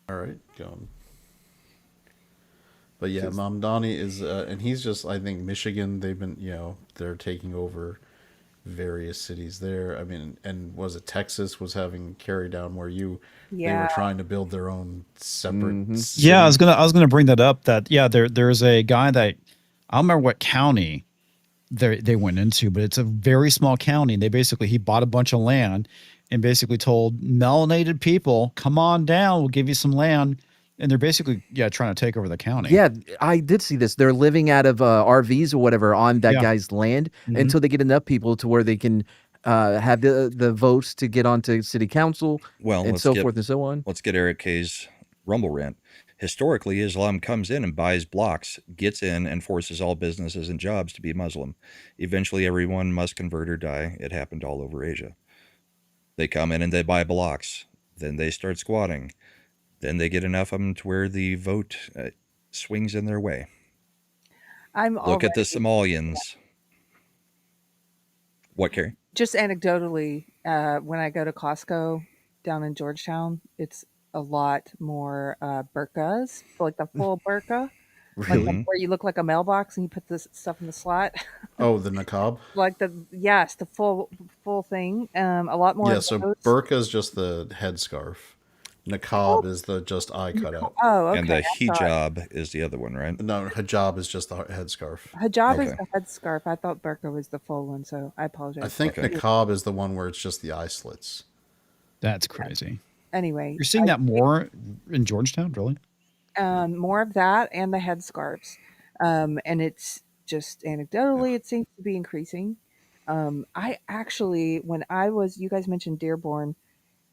All right, going. But yeah, Mom Donnie is, and he's just, I think Michigan. They've been, they're taking over various cities there. I mean, and was it Texas was having Keri down where they were trying to build their own separate. City. Yeah, I was gonna bring that up. That there's a guy that I don't remember what county they went into, but it's a very small county. And he bought a bunch of land and basically told melanated people, come on down, we'll give you some land. And they're basically, trying to take over the county. Yeah, I did see this. They're living out of RVs or whatever on that guy's land until they get enough people to where they can have the votes to get onto city council, and so forth and so on. Let's get Eric K's Rumble rant. Historically, Islam comes in and buys blocks, gets in, and forces all businesses and jobs to be Muslim. Eventually, everyone must convert or die. It happened all over Asia. They come in and they buy blocks. Then they start squatting. Then they get enough of them to where the vote swings in their way. Look at the Somalians. What, Keri? Just anecdotally, when I go to Costco down in Georgetown, it's a lot more burqas, like the full burqa. Really? Like where you look like a mailbox and you put this stuff in the slot. Oh, the niqab? Like the full thing. A lot more. Yeah, so burqa is just the headscarf. Niqab is the just eye cutout. Oh, okay. And the hijab is the other one, right? No, hijab is just the headscarf. Hijab is the headscarf. I thought burqa was the full one, so I apologize. I think niqab is the one where it's just the eye slits. That's crazy. Anyway, you're seeing that more in Georgetown, really? More of that and the headscarves, and it's just anecdotally, it seems to be increasing. I actually, you guys mentioned Dearborn.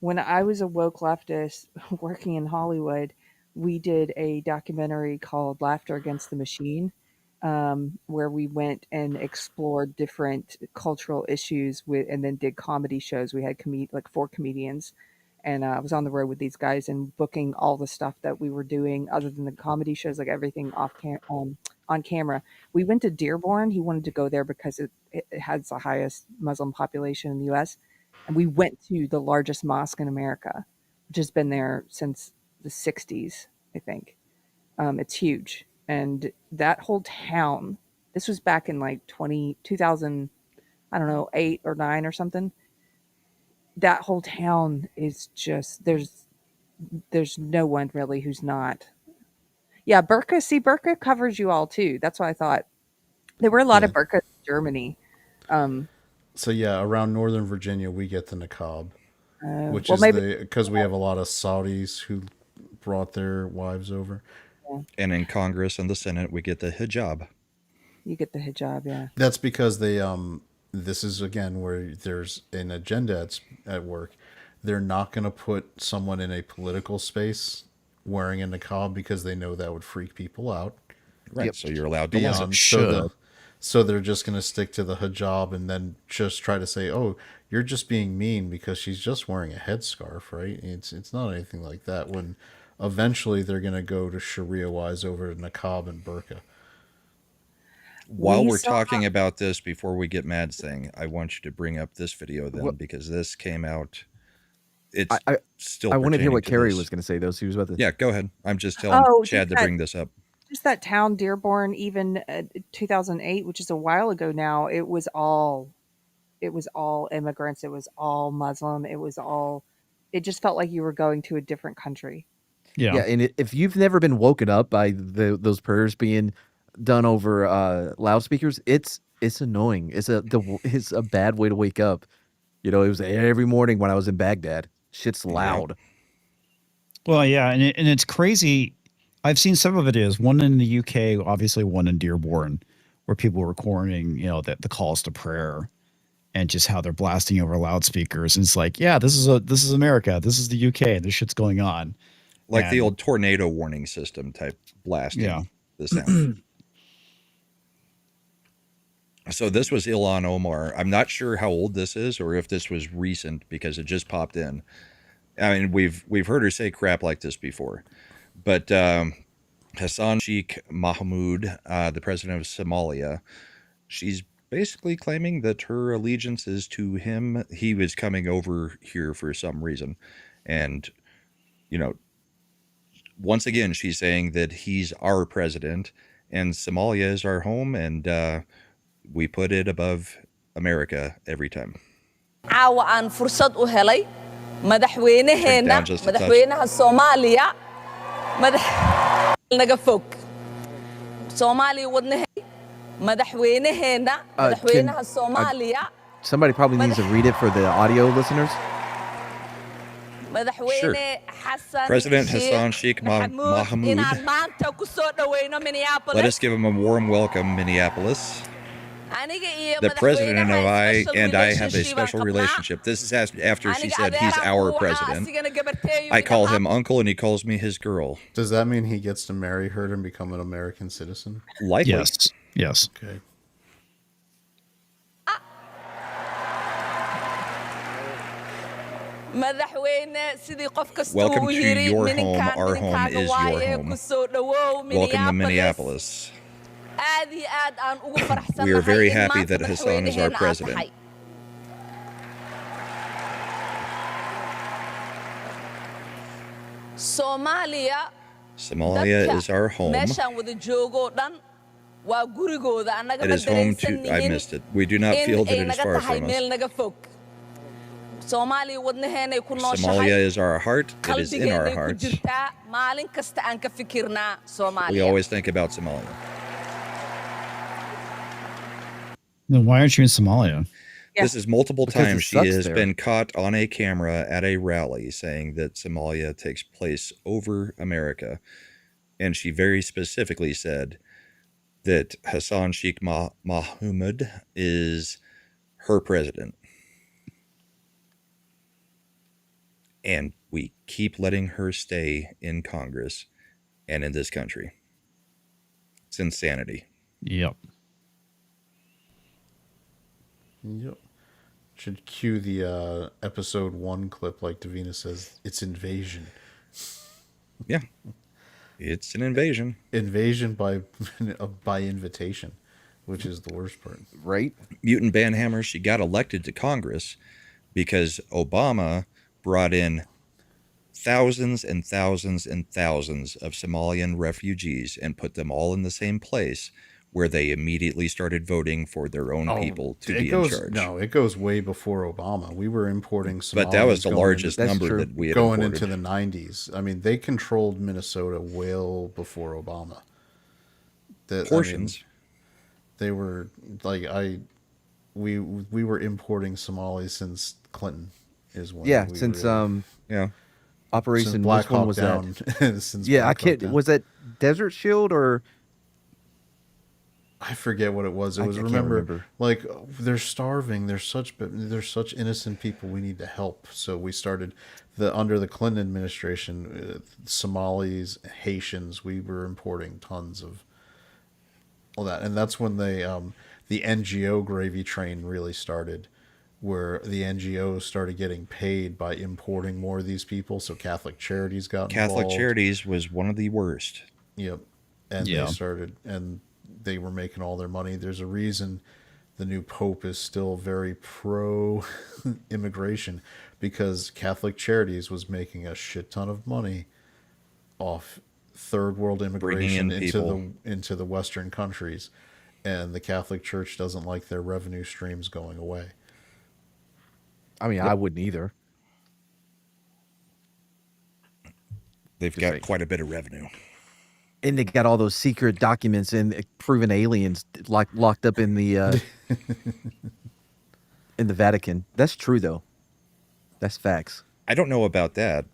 When I was a woke leftist working in Hollywood, we did a documentary called Laughter Against the Machine, where we went and explored different cultural issues and then did comedy shows. We had like 4 comedians, and I was on the road with these guys and booking all the stuff that we were doing other than the comedy shows, like everything on camera. We went to Dearborn. He wanted to go there because it has the highest Muslim population in the U.S., and we went to the largest mosque in America, which has been there since the 60s, I think. It's huge. And that whole town, this was back in like 2000, I don't know, 8 or 9 or something. That whole town is just, there's no one really who's not. Yeah, burqa covers you all too. That's what I thought. There were a lot of burqas in Germany. So yeah, around Northern Virginia, we get the niqab, which is because we have a lot of Saudis who brought their wives over. Yeah. And in Congress and the Senate, we get the hijab. You get the hijab, yeah. That's because they this is again where there's an agenda at work. They're not going to put someone in a political space wearing a niqab because they know that would freak people out. Right. Yep. So you're allowed to wear. So they're just going to stick to the hijab and then just try to say, "Oh, you're just being mean because she's just wearing a headscarf, right?" It's not anything like that. When eventually they're going to go to Sharia wise over to niqab and burqa. While we're talking about this, before we get Mad's thing, I want you to bring up this video then, because this came out. It's still. I want to hear what Keri was going to say, though. So he was about to. Yeah, go ahead. I'm just telling Chad to bring this up. Just that town, Dearborn, even 2008, which is a while ago now, it was all immigrants. It was all Muslim. It just felt like you were going to a different country. Yeah. And if you've never been woken up by those prayers being done over loudspeakers, it's annoying. It's a bad way to wake up. It was every morning when I was in Baghdad. Shit's loud. Well, yeah. And it's crazy. I've seen several videos, one in the UK, obviously one in Dearborn, where people were recording, the calls to prayer and just how they're blasting over loudspeakers. And it's like, yeah, this is America. This is the UK. This shit's going on. Like the And- old tornado warning system type blasting Yeah. the sound. So this was Ilhan Omar. I'm not sure how old this is or if this was recent because it just popped in. I mean, we've heard her say crap like this before. But Hassan Sheikh Mohamud, the president of Somalia, she's basically claiming that her allegiance is to him. He was coming over here for some reason. And, once again, she's saying that he's our president and Somalia is our home, and we put it above America every time. caawa aan fursad u helay madaxweynaheena madaxweynaha Soomaaliya naga fog Soomaaliya wadnahay madaxweynaheena madaxweynaha Soomaaliya Somebody probably needs to read it for the audio listeners. Sure. President Hassan Sheikh Mohamud. inaan maanta ku soo dhaweyno Minneapolis. Let us give him a warm welcome, Minneapolis. Aniga iyo The president and madaxweynaha I have a special special relationship. This is after she Aniga said he's adeera our uu ahaa, president. asigana gabarteeyu I call inaha. him uncle and he calls me his girl. Does that mean he gets to marry her and become an American citizen? Likely. Yes. Okay. madaxweyne sidii qof kasta Welcome uu to yiri your home. ninkan Our home ninkaaga is your waaye home. ku soo dhawow Welcome to Minneapolis Minneapolis. aad iyo aad aan ugu faraxsanahay We are very in happy maanta that Hassan is our madaxweynaheena aad president. tahay. Soomaaliya Somalia dadka is our home. meeshaan wada joogoo dhan waa gurigooda annaga It ma is home to. dareensan I yihiin missed it. We do not feel that in it is ay naga far tahay from meel us. naga fog Soomaaliya wadnaheenay ku Somalia nooshahay is our heart. It is in our qalbigeenay ku hearts. jirtaa maalin kasta aan ka fikirnaa We Soomaaliya always think about Somalia. Then why aren't you in Somalia? This is multiple Because it times she sucks has there. been caught on a camera at a rally saying that Somalia takes place over America. And she very specifically said that Hassan Sheikh Mohamud is her president. And we keep letting her stay in Congress and in this country. It's insanity. Yep. Yep. Should cue the episode 1 clip like Davina says, it's invasion. Yeah. It's an invasion. Invasion by by invitation, which is the worst part. Right? Mutant Banhammer, she got elected to Congress because Obama brought in thousands and thousands and thousands of Somalian refugees and put them all in the same place where they immediately started voting for their own people to be in charge. No, it goes way before Obama. We were importing Somalis But that was the going largest That's number true. that we had going imported. into the 90s. I mean, they controlled Minnesota well before Obama. Portions. They were like we were importing Somalis since Clinton is when Yeah, we since really- Yeah. Operation since which one Hawk was Down. that? Since Yeah, I Black Hawk can't. Down. Was that Desert Shield or? I forget what it was. It I was can't remember, remember. like they're starving. They're such innocent people. We need to help. So we started under the Clinton administration, Somalis, Haitians. We were importing tons of all that, and that's when the NGO gravy train really started, where the NGOs started getting paid by importing more of these people. So Catholic Charities got Catholic involved. Charities was one of the worst. Yep. And Yeah. they started, and they were making all their money. There's a reason the new Pope is still very pro immigration, because Catholic Charities was making a shit ton of money off third world immigration in into the Western countries. And the Catholic Church doesn't like their revenue streams going away. I mean, I wouldn't either. They've got quite a bit of revenue. And they got all those secret documents and proven aliens locked up in the in the Vatican. That's true, though. That's facts. I don't know about that.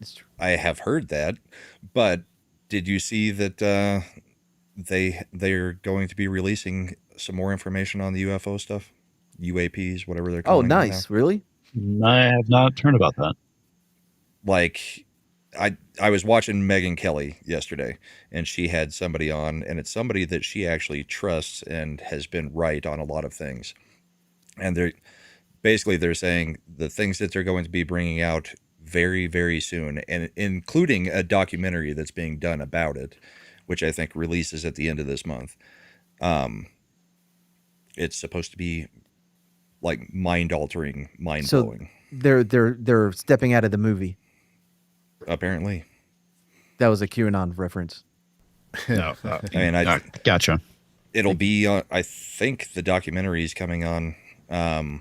It's true. I have heard that, but Did you see that they're going to be releasing some more information on the UFO stuff? UAPs, whatever they're Oh, calling them now. nice. Really? I have not heard about that. Like, I was watching Megyn Kelly yesterday, and she had somebody on, and it's somebody that she actually trusts and has been right on a lot of things. And they're saying the things that they're going to be bringing out very, very soon, and including a documentary that's being done about it, which I think releases at the end of this month. It's supposed to be like mind-altering, mind-blowing. So they're stepping out of the movie. Apparently. That was a QAnon reference. No, I mean, gotcha. It'll be I think the documentary is coming on, I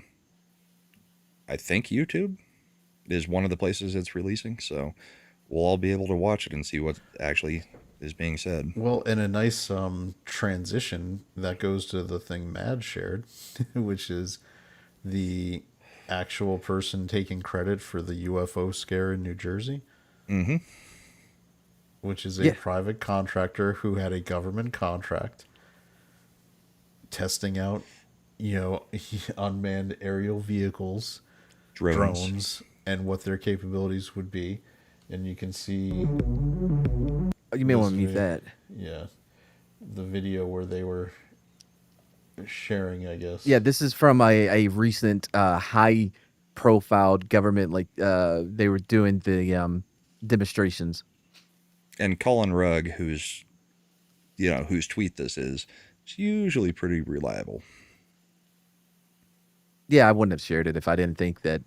think YouTube is one of the places it's releasing, so we'll all be able to watch it and see what actually is being said. Well, in a nice transition, that goes to the thing Mad shared, which is the actual person taking credit for the UFO scare in New Jersey. Mm-hmm. Which is a private contractor who had a government contract testing out, unmanned aerial vehicles, drones, and what their capabilities would be. And you can see... You may want to mute that. Yeah. The video where they were sharing, I guess. Yeah, this is from a recent high-profile government, like they were doing the demonstrations. And Colin Rugg, whose tweet this is usually pretty reliable. Yeah, I wouldn't have shared it if I didn't think that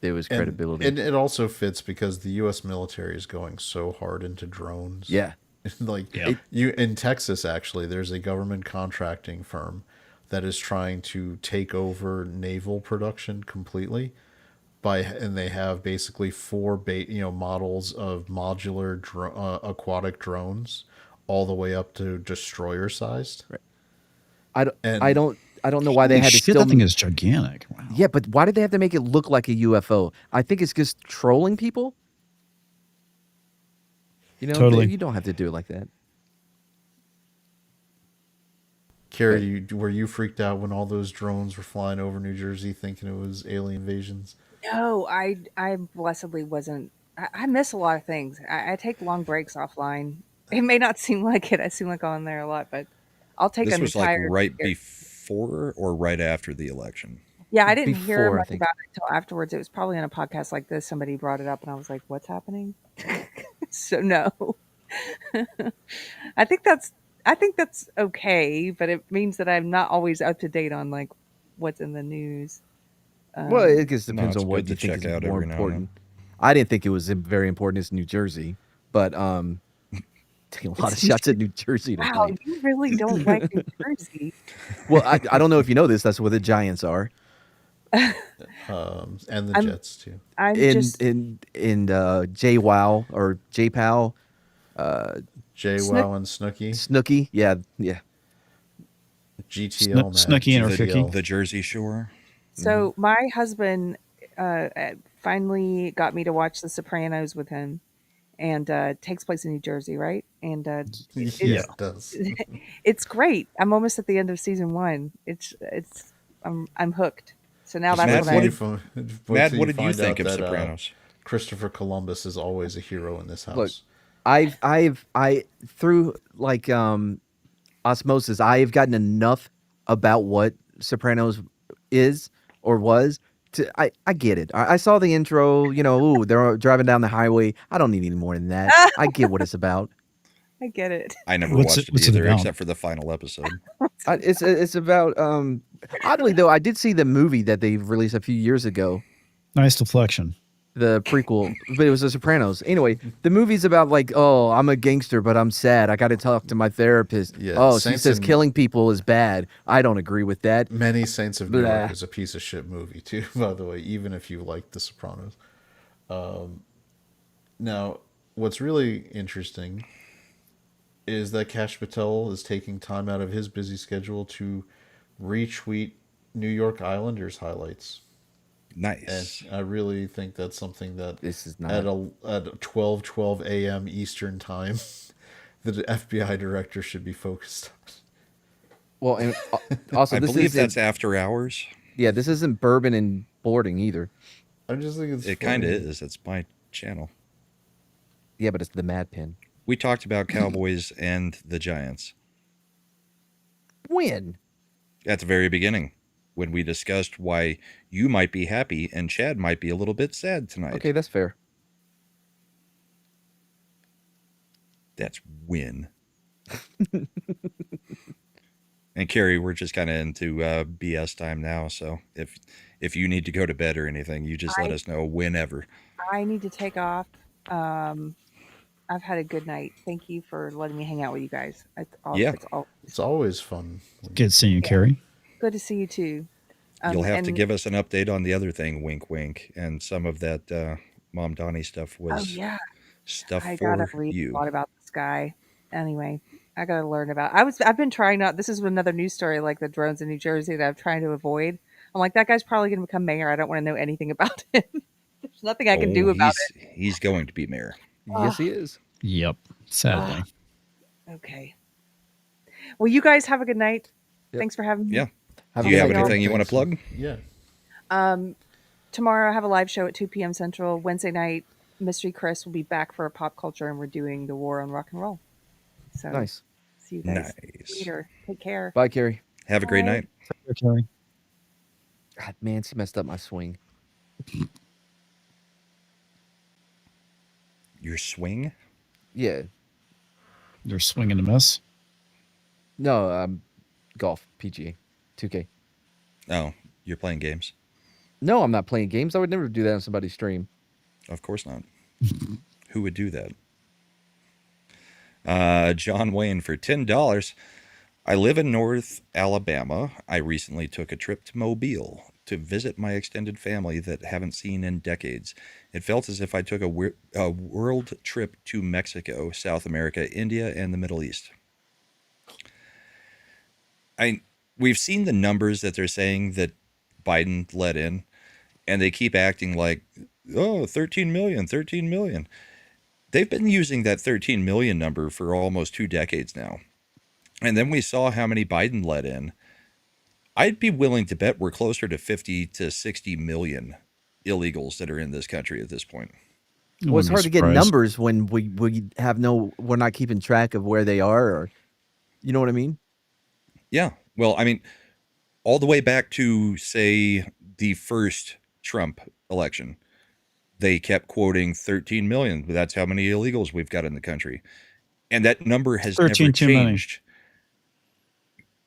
there was credibility. And it also fits because the U.S. military is going so hard into drones. Yeah. In Texas, actually, there's a government contracting firm that is trying to take over naval production completely. And they have basically 4 models of modular aquatic drones, all the way up to destroyer sized. Right. I don't know why they had to still. That thing is gigantic. Wow. Yeah, but why did they have to make it look like a UFO? I think it's just trolling people. Totally. You don't have to do it like that. Keri, were you freaked out when all those drones were flying over New Jersey, thinking it was alien invasions? No, I blessedly wasn't. I miss a lot of things. I take long breaks offline. It may not seem like it. I seem like I'm on there a lot, but I'll take This an was entire... like right before or right after the election? Yeah, I didn't hear Before, I much think. about it until afterwards. It was probably on a podcast like this. Somebody brought it up, and I was like, "What's happening?" So no, I think that's okay, but it means that I'm not always up to date on like what's in the news. Well, it just depends it's on what good you to think check is out more every now and then. important. I didn't think it was very important as New Jersey, but taking a lot of shots at New Jersey Wow, tonight. you really don't like New Jersey. Well, I don't know if you know this. That's where the Giants are. And the Jets too. I'm in just in JWoww or JPOW, JWoww and Snooki. Snooki. Yeah. GTL, man. Snooki and GTL. The Jersey Shore. so my husband finally got me to watch The Sopranos with him, and takes place in New Jersey, right? And Yeah, it does. it's great. I'm almost at the end of season 1. I'm hooked. So now that's Matt, what what did you think of Sopranos? Christopher Columbus is always a hero in this house. Look, I through like osmosis, I have gotten enough about what Sopranos is or was. I get it. I saw the intro. Ooh, they're driving down the highway. I don't need any more than that. I get what it's about. I get it. I never What's watched it it either, about? except for the final episode. It's about oddly though, I did see the movie that they released a few years ago, Nice deflection. the prequel, but it was The Sopranos. Anyway, the movie's about like, oh, I'm a gangster, but I'm sad. I got to talk to my therapist. Yeah, Oh, she Saints says and- killing people is bad. I don't agree with that. Many Saints of New Blah. York is a piece of shit movie too, by the way, even if you like The Sopranos. Now, what's really interesting is that Kash Patel is taking time out of his busy schedule to retweet New York Islanders highlights. Nice. And I really think that's something that This is not. at 12:12 a.m. Eastern time the FBI director should be focused on. Well, and also I this believe isn't, that's after hours. yeah, this isn't bourbon and boarding either. I just think it's It kind of funny. is. It's my channel. Yeah, but it's the Mad Pin. We talked about Cowboys and the Giants When? at the very beginning when we discussed why you might be happy and Chad might be a little bit sad tonight. Okay, that's fair. That's win. And Keri, we're just kind of into BS time now, so if you need to go to bed or anything, you just let us know whenever. I need to take off. I've had a good night. Thank you for letting me hang out with you guys. Yeah. It's always fun. Good seeing you, Keri. Good to see you too. You'll have to and- give us an update on the other thing, wink, wink, and some of that Mom Donnie stuff Oh was yeah, stuff I gotta for read you. a lot about this guy. Anyway, I gotta learn about. I've been trying not. This is another news story like the drones in New Jersey that I'm trying to avoid. I'm like, that guy's probably gonna become mayor. I don't want to know anything about him. There's nothing I can do about it. He's going to be mayor. Yes, he is. Yep. Sadly. Okay. Well, you guys have a good night. Yep. Thanks for having me. Yeah. Have Do a you good have night. anything you want to plug? Yeah. Tomorrow I have a live show at 2 p.m. Central. Wednesday night, Mystery Chris will be back for a pop culture, and we're doing the war on rock and roll. So Nice. see you guys Nice. later. Take care. Bye, Keri. Have a great Bye. night. Keri. God, man, she messed up my swing. Your swing? Yeah. You're swinging a miss. No, golf, PGA, 2K. Oh, you're playing games? No, I'm not playing games. I would never do that on somebody's stream. Of course not. Who would do that? John Wayne for $10. I live in North Alabama. I recently took a trip to Mobile to visit my extended family that haven't seen in decades. It felt as if I took a world trip to Mexico, South America, India, and the Middle East. We've seen the numbers that they're saying that Biden let in, and they keep acting like, oh, 13 million, 13 million. They've been using that 13 million number for almost 2 decades now. And then we saw how many Biden let in. I'd be willing to bet we're closer to 50 to 60 million illegals that are in this country at this point. Well, it's hard to get numbers when we have we're not keeping track of where they are, or you know what I mean? Yeah. Well, I mean, all the way back to, say, the first Trump election, they kept quoting 13 million. That's how many illegals we've got in the country. And that number has never changed.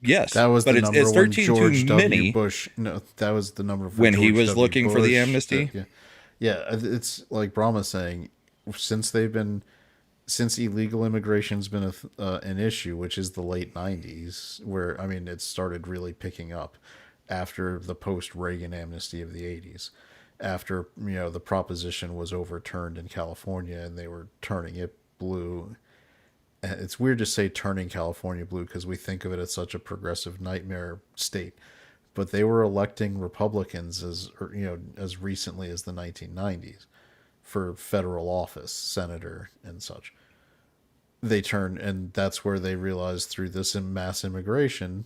Yes, That was but the it's number when 13 George too W. many. Bush. No, that was the number for when George he was W. looking for the Bush. amnesty. Yeah, it's like Brahma's saying, since illegal immigration's been an issue, which is the late 90s, where I mean it started really picking up after the post-Reagan amnesty of the 80s, after the proposition was overturned in California and they were turning it blue. It's weird to say turning California blue because we think of it as such a progressive nightmare state, but they were electing Republicans as recently as the 1990s for federal office, senator and such. They turned, and that's where they realized through this mass immigration,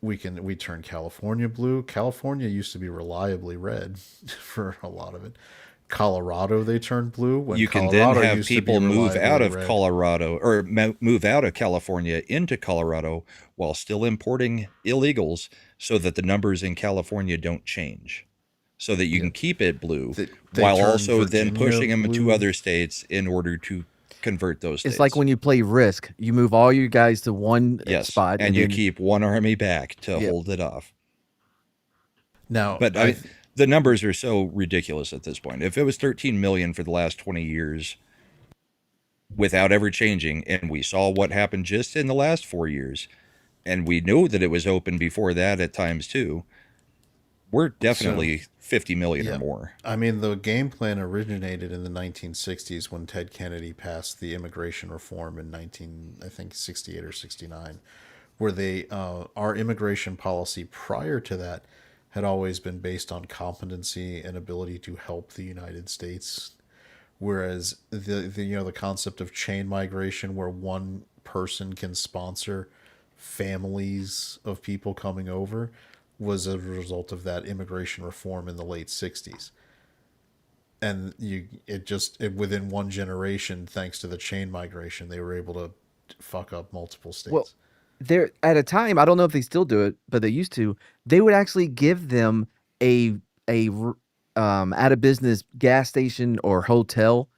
we turn California blue. California used to be reliably red for a lot of it. Colorado, they turned blue. When You can Colorado then have used to be people move out reliably of red. Colorado or move out of California into Colorado while still importing illegals so that the numbers in California don't change. So that you can keep it blue They while turned also then Virginia pushing them blue. to other states in order to convert those states. It's like when you play Risk. You move all your guys to one spot, and you then keep one army back to hold it off. Now, But the numbers are so ridiculous at this point. If it was 13 million for the last 20 years without ever changing, and we saw what happened just in the last 4 years, and we knew that it was open before that at times too, we're definitely 50 million or more. I mean, the game plan originated in the 1960s when Ted Kennedy passed the immigration reform in 1968 or 69, where our immigration policy prior to that had always been based on competency and ability to help the United States, whereas the concept of chain migration, where one person can sponsor families of people coming over, was a result of that immigration reform in the late 60s. And within one generation, thanks to the chain migration, they were able to fuck up multiple states. Well, there at a time, I don't know if they still do it, but they used to. They would actually give them a out of business gas station or hotel,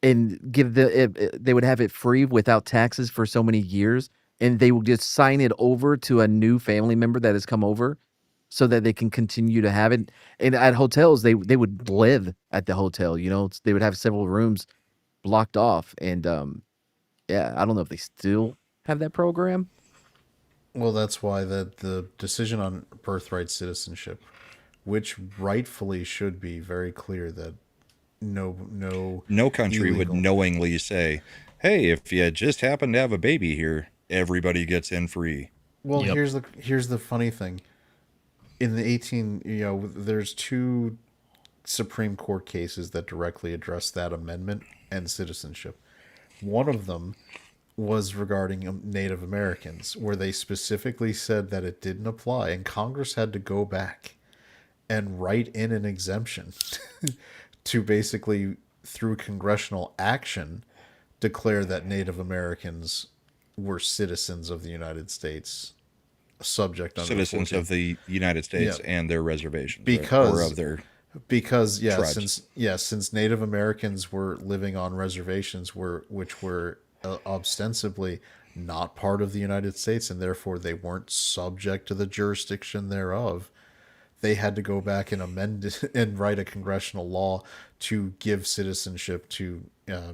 and they would have it free without taxes for so many years, and they would just sign it over to a new family member that has come over, so that they can continue to have it. And at hotels, they would live at the hotel. They would have several rooms blocked off, and yeah, I don't know if they still have that program. Well, that's why the decision on birthright citizenship, which rightfully should be very clear that no country would illegal. knowingly say, hey, if you just happen to have a baby here, everybody gets in free. Well, here's the funny thing. In the there's two Supreme Court cases that directly address that amendment and citizenship. One of them was regarding Native Americans, where they specifically said that it didn't apply, and Congress had to go back and write in an exemption to basically, through congressional action, declare that Native Americans were citizens of the United States, subject under citizens of the United States and their reservations, or of their tribes. Since Native Americans were living on reservations which were ostensibly not part of the United States, and therefore they weren't subject to the jurisdiction thereof, they had to go back and amend it and write a congressional law to give citizenship to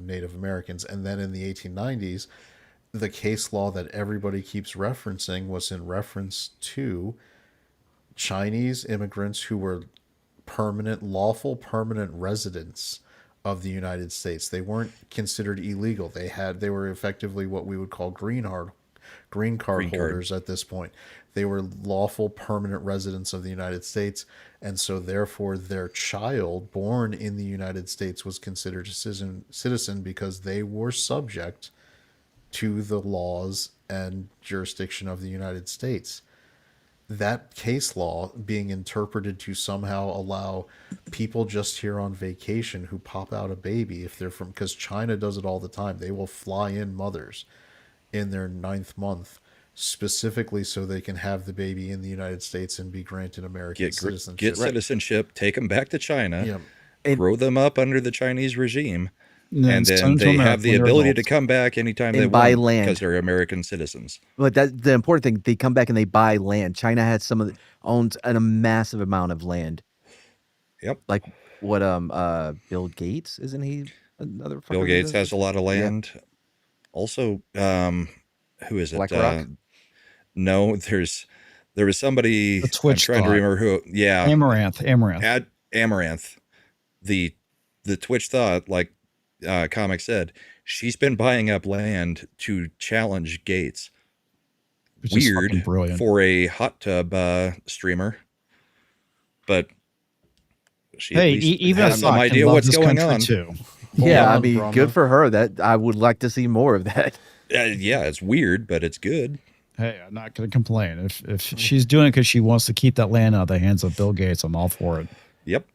Native Americans. And then in the 1890s, the case law that everybody keeps referencing was in reference to Chinese immigrants who were lawful permanent residents of the United States. They weren't considered illegal. They were effectively what we would call green card holders at this point. They were lawful permanent residents of the United States, and so therefore their child born in the United States was considered a citizen because they were subject to the laws and jurisdiction of the United States. That case law being interpreted to somehow allow people just here on vacation who pop out a baby, if they're from, because China does it all the time, they will fly in mothers in their 9th month specifically so they can have the baby in the United States and be granted American citizenship. Get citizenship, take them back to China, grow them up under the Chinese regime, and then they have the ability to come back anytime they buy want land because they're American citizens. But that's the important thing. They come back and they buy land. China has owns a massive amount of land. Yep. Like what Bill Gates, isn't he another Bill Gates has a lot of land. Yeah. Also, who is it? BlackRock? No, there was somebody, the Twitch I'm trying to remember who. Yeah. Amaranth. Amaranth. The Twitch thought, like Comix said, she's been buying up land to challenge Gates. Weird for a hot tub streamer, but she even has some idea what's going on too. Yeah, I mean, good for her. That I would like to see more of that. Yeah, it's weird, but it's good. Hey, I'm not going to complain. If she's doing it because she wants to keep that land out of the hands of Bill Gates, I'm all for it. Yep.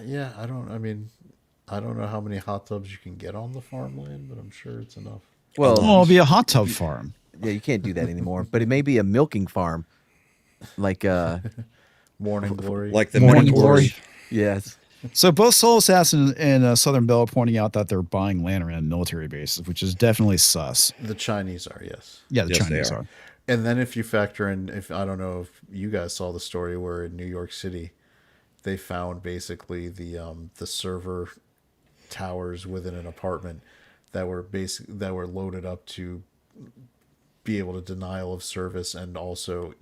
Yeah, I don't know how many hot tubs you can get on the farmland, but I'm sure it's enough. Well, it'll be a hot tub farm. Yeah, you can't do that anymore. But it may be a milking farm, like Morning Glory, like the Morning Glory. Yes. So both Soul Assassin and Southern Belle are pointing out that they're buying land around military bases, which is definitely sus. The Chinese are, yes. Yeah, the Chinese are. And then if you factor in, I don't know if you guys saw the story where in New York City, they found basically the server towers within an apartment that were loaded up to be able to denial of service and also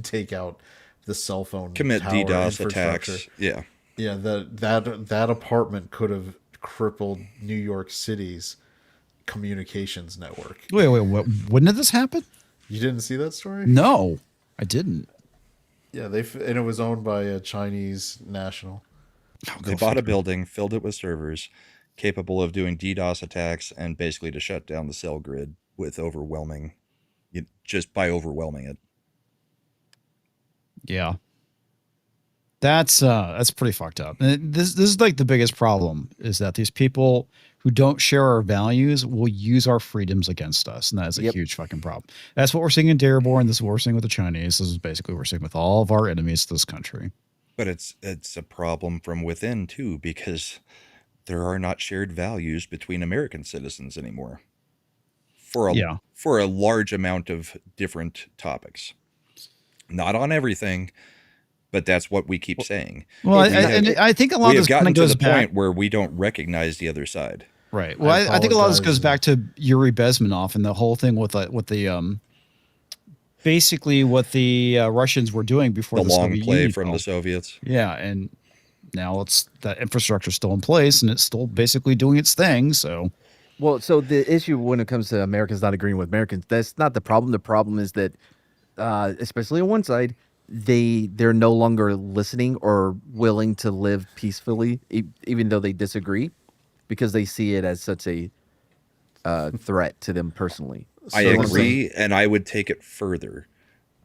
take out the cell phone, commit tower DDoS attacks. Yeah. Yeah, that apartment could have crippled New York City's communications network. Wait, what? When did this happen? You didn't see that story? No, I didn't. Yeah, and it was owned by a Chinese national. They bought a building, filled it with servers, capable of doing DDoS attacks, and basically to shut down the cell grid with just by overwhelming it. Yeah. That's pretty fucked up. And this is like the biggest problem is that these people who don't share our values will use our freedoms against us, and that is a huge fucking problem. That's what we're seeing in Dearborn. This is what we're seeing with the Chinese. This is basically what we're seeing with all of our enemies to this country. But it's a problem from within too, because there are not shared values between American citizens anymore. For a large amount of different topics. Not on everything, but that's what we keep saying. Well, I think a lot of this gotten goes to the back point where we don't recognize the other side. Right. Well, I think a lot of this goes back to Yuri Bezmenov and the whole thing with the basically what the Russians were doing before the long play from the Soviets. Yeah, and now that infrastructure still in place and it's still basically doing its thing. So, well, so the issue when it comes to Americans not agreeing with Americans, that's not the problem. The problem is that, especially on one side, they're no longer listening or willing to live peacefully, even though they disagree, because they see it as such a threat to them personally. I agree, and I would take it further.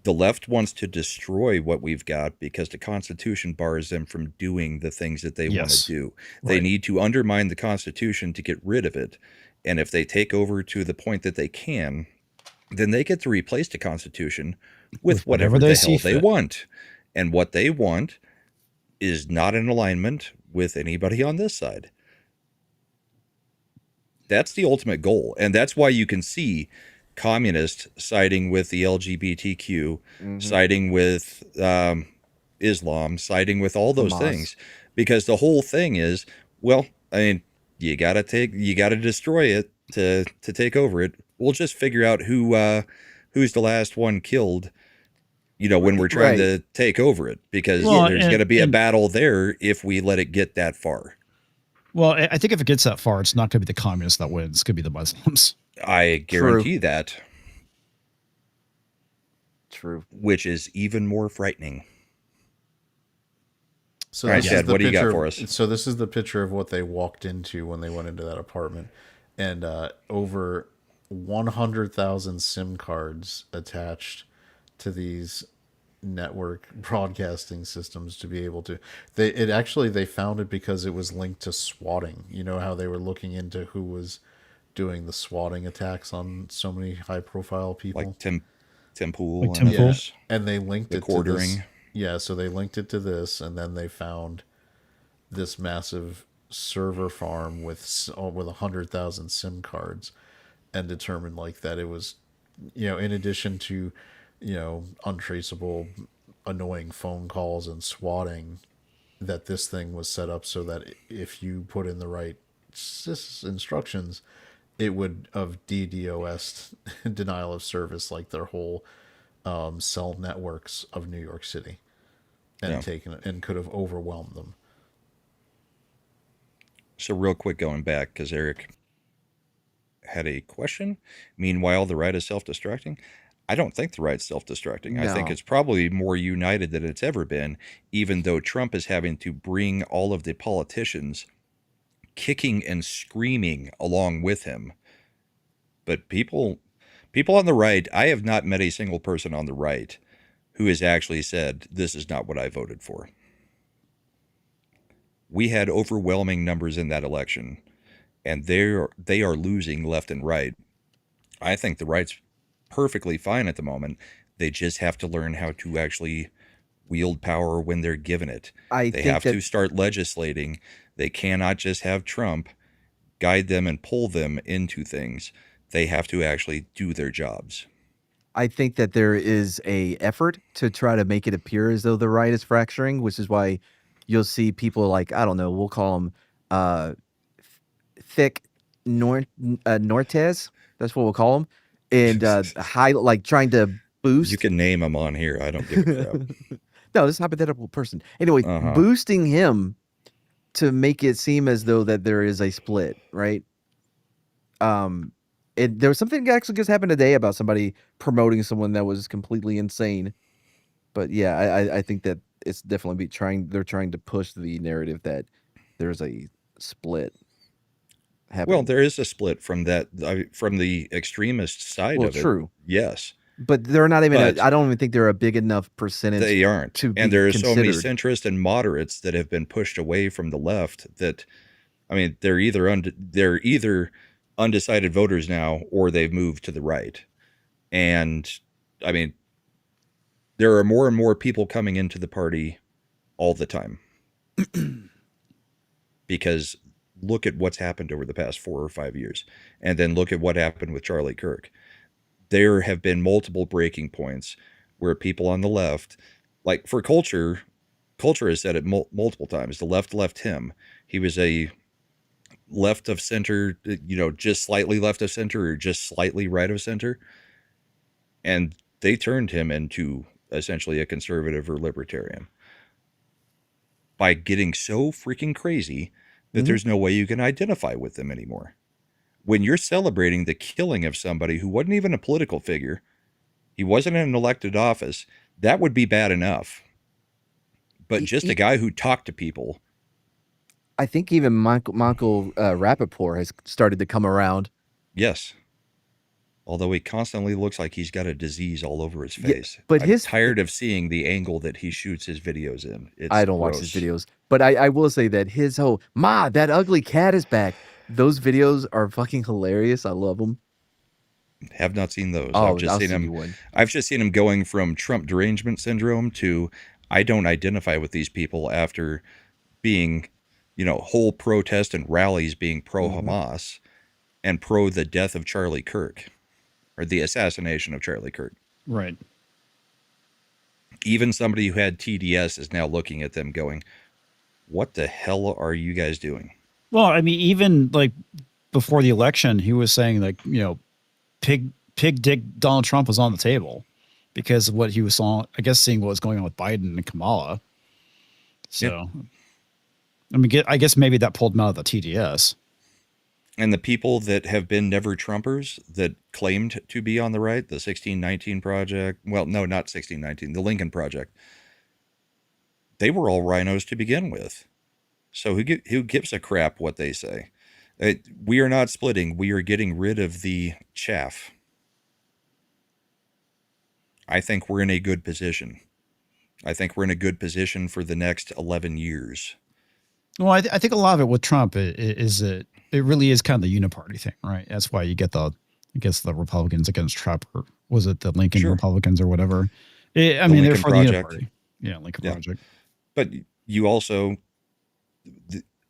The left wants to destroy what we've got because the Constitution bars them from doing the things that they want to do. They need to undermine the Constitution to get rid of it. And if they take over to the point that they can, then they get to replace the Constitution with whatever the hell they want. And what they want is not in alignment with anybody on this side. That's the ultimate goal. And that's why you can see communists siding with the LGBTQ, siding with Islam, siding with all those things, because the whole thing is, well, I mean, you gotta destroy it to take over it. We'll just figure out who's the last one killed, when we're trying to take over it, because there's going to be a battle there if we let it get that far. Well, I think if it gets that far, it's not going to be the communists that wins. It's going to be the Muslims. I guarantee that. True. Which is even more frightening. So all right, Chad, what do you got for us? So this is the picture of what they walked into when they went into that apartment. And over 100,000 SIM cards attached to these network broadcasting systems to be able to. They found it because it was linked to swatting. You know how they were looking into who was doing the swatting attacks on so many high-profile people, like Tim Pool, and they linked it quartering. To this. Yeah, so they linked it to this, and then they found this massive server farm with 100,000 SIM cards, and determined that it was, in addition to, untraceable, annoying phone calls and swatting, that this thing was set up so that if you put in the right instructions, it would have DDoS, denial of service, like their whole cell networks of New York City, and taken it, and could have overwhelmed them. So real quick, going back, because Eric had a question. Meanwhile, the right is self-destructing. I don't think the right's self-destructing. No. I think it's probably more united than it's ever been, even though Trump is having to bring all of the politicians kicking and screaming along with him. But people on the right, I have not met a single person on the right who has actually said, this is not what I voted for. We had overwhelming numbers in that election, and they are losing left and right. I think the right's perfectly fine at the moment. They just have to learn how to actually wield power when they're given it. They have to start legislating. They cannot just have Trump guide them and pull them into things. They have to actually do their jobs. I think that there is a effort to try to make it appear as though the right is fracturing, which is why you'll see people like, I don't know, we'll call them thick Nortes. That's what we'll call them. And trying to boost. You can name them on here. I don't give a crap. No, this is a hypothetical person. Anyway, boosting him to make it seem as though that there is a split, right? There was something that actually just happened today about somebody promoting someone that was completely insane. But yeah, I think that it's definitely they're trying to push the narrative that there's a split happening. Well, there is a split from that from the extremist side Well, of it. true. Yes, But they're not even. But- I don't even think they're a big enough percentage. they aren't. to And be there are so many considered. centrists and moderates that have been pushed away from the left that, I mean, they're either undecided voters now or they've moved to the right. And I mean, there are more and more people coming into the party all the time. Because look at what's happened over the past 4 or 5 years. And then look at what happened with Charlie Kirk. There have been multiple breaking points where people on the left, like for Culture has said it multiple times. The left him. He was a left of center, just slightly left of center or just slightly right of center. And they turned him into essentially a conservative or libertarian by getting so freaking crazy that there's no way you can identify with them anymore. When you're celebrating the killing of somebody who wasn't even a political figure, he wasn't in an elected office, that would be bad enough. But just a guy who talked to people. I think even Michael Rappaport has started to come around. Yes. Although he constantly looks like he's got a disease all over his face. But I'm tired of seeing the angle that he shoots his videos in. I don't watch his videos, but I will say that his whole that ugly cat is back. Those videos are fucking hilarious. I love them. Have not seen those. Oh, I've just seen him. one. I've just seen him going from Trump derangement syndrome to I don't identify with these people after being, whole protest and rallies being pro Hamas and pro the death of Charlie Kirk or the assassination of Charlie Kirk. Right. Even somebody who had TDS is now looking at them going, what the hell are you guys doing? Well, I mean, even like before the election, he was saying like, pig dick Donald Trump was on the table because of what he was saw, I guess, seeing what was going on with Biden and Kamala. So, I mean, I guess maybe that pulled him out of the TDS. And the people that have been never Trumpers that claimed to be on the right, the 1619 Project, well, no, not 1619, the Lincoln Project, they were all rhinos to begin with. So who gives a crap what they say? We are not splitting. We are getting rid of the chaff. I think we're in a good position. I think we're in a good position for the next 11 years. Well, I think a lot of it with Trump is that it really is kind of the uniparty thing, right? That's why you get the Republicans against Trump, or was it the Lincoln Republicans or whatever? I mean, they're for Project. the uniparty. Yeah, Lincoln Project. But you also,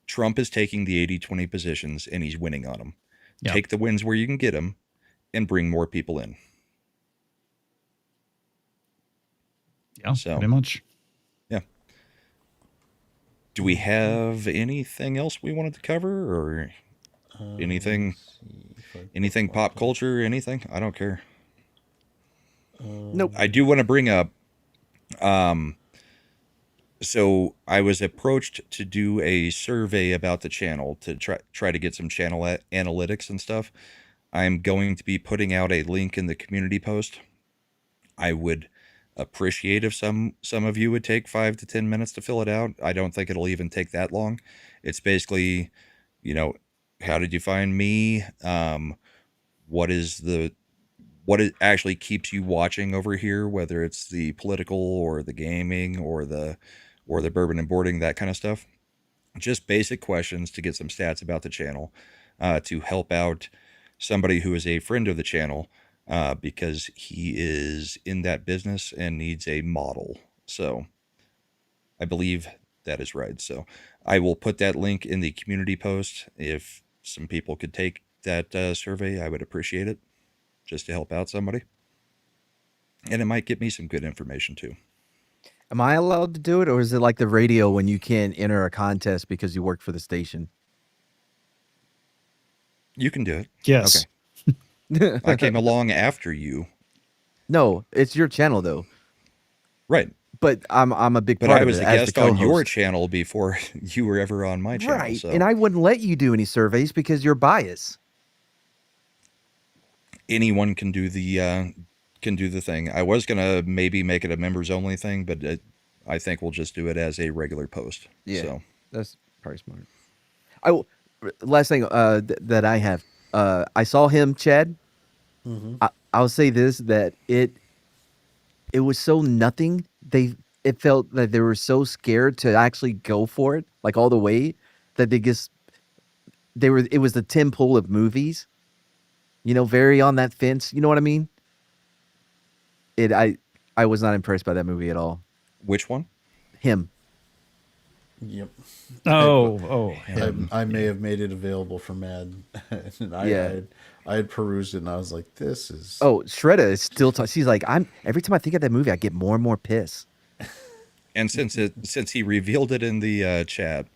Trump is taking the 80-20 positions and he's winning on them. Yeah. Take the wins where you can get them and bring more people in. Yeah, pretty much. Yeah. Do we have anything else we wanted to cover or anything pop culture, anything? I don't care. Nope. I do want to bring up, so I was approached to do a survey about the channel to try to get some channel analytics and stuff. I'm going to be putting out a link in the community post. I would appreciate if some of you would take 5 to 10 minutes to fill it out. I don't think it'll even take that long. It's basically, how did you find me? What actually keeps you watching over here, whether it's the political or the gaming or the bourbon and boarding, that kind of stuff. Just basic questions to get some stats about the channel, to help out somebody who is a friend of the channel, because he is in that business and needs a model. So I believe that is right. So I will put that link in the community post. If some people could take that survey, I would appreciate it, just to help out somebody. And it might get me some good information too. Am I allowed to do it, or is it like the radio when you can't enter a contest because you work for the station? You can do it. Yes. Okay. I came along after you. No, it's your channel though. Right. But I'm a big But part I of was it a as guest the on your co-host. channel before you were ever on my channel. Right. So. And I wouldn't let you do any surveys because you're biased. Anyone can do the thing. I was gonna maybe make it a members only thing, but I think we'll just do it as a regular post. Yeah, So that's probably smart. Last thing that I have, I saw him, Chad. I'll say this, that it was so nothing. It felt that they were so scared to actually go for it, like all the way, that it was the Tim Pool of movies. Very on that fence. You know what I mean? I was not impressed by that movie at all. which one? Him. Yep. I I may have made it available for Mad, and I had perused it, and I was like, "This is." Oh, Shredda is still. She's like, every time I think of that movie, I get more and more pissed. And since he revealed it in the chat,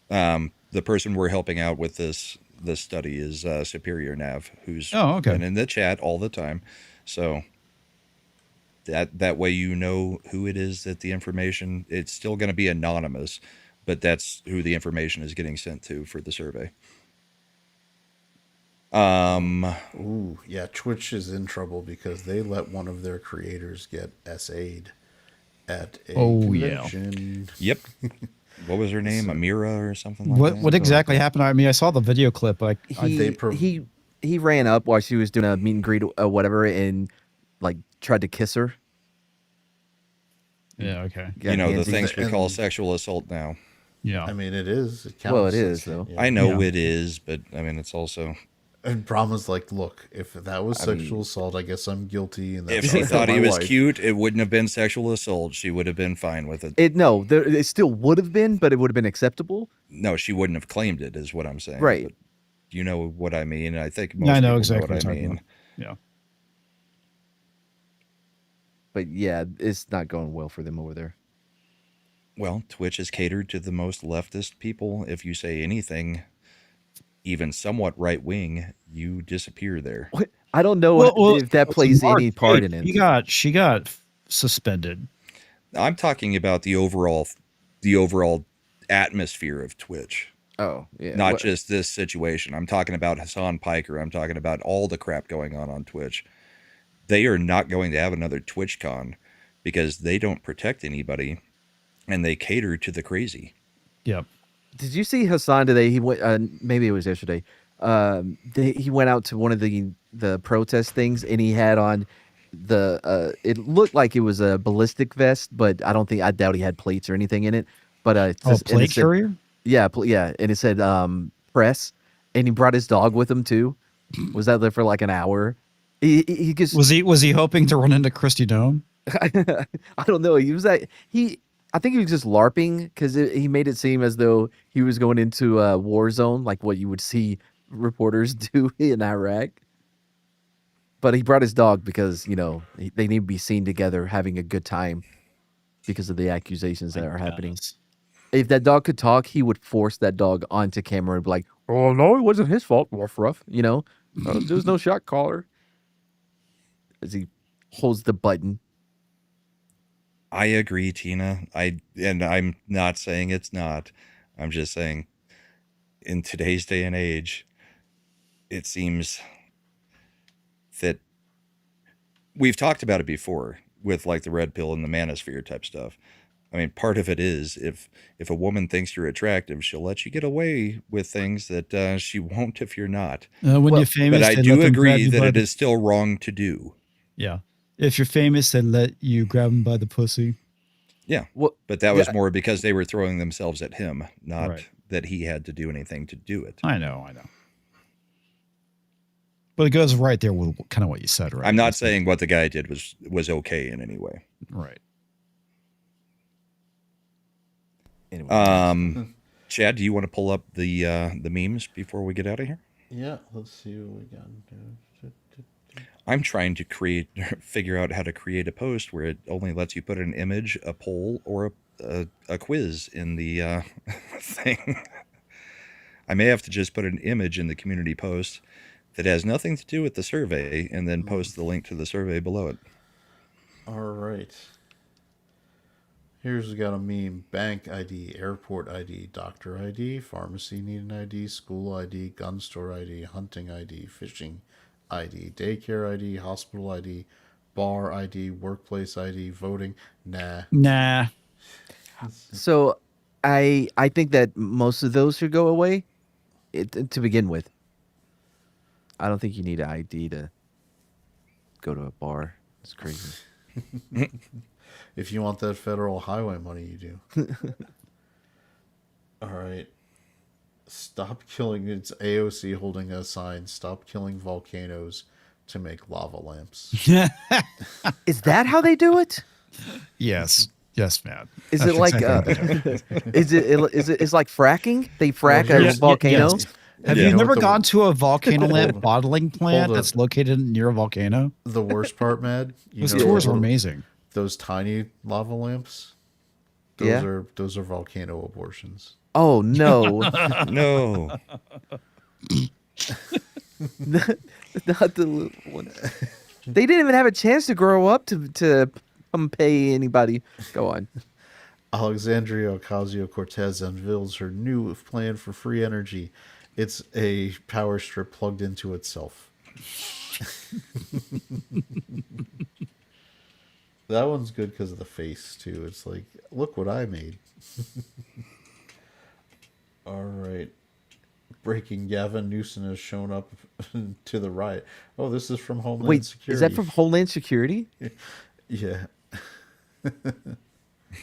the person we're helping out with this study is Superior Nav, who's been in the chat all the time. So that way you know who it is that the information. It's still going to be anonymous, but that's who the information is getting sent to for the survey. Ooh, yeah. Twitch is in trouble because they let one of their creators get SA'd at a convention. Yep. What was her name? Amira or something like that? What exactly happened? I mean, I saw the video clip. He ran up while she was doing a meet and greet or whatever, and like tried to kiss her. Yeah. Okay. You know, the things we call sexual assault now. Yeah. I mean, it is. It counts. Well, it is though. I know it is, but I mean, it's also. And Brahma's like, look, if that was sexual assault, I guess I'm guilty. And if she thought he was cute, it wouldn't have been sexual assault. She would have been fine with it. It still would have been, but it would have been acceptable. No, she wouldn't have claimed it, is what I'm saying. Right. But you know what I mean? I think most I know people exactly know what what I you're mean. talking about. Yeah. But yeah, it's not going well for them over there. Well, Twitch is catered to the most leftist people. If you say anything, even somewhat right wing, you disappear there. I don't know if that plays any part in it. She got suspended. I'm talking about the overall atmosphere of Twitch. Oh, yeah. Not just this situation. I'm talking about Hassan Piker. I'm talking about all the crap going on Twitch. They are not going to have another TwitchCon because they don't protect anybody and they cater to the crazy. Yep. Did you see Hassan today? He went. Maybe it was yesterday. He went out to one of the protest things, and he had on it looked like it was a ballistic vest, but I doubt he had plates or anything in it. But plate carrier. Yeah, and it said press, and he brought his dog with him too. Was out there for like an hour. He just was he hoping to run into Christy Dome? I don't know. I think he was just LARPing because he made it seem as though he was going into a war zone, like what you would see reporters do in Iraq. But he brought his dog because, they need to be seen together having a good time because of the accusations that are happening. If that dog could talk, he would force that dog onto camera and be like, "Oh, no, it wasn't his fault, ruff. There's no shot caller." As he holds the button. I agree, Tina. I'm not saying it's not. I'm just saying in today's day and age, it seems that we've talked about it before with like the red pill and the manosphere type stuff. I mean, part of it is if a woman thinks you're attractive, she'll let you get away with things that she won't if you're not. When you're famous, but I do agree that it is still wrong to do. Yeah. If you're famous, they let you grab them by the pussy. Yeah. But that was more because they were throwing themselves at him, not that he had to do anything to do it. I know. But it goes right there with kind of what you said, right? I'm not saying what the guy did was okay in any way. Right. Anyway. Chad, do you want to pull up the memes before we get out of here? Yeah, let's see what we got. I'm trying to figure out how to create a post where it only lets you put an image, a poll, or a quiz in the thing. I may have to just put an image in the community post that has nothing to do with the survey and then post the link to the survey below it. All right. We got a meme. Bank ID, airport ID, doctor ID, pharmacy need an ID, school ID, gun store ID, hunting ID, fishing ID, daycare ID, hospital ID, bar ID, workplace ID, voting. Nah. So I think that most of those should go away to begin with. I don't think you need an ID to go to a bar. It's crazy. If you want that federal highway money, you do. All right. Stop killing. It's AOC holding a sign. Stop killing volcanoes to make lava lamps. Is that how they do it? Yes. Yes, Matt. Is That's it like exactly what they do. is like fracking? They frack a Yes, volcano. yes. Have Yeah. you You know never what the- gone to a volcano lamp bottling plant hold that's on. located near a volcano? The worst part, Mad, Those tours are those- amazing. Those tiny lava lamps. Yeah. Those are volcano abortions. Oh no. No. Not the little one. They didn't even have a chance to grow up to pay anybody. Go on. Alexandria Ocasio-Cortez unveils her new plan for free energy. It's a power strip plugged into itself. That one's good because of the face, too. It's like, look what I made. All right. Breaking, Gavin Newsom has shown up to the riot. Oh, this is from Homeland Wait, Security. is that from Homeland Security? Yeah.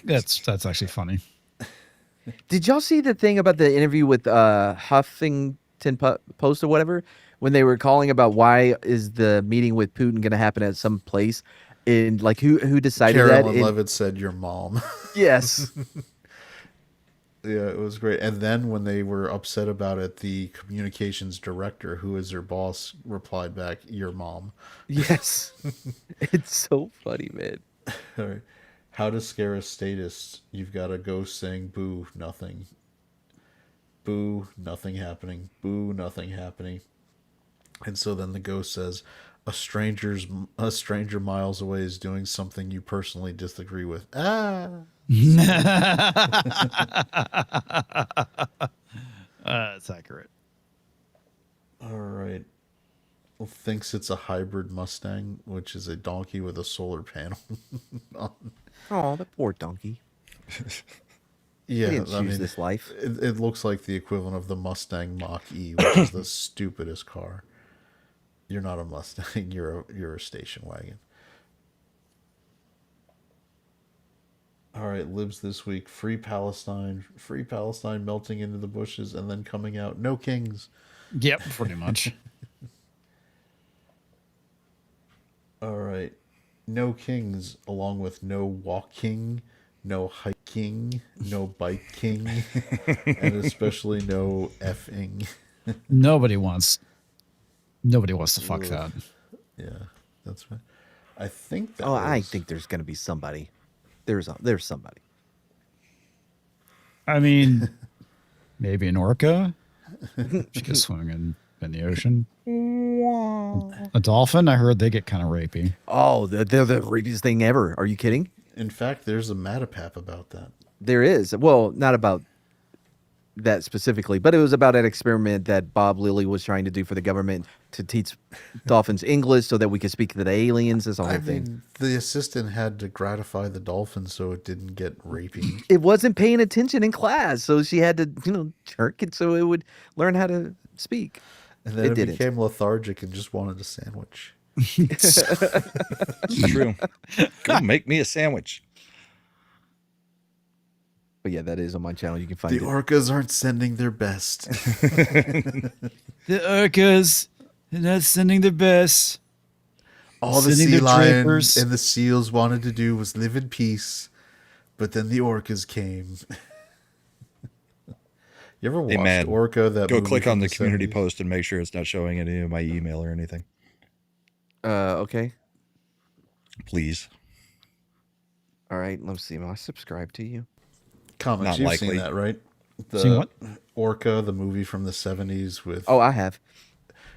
That's actually funny. Did y'all see the thing about the interview with Huffington Post or whatever when they were calling about why is the meeting with Putin going to happen at some place and like who decided Carolyn that? Levitt said, your mom. Yes. Yeah, it was great. And then when they were upset about it, the communications director, who is their boss, replied back, your mom. Yes. It's so funny, man. All right. How to scare a statist. You've got a ghost saying, boo, nothing. Boo, nothing happening. Boo, nothing happening. And so then the ghost says, a stranger miles away is doing something you personally disagree with. Ah. That's accurate. All right. Thinks it's a hybrid Mustang, which is a donkey with a solar panel on. Oh, that poor donkey. Yeah, He didn't choose this life. It looks like the equivalent of the Mustang Mach-E, which is the stupidest car. You're not a Mustang. You're a station wagon. All right, libs this week. Free Palestine melting into the bushes and then coming out. No kings. Yep, pretty much. All right. No kings, along with no walking, no hiking, no biking, and especially no effing. Nobody wants to fuck that. Yeah, that's right. I think that. I think there's going to be somebody. There's somebody. I mean, maybe an orca. She gets swimming in the ocean. A dolphin, I heard they get kind of rapey. Oh, they're the rapiest thing ever. Are you kidding? In fact, there's a MadEPAP about that. There is. Well, not about that specifically, but it was about an experiment that Bob Lilly was trying to do for the government to teach dolphins English so that we could speak to the aliens. This whole thing. The assistant had to gratify the dolphin so it didn't get rapey. It wasn't paying attention in class, so she had to, jerk it so it would learn how to speak. And then it didn't. became lethargic and just wanted a sandwich. It's true. Go make me a sandwich. But yeah, that is on my channel. You can find The it. orcas aren't sending their best. The orcas, they're not sending their best. All the Sending sea their lions drapers. and the seals wanted to do was live in peace, but then the orcas came. You ever watched Hey, man, Orca? That Go movie click from on the 70s? community post and make sure it's not showing any of my email or anything. Okay. Please. All right. Let's see. Am I subscribed to you? Comics, Not you've likely. seen that, right? Seen what? Orca, the movie from the 70s with... Oh, I have.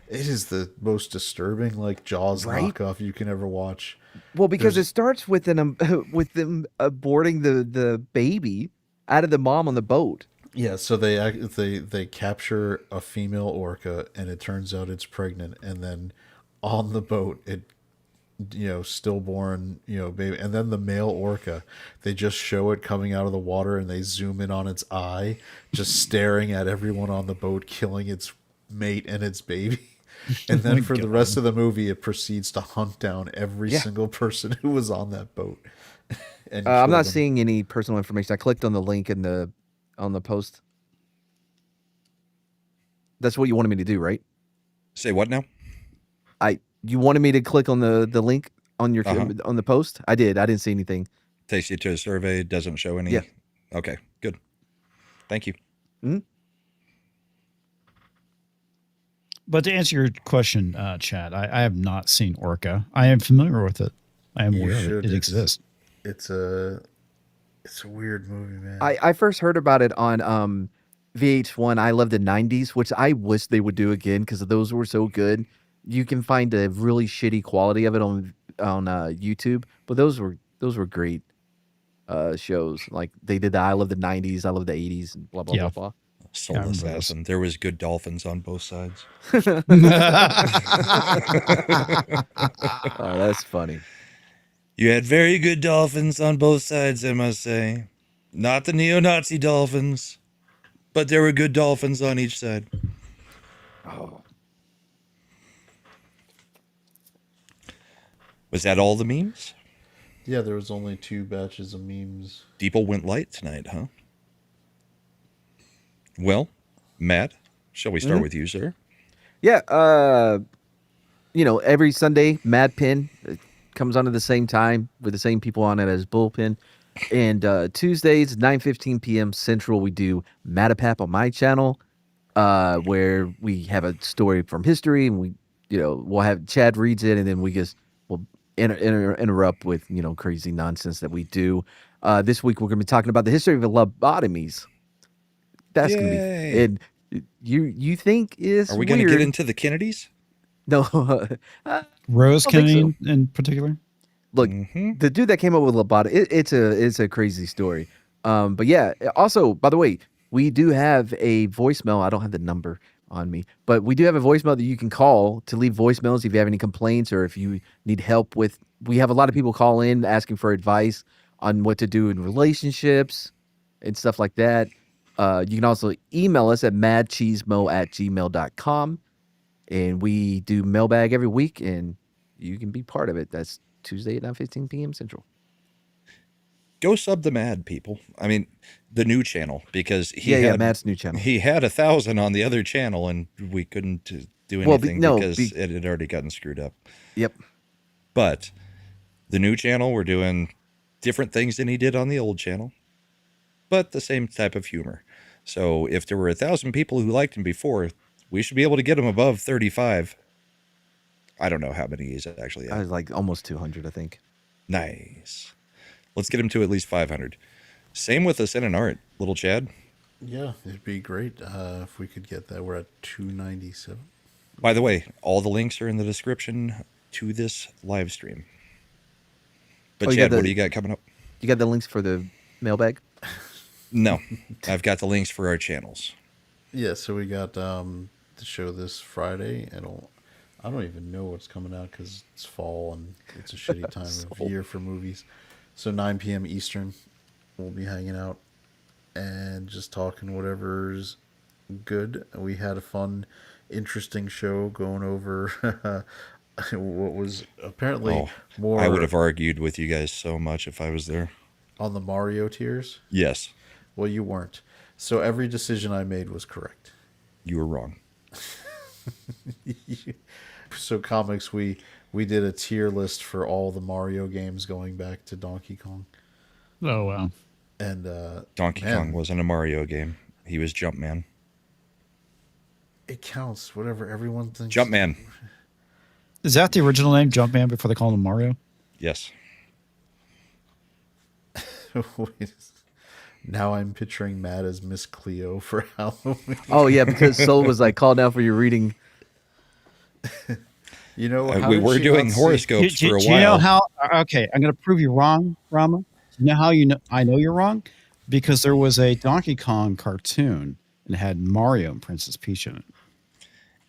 It is the most disturbing, like, Jaws Right? knockoff you can ever watch. Well, because it starts with with them aborting the baby out of the mom on the boat. Yeah, so they capture a female orca, and it turns out it's pregnant, and then on the boat, it stillborn, baby. And then the male orca, they just show it coming out of the water and they zoom in on its eye, just staring at everyone on the boat, killing its mate and its baby. And then for the rest of the movie, it proceeds to hunt down every single person who was on that boat. And I'm kill not them. seeing any personal information. I clicked on the link on the post. That's what you wanted me to do, right? Say what now? You wanted me to click on the link on your on the post? I did. I didn't see anything. Takes you to a survey, doesn't show any. Yeah. Okay, good. Thank you. Mm-hmm. But to answer your question, Chad, I have not seen Orca. I am familiar with it. I am aware it exists. It's a weird movie, man. I first heard about it on VH1. I love the 90s, which I wish they would do again because those were so good. You can find a really shitty quality of it on YouTube, but those were great shows. Like they did the I love the 90s, I love the 80s, and blah blah blah blah. Soul Assassin. There was good dolphins on both sides. Oh, that's funny. You had very good dolphins on both sides, I must say. Not the neo-Nazi dolphins, but there were good dolphins on each side. Oh. Was that all the memes? Yeah, there was only 2 batches of memes. People went light tonight, huh? Well, Matt, shall we start with you, sir? Yeah, every Sunday, MadPen comes on at the same time with the same people on it as Bullpen. And Tuesdays, 9:15 p.m. Central, we do MadEPAP on my channel, where we have a story from history, and we'll have Chad reads it, and then we'll interrupt with crazy nonsense that we do. This week we're going to be talking about the history of lobotomies. That's going to be, and you think is Are we going to get into the Kennedys? No, Rose Kennedy in particular. Look, the dude that came up with lobotomy, it's a crazy story. But yeah, also, by the way, we do have a voicemail. I don't have the number on me, but we do have a voicemail that you can call to leave voicemails if you have any complaints or if you need help with. We have a lot of people call in asking for advice on what to do in relationships and stuff like that. You can also email us at madcheesemo@gmail.com, and we do mailbag every week, and you can be part of it. That's Tuesday at 9:15 p.m. Central. Go sub the Mad, people. I mean, the new channel, because Mad's new channel. He had 1,000 on the other channel, and we couldn't do anything because it had already gotten screwed up. Yep. But the new channel, we're doing different things than he did on the old channel, but the same type of humor. So if there were 1,000 people who liked him before, we should be able to get him above 35. I don't know how many he's actually at. I was like almost 200, I think. Nice. Let's get him to at least 500. Same with Ascendant Art, Lil Chad. Yeah, it'd be great if we could get that. We're at 297. By the way, all the links are in the description to this live stream. But Chad, what do you got coming up? You got the links for the mailbag? No, I've got the links for our channels. Yeah, so we got the show this Friday. I don't even know what's coming out because it's fall and it's a shitty time of year for movies. So 9 p.m. Eastern, we'll be hanging out and just talking whatever's good. We had a fun, interesting show going over what was apparently more. I would have argued with you guys so much if I was there. On the Mario tiers? Yes. Well, you weren't. So every decision I made was correct. You were wrong. So Comix, we did a tier list for all the Mario games going back to Donkey Kong. Oh, wow. And Donkey Kong wasn't a Mario game. He was Jumpman. It counts, whatever everyone thinks. Jumpman. Is that the original name, Jumpman, before they called him Mario? Yes. Wait. Now I'm picturing Matt as Miss Cleo for Halloween. Oh, yeah, because Soul was like, call now for your reading. You know, we were doing horoscopes for a while. Do you know how? Okay, I'm going to prove you wrong, Rama. Do you know how I know you're wrong? Because there was a Donkey Kong cartoon and it had Mario and Princess Peach in it.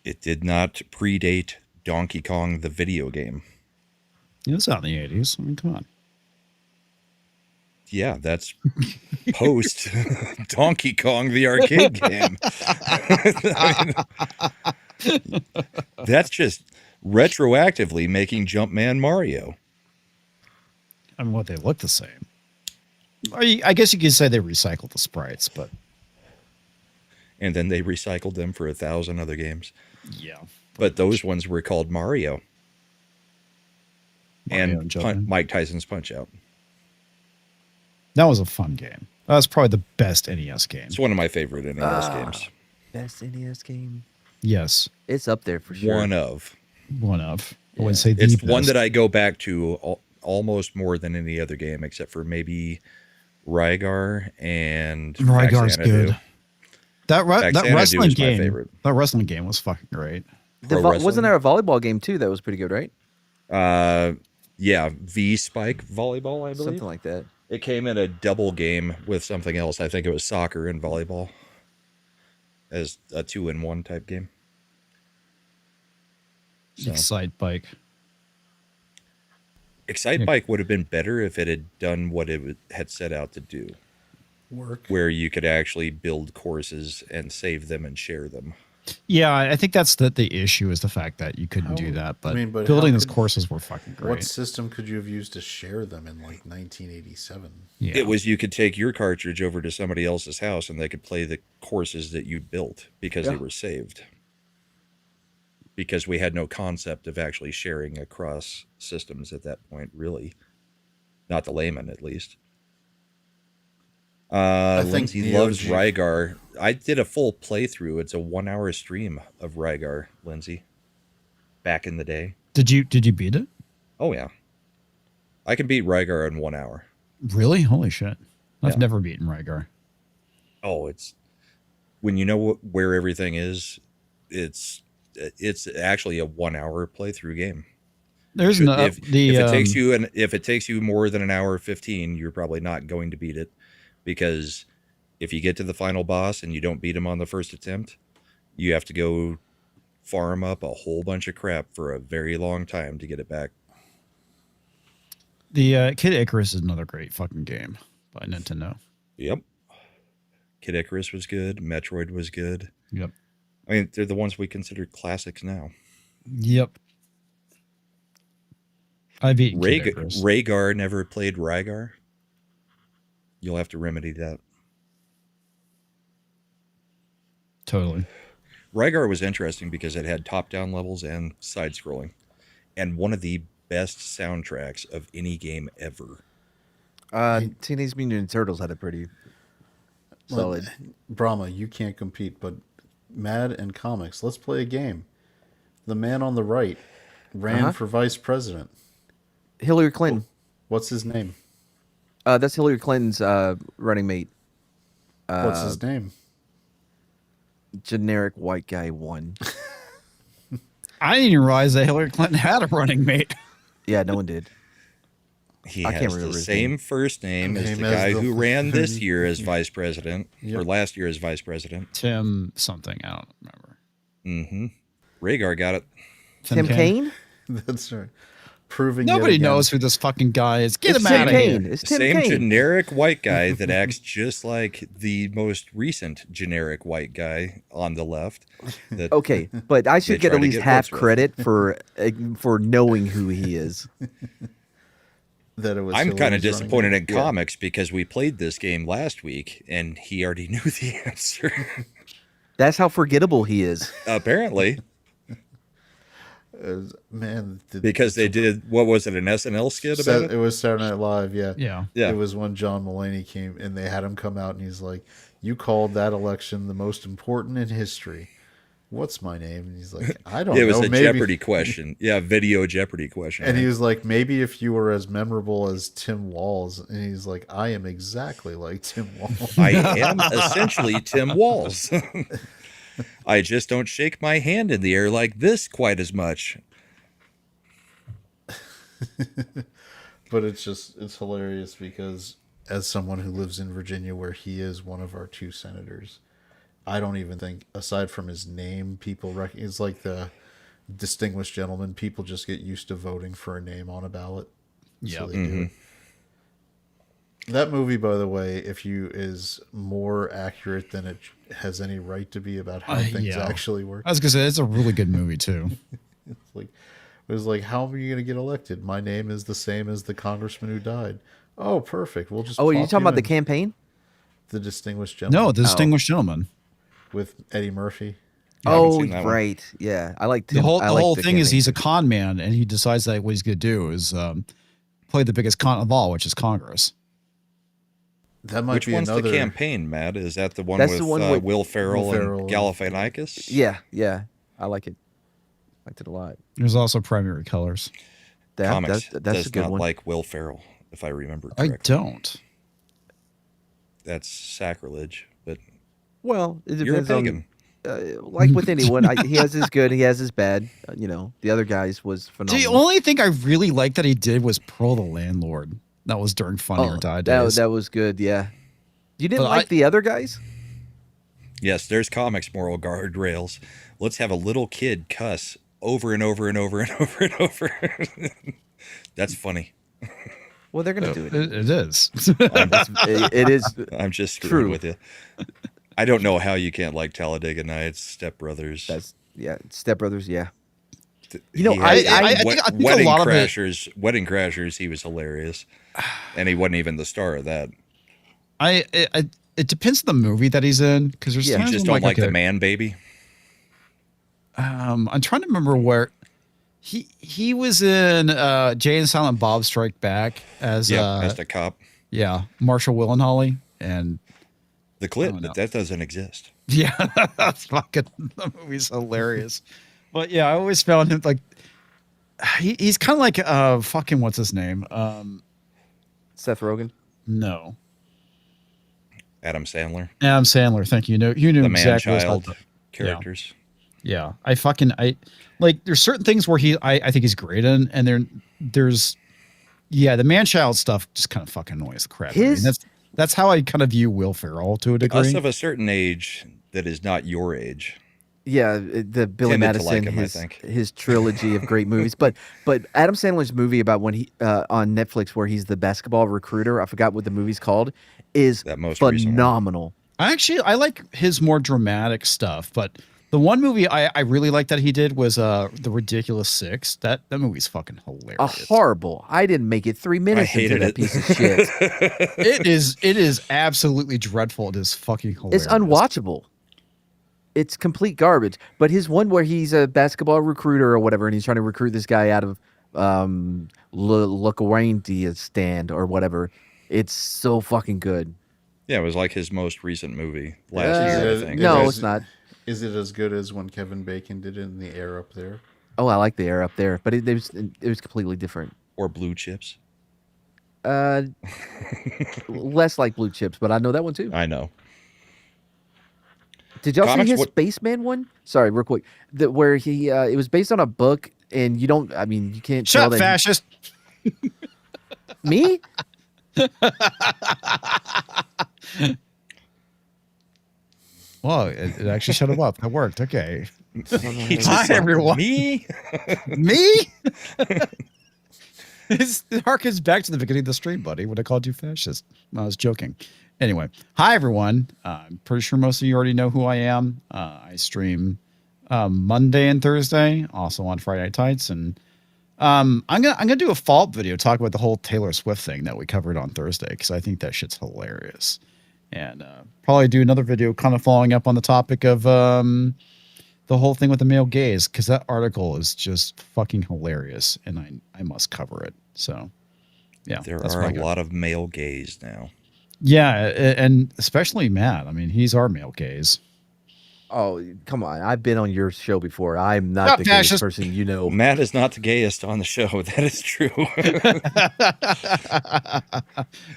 It did not predate Donkey Kong, the video game. It was out in the 80s. I mean, come on. Yeah, that's post Donkey Kong, the arcade game. I mean, that's just retroactively making Jumpman Mario. I mean, what, they look the same. I guess you could say they recycled the sprites, but And then they recycled them for 1,000 other games. yeah. But those ones were called Mario. Mario And Jumpman. Mike Tyson's Punch-Out. That was a fun game. That was probably the best NES game. It's one of my favorite NES games. Best NES game. Yes. It's up there for sure. One of. One of. I wouldn't say the It's one best. that I go back to almost more than any other game, except for maybe Rygar and Rygar's Xanadu. good. That Xanadu wrestling is my game. favorite. That wrestling game was fucking great. Wasn't there a volleyball game too that was pretty good, right? Yeah, V-Spike volleyball, I believe. Something like that. It came in a double game with something else. I think it was soccer and volleyball as a 2-in-1 type game. So. Excite Bike. Excite Bike would have been better if it had done what it had set out to do. Work. Where you could actually build courses and save them and share them. Yeah, I think that's the issue is the fact that you couldn't do that. But, but building how those could- courses were fucking great. What system could you have used to share them in like 1987? Yeah. It was you could take your cartridge over to somebody else's house and they could play the courses that you built because they were saved. Because we had no concept of actually sharing across systems at that point, really. Not the layman, at least. Lindsay Neo loves Geo- Rygar. I did a full playthrough. It's a 1-hour stream of Rygar, Lindsay. Back in the day. Did you beat it? Oh, yeah. I can beat Rygar in 1 hour. Really? Holy shit. I've Yeah. never beaten Rygar. Oh, it's... When you know where everything is, it's actually a 1-hour playthrough game. There's no... If it takes you more than an hour 15, you're probably not going to beat it. Because if you get to the final boss and you don't beat him on the first attempt, you have to go farm up a whole bunch of crap for a very long time to get it back. The Kid Icarus is another great fucking game by Nintendo. Yep. Kid Icarus was good. Metroid was good. Yep. I mean, they're the ones we consider classics now. Yep. I beat Kid Icarus. Rhaegar never played Rygar. You'll have to remedy that. Totally. Rygar was interesting because it had top-down levels and side-scrolling. And one of the best soundtracks of any game ever. Teenage Mutant Ninja Turtles had a pretty solid. Brahma, you can't compete, but Mad and Comix, let's play a game. The man on the right ran for vice president. Hillary Clinton. What's his name? That's Hillary Clinton's running mate. What's his name? Generic white guy won. I didn't even realize that Hillary Clinton had a running mate. Yeah, no one did. He I can't has remember the his same name. first name as Name the as guy the- who ran this year as vice president, or Yep. last year as vice president. Tim something. I don't remember. Mm-hmm. Rhaegar got it. Tim Kaine? That's right. Proving Nobody yet again- knows who this fucking guy is. Get It's him Tim out of Kaine. here. It's Tim Same Kaine. generic white guy that acts just like the most recent generic white guy on the left. That Okay, but I should They get try at to least get half votes with. credit for knowing who he is. that it was. I'm kind of Hillary's disappointed running in Comix because we played this game last week and he already knew the answer. That's how forgettable he is. Apparently, mate. Man, because they did, what was it, an SNL skit about it it? was Saturday Night Live. Yeah, Yeah. Yeah. It was when John Mulaney came and they had him come out and he's like, "You called that election the most important in history. What's my name?" And he's like, "I don't It know." was a maybe. Jeopardy question. Yeah, video Jeopardy question. And right? he was like, "Maybe if you were as memorable as Tim Walls." And he's like, "I am exactly like Tim Walls." I am essentially Tim Walls. I just don't shake my hand in the air like this quite as much. But it's hilarious because as someone who lives in Virginia where he is one of our 2 senators, I don't even think, aside from his name, people recognize. It's like the distinguished gentleman. People just get used to voting for a name on a ballot. Yeah. So they do it. That movie, by the way, is more accurate than it has any right to be about how things actually work. I was gonna say it's a really good movie too. It was like, how are you going to get elected? My name is the same as the congressman who died. Oh, perfect. We'll just. Oh, are you plop talking about the in. campaign? The distinguished gentleman. No, the distinguished gentleman with Eddie Murphy. Yeah, I haven't Oh, seen that one. right. Yeah, I like the whole thing is campaign. he's a con man, and he decides that what he's gonna do is play the biggest con of all, which is Congress. That might Which be one's another. the campaign, Matt? Is that the one That's with, the one with Will Ferrell Ferrell and and- Galifianakis? Yeah, I like it. Liked it a lot. There's also Primary Colors. Comix That's does a good not one. like Will Ferrell, if I remember I correctly. don't. That's sacrilege, but Well, it you're a depends on pagan. like with anyone. He has his good, he has his bad. The other guys was The phenomenal. only thing I really liked that he did was Pearl the Landlord. That was during Funny or Die days. that was good. Yeah, you didn't But like the other guys? Yes, there's Comix moral guardrails. Let's have a little kid cuss over and over and over and over and over. That's funny. Well, they're gonna do it. It is. It is. I'm just screwing True. with you. I don't know how you can't like Talladega Nights, Step Brothers. Step Brothers. Yeah. He I had think a Wedding lot of it- Crashers. Wedding Crashers. He was hilarious, and he wasn't even the star of that. It depends on the movie that he's in because there's You times just when, don't like okay, the Man Baby. I'm trying to remember where he was in Jay and Silent Bob Strike Back as As the cop. Marshall Willenholly and The clip, Oh, no. but that doesn't exist. yeah, that's fucking the movie's hilarious. But yeah, I always found him like he's kind of like fucking what's his name? Seth Rogen. No, Adam Sandler. Adam Sandler. Thank you. You knew The exactly what I was man-child about to- characters. Yeah, I like. There's certain things where I think he's great in, and there's the man-child stuff just kind of fucking annoys the crap. out of me. And that's how I kind of view Will Ferrell to a degree. Us of a certain age that is not your age. Yeah, the Billy Tended to Madison, like him, I think. his trilogy of great movies. But Adam Sandler's movie about when he on Netflix where he's the basketball recruiter, I forgot what the movie's called, is That most recent one. phenomenal. I like his more dramatic stuff, but the one movie I really liked that he did was The Ridiculous Six. That movie's fucking hilarious. Horrible. I didn't make it 3 minutes into hated that it. piece of shit. It is absolutely dreadful. It is fucking hilarious. It's unwatchable. It's complete garbage. But his one where he's a basketball recruiter or whatever, and he's trying to recruit this guy out of LaGuardia stand or whatever. It's so fucking good. Yeah, it was like his most recent movie last year, I think. No, it's not. Is it as good as when Kevin Bacon did it in The Air Up There? Oh, I like the air up there, but it was completely different. Or Blue Chips. Less like Blue Chips, but I know that one too. I know. Did y'all see Comics, his what- Spaceman one? Sorry, real quick. Where he it was based on a book, and you can't Shut tell up, that fascist. me. Well, it actually shut him up. That worked. Okay. He just Hi, said, everyone. Me? Me? It harkens back to the beginning of the stream, buddy, when I called you fascist. I was joking. Anyway, hi, everyone. I'm pretty sure most of you already know who I am. I stream Monday and Thursday, also on Friday Night Tights. And I'm gonna do a follow-up video talk about the whole Taylor Swift thing that we covered on Thursday, because I think that shit's hilarious. And probably do another video kind of following up on the topic of the whole thing with the male gaze, because that article is just fucking hilarious, and I must cover it. So, yeah, There that's are what I a got. lot of male gays now. Yeah, and especially Matt. I mean, he's our male gaze. Oh, come on! I've been on your show before. I'm Stop, not the gayest fascist. person you know. Matt is not the gayest on the show. That is true.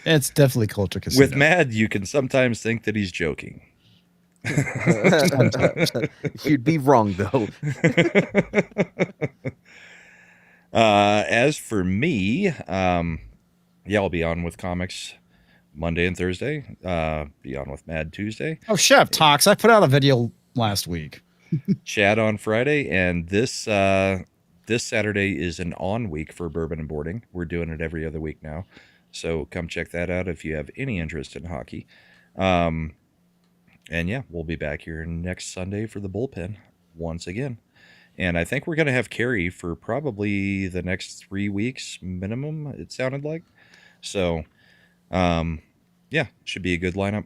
It's definitely culture casino. With Matt, you can sometimes think that he's joking. You'd be wrong though. As for me, I'll be on with Comix Monday and Thursday. Be on with Mad Tuesday. Oh, shut up, Tox. I put out a video last week. Chad on Friday, and this Saturday is an on week for Bourbon and Boarding. We're doing it every other week now, so come check that out if you have any interest in hockey. And yeah, we'll be back here next Sunday for the Bullpen once again. And I think we're going to have Keri for probably the next 3 weeks minimum, it sounded like. So, yeah, should be a good lineup.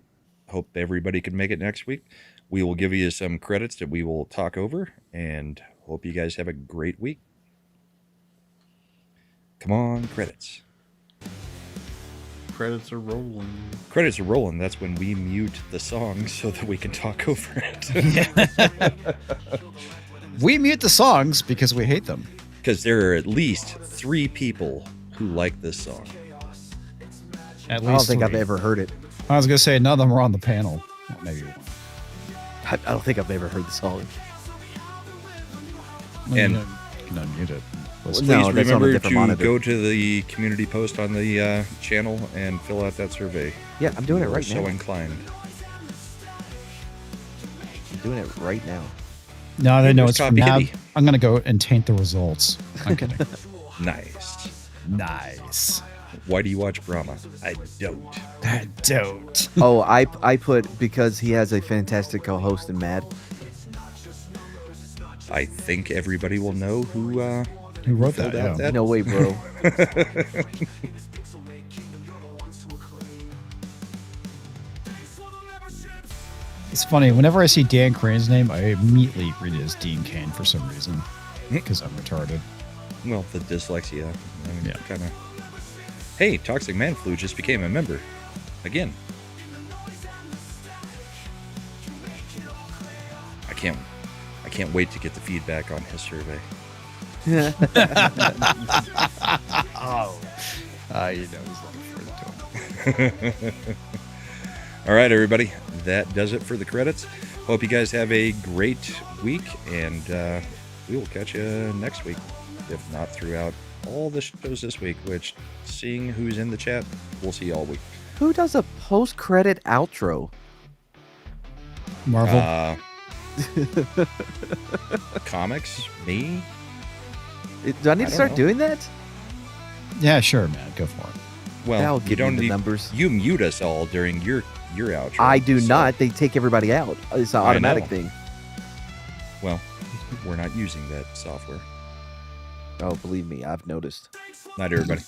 Hope everybody can make it next week. We will give you some credits that we will talk over, and hope you guys have a great week. Come on, credits. Credits are rolling. Credits are rolling. That's when we mute the song so that we can talk over it. We mute the songs because we hate them. Because there are at least 3 people who like this song. At least I don't think 3. I've ever heard it. I was gonna say none of them are on the panel. Well, maybe one. I don't think I've ever heard the song. Well, And- you can unmute it. Please No, that's on a remember different to monitor. go to the community post on the channel and fill out that survey. Yeah, I'm doing it If right you're now. so inclined. I'm doing it right now. No, they know Here's it's from copy now. hippie. I'm gonna go and taint the results. I'm kidding. Nice. Nice. Why do you watch Brahma? I don't. I don't. Oh, I put because he has a fantastic co-host in Mad. I think everybody will know who wrote filled that? out Yeah. that. No way, bro. It's funny. Whenever I see Dan Crane's name, I immediately read it as Dean Kane for some reason because I'm retarded. Well, the dyslexia. Yeah. Kind of. Hey, Toxic Man Flu just became a member. Again. I can't wait to get the feedback on his survey. Oh. You know he's looking forward to it. All right, everybody. That does it for the credits. Hope you guys have a great week, and we will catch you next week, if not throughout all the shows this week, which, seeing who's in the chat, we'll see all week. Who does a post-credit outro? Marvel. Comics? Me? Do I need I to don't start know. doing that? Yeah, sure, man. Go for it. Well, That'll you give don't me the need numbers. You mute us all during your outro. I do so- not. They take everybody out. It's an I automatic know. thing. Well, we're not using that software. Oh, believe me, I've noticed. Night, everybody.